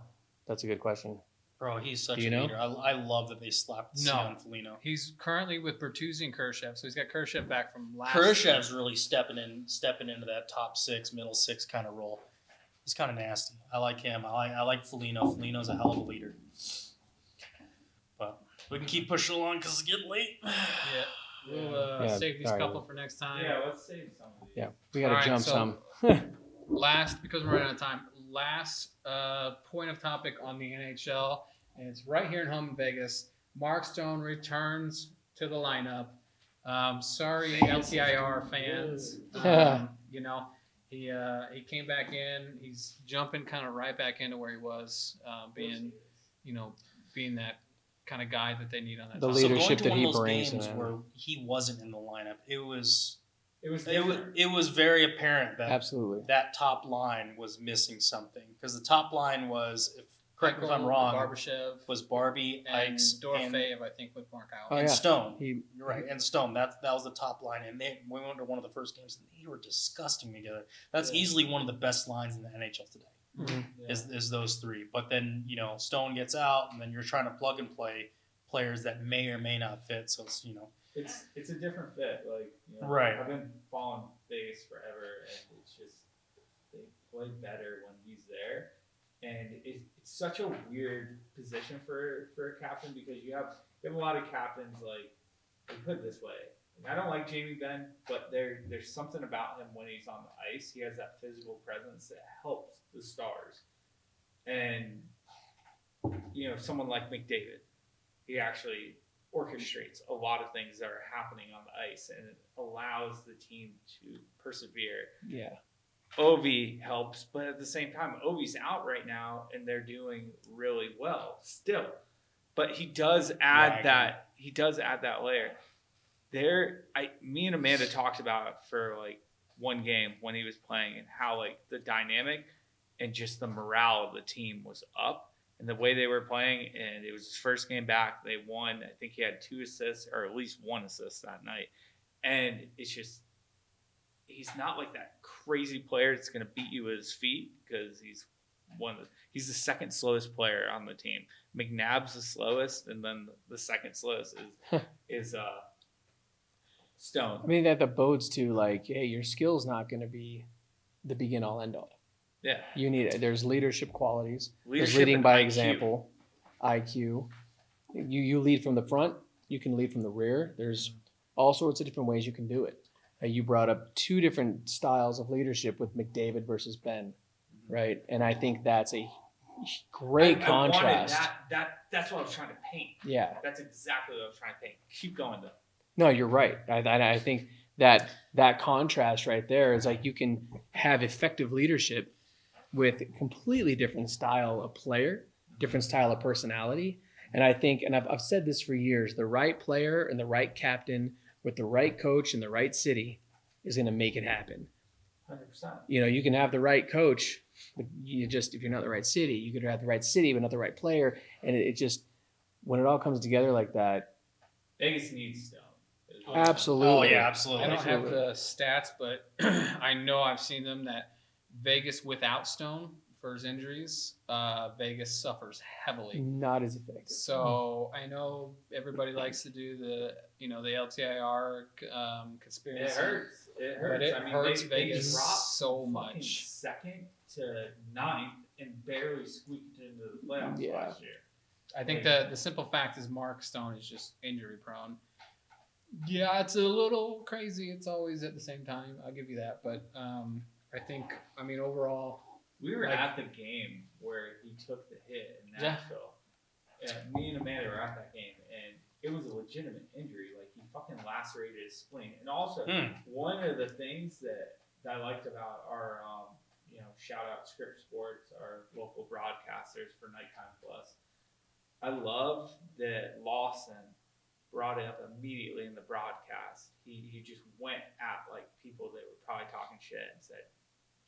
Speaker 2: That's a good question.
Speaker 4: Bro, he's such
Speaker 2: Do
Speaker 4: a
Speaker 2: you know?
Speaker 4: leader. I love that they slapped the C on Foligno.
Speaker 1: He's currently with Bertuzzi and Khrushchev, so he's got Khrushchev back from last.
Speaker 4: Khrushchev's really stepping into that top six, middle six kind of role. He's kind of nasty. I like him. I like Foligno. Foligno's a hell of a leader. But we can keep pushing along because it's getting late.
Speaker 1: Yeah, we'll
Speaker 2: Yeah,
Speaker 1: save these
Speaker 2: sorry.
Speaker 1: couple for next time.
Speaker 3: Yeah, let's save some of these.
Speaker 2: Yeah, we got to
Speaker 1: All right,
Speaker 2: jump
Speaker 1: so-
Speaker 2: some.
Speaker 1: Last, because we're running out of time, last point of topic on the NHL, and it's right here in home in Vegas. Mark Stone returns to the lineup. Sorry, LTIR fans. He came back in. He's jumping kind of right back into where he was, being that kind of guy that they need on that.
Speaker 2: The
Speaker 1: top.
Speaker 2: leader-
Speaker 4: So
Speaker 2: leadership
Speaker 4: going to
Speaker 2: that
Speaker 4: one
Speaker 2: he
Speaker 4: of those
Speaker 2: brings,
Speaker 4: games
Speaker 2: man.
Speaker 4: where he wasn't in the lineup, it was
Speaker 3: different.
Speaker 4: it was very apparent that
Speaker 2: Absolutely.
Speaker 4: that top line was missing something because the top line was, correct me if I'm
Speaker 1: Eichel,
Speaker 4: wrong,
Speaker 1: Barbashev,
Speaker 4: was Barbie,
Speaker 1: and
Speaker 4: Ikes,
Speaker 1: Dorfeev, I think, with Mark Howell.
Speaker 2: Oh,
Speaker 4: and
Speaker 2: yeah.
Speaker 4: Stone.
Speaker 2: He
Speaker 4: You're right, and Stone. That was the top line, and we went to one of the first games, and they were disgusting together. That's easily one of the best lines in the NHL today.
Speaker 3: Yeah.
Speaker 4: Is those three. But then Stone gets out, and then you're trying to plug and play players that may or may not fit. So
Speaker 3: It's a different fit.
Speaker 4: Right.
Speaker 3: I've been following Vegas forever, and it's just they play better when he's there, and it's such a weird position for a captain because you have a lot of captains like put it this way. I don't like Jamie Benn, but there's something about him when he's on the ice. He has that physical presence that helps the stars, and someone like McDavid, he actually orchestrates a lot of things that are happening on the ice and it allows the team to persevere.
Speaker 2: yeah.
Speaker 3: Ovi helps, but at the same time, Ovi's out right now and they're doing really well still. But he does add that layer. Me and Amanda talked about it for like one game when he was playing and how like the dynamic and just the morale of the team was up. And the way they were playing, and it was his first game back. They won. I think he had 2 assists, or at least 1 assist that night. And it's just, he's not like that crazy player that's going to beat you with his feet because he's he's the second slowest player on the team. McNabb's the slowest, and then the second slowest is Stone.
Speaker 2: I mean, that bodes to like, hey, your skill's not going to be the begin all end all.
Speaker 3: Yeah.
Speaker 2: There's leadership qualities. There's
Speaker 3: Leadership
Speaker 2: leading
Speaker 3: and
Speaker 2: by
Speaker 3: IQ.
Speaker 2: example, IQ. You lead from the front. You can lead from the rear. There's all sorts of different ways you can do it. You brought up two different styles of leadership with McDavid versus Ben, right? And I think that's a great contrast.
Speaker 3: That's what I was trying to paint.
Speaker 2: Yeah.
Speaker 3: That's exactly what I was trying to paint. Keep going though.
Speaker 2: No, you're right. I think that contrast right there is like you can have effective leadership with a completely different style of player, different style of personality. And I think, and I've said this for years, the right player and the right captain with the right coach in the right city is going to make it happen.
Speaker 3: 100%.
Speaker 2: You know, you can have the right coach, but if you're not the right city, you could have the right city, but not the right player. And it just, when it all comes together like that.
Speaker 3: Vegas needs Stone.
Speaker 2: Absolutely.
Speaker 4: Oh yeah, absolutely.
Speaker 1: I don't have the stats, but I know I've seen them that Vegas without Stone for his injuries, Vegas suffers heavily.
Speaker 2: Not as effective.
Speaker 1: So I know everybody likes to do the LTIR conspiracy.
Speaker 3: It hurts. It hurts.
Speaker 1: But it hurts
Speaker 3: they
Speaker 1: Vegas
Speaker 3: dropped
Speaker 1: so
Speaker 3: fucking
Speaker 1: much.
Speaker 3: second to ninth and barely squeaked into the playoffs
Speaker 2: Yeah.
Speaker 3: last year.
Speaker 1: I think the simple fact is Mark Stone is just injury prone. Yeah, it's a little crazy. It's always at the same time. I'll give you that. But I think, overall,
Speaker 3: We were
Speaker 1: Like-
Speaker 3: at the game where he took the hit in
Speaker 1: Yeah.
Speaker 3: Nashville. Yeah, me and Amanda were at that game, and it was a legitimate injury. Like, he fucking lacerated his spleen. And also, one of the things that I liked about our, shout out Script Sports, our local broadcasters for Nighttime Plus. I love that Lawson brought it up immediately in the broadcast. He just went at like people that were probably talking shit and said,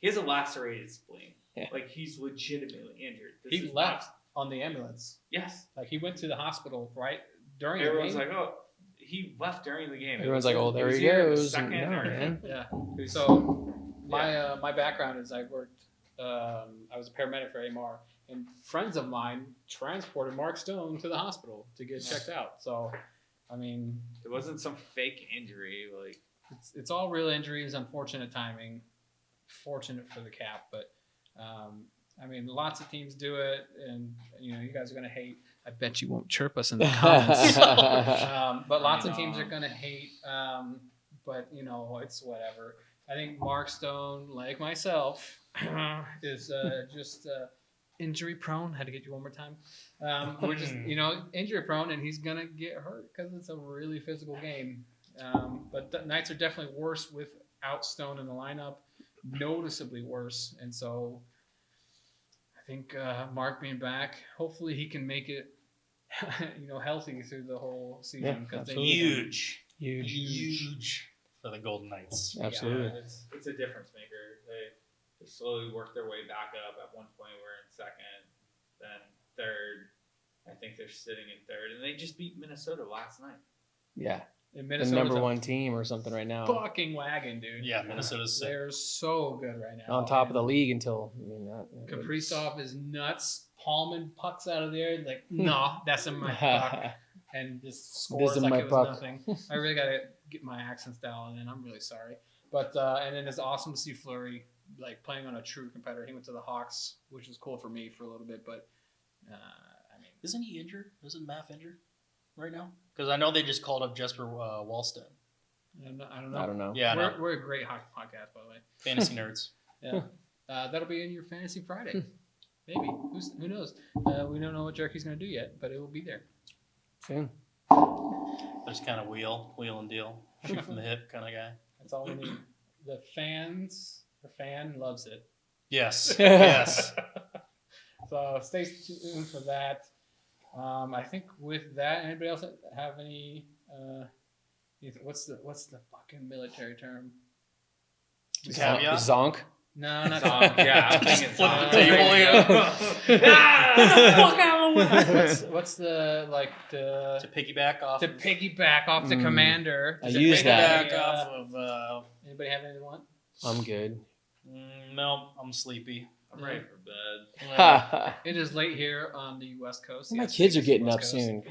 Speaker 3: he has a lacerated spleen.
Speaker 2: Yeah.
Speaker 3: Like, he's legitimately injured.
Speaker 1: he left on the ambulance.
Speaker 3: Yes.
Speaker 1: Like, he went to the hospital right during
Speaker 3: Everyone's
Speaker 1: the game.
Speaker 3: like, oh, he left during the game.
Speaker 2: Everyone's like, oh, there he goes. No, man.
Speaker 1: Yeah.
Speaker 3: Who's-
Speaker 1: So my background is I worked. I was a paramedic for AMR, and friends of mine transported Mark Stone to the hospital to get checked out. So,
Speaker 3: it wasn't some fake injury. Like,
Speaker 1: it's all real injuries, unfortunate timing. Fortunate for the Cap, but lots of teams do it, and you guys are gonna hate. I bet you won't chirp us in the comments. But lots of teams are gonna hate. But it's whatever. I think Mark Stone, like myself, is just injury prone. Had to get you one more time. We're just injury prone, and he's gonna get hurt because it's a really physical game. But the Knights are definitely worse without Stone in the lineup. Noticeably worse, and so I think Mark being back, hopefully he can make it, healthy through the whole season.
Speaker 2: Yeah,
Speaker 1: Because
Speaker 4: Huge
Speaker 2: Huge.
Speaker 4: for the Golden Knights.
Speaker 2: Absolutely.
Speaker 3: it's a difference maker. They slowly work their way back up. At one point, we're in second, then third. I think they're sitting in third, and they just beat Minnesota last night.
Speaker 2: Yeah.
Speaker 1: And
Speaker 2: The
Speaker 1: Minnesota's
Speaker 2: number
Speaker 1: a
Speaker 2: one team or something right now.
Speaker 1: fucking wagon, dude.
Speaker 4: Yeah, Minnesota's sick.
Speaker 1: They're so good right now.
Speaker 2: On top of the league until
Speaker 1: Kaprizov is nuts, palming pucks out of there. Like, no, that's in my puck, and just scores
Speaker 2: in
Speaker 1: like
Speaker 2: my
Speaker 1: it was
Speaker 2: puck.
Speaker 1: nothing. I really gotta get my accents down, and I'm really sorry. But and then it's awesome to see Fleury like playing on a true competitor. He went to the Hawks, which was cool for me for a little bit, but
Speaker 4: Isn't he injured? Isn't Math injured right now? Because I know they just called up Jesper Wallstead.
Speaker 1: I don't know.
Speaker 2: I don't know.
Speaker 4: Yeah, I know.
Speaker 1: We're a great hockey podcast, by the way.
Speaker 4: Fantasy nerds.
Speaker 1: Yeah, that'll be in your Fantasy Friday. Maybe. Who knows? We don't know what Jerky's going to do yet, but it will be there.
Speaker 2: Soon.
Speaker 4: Just kind of wheel and deal, shoot from the hip kind of guy.
Speaker 1: That's all we need. The fan loves it.
Speaker 4: Yes. Yes.
Speaker 1: So stay tuned for that. I think with that, anybody else have any? What's the fucking military term?
Speaker 4: Caveat?
Speaker 2: Zonk.
Speaker 1: No, not
Speaker 3: Yeah, I'm thinking
Speaker 4: Flip the
Speaker 3: Zonk.
Speaker 4: table,
Speaker 1: What's the
Speaker 4: To piggyback off.
Speaker 1: to piggyback off the commander?
Speaker 2: I
Speaker 1: Does it
Speaker 2: use
Speaker 1: make
Speaker 2: that.
Speaker 1: any,
Speaker 4: Piggyback off of.
Speaker 1: Anybody have anything they want?
Speaker 2: I'm good.
Speaker 4: No, I'm sleepy.
Speaker 3: I'm ready for bed.
Speaker 2: My
Speaker 1: It is late here on the West Coast. Yes,
Speaker 2: kids
Speaker 1: it
Speaker 2: are
Speaker 1: is
Speaker 2: getting
Speaker 1: West
Speaker 2: up
Speaker 1: Coast.
Speaker 2: soon.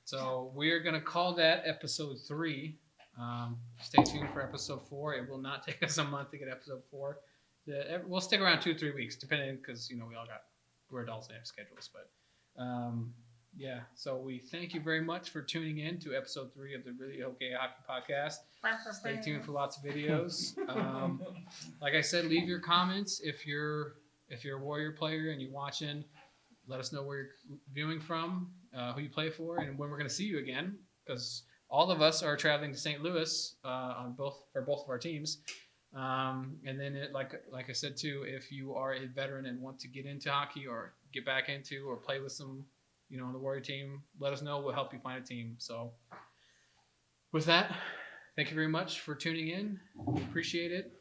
Speaker 1: So we're gonna call that episode 3. Stay tuned for episode 4. It will not take us a month to get episode 4. We'll stick around 2-3 weeks, depending, because we're adults and have schedules. But yeah, so we thank you very much for tuning in to episode 3 of the Really Okay Hockey Podcast. Stay tuned for lots of videos. Like I said, leave your comments if you're a Warrior player and you're watching. Let us know where you're viewing from, who you play for, and when we're going to see you again. Because all of us are traveling to St. Louis for both of our teams. And then, like I said too, if you are a veteran and want to get into hockey or get back into or play with some, on the Warrior team, let us know. We'll help you find a team. So, with that, thank you very much for tuning in. We appreciate it.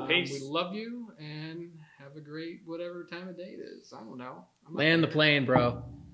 Speaker 3: Peace.
Speaker 1: We love you and have a great whatever time of day it is. I don't know.
Speaker 2: Land the plane, bro.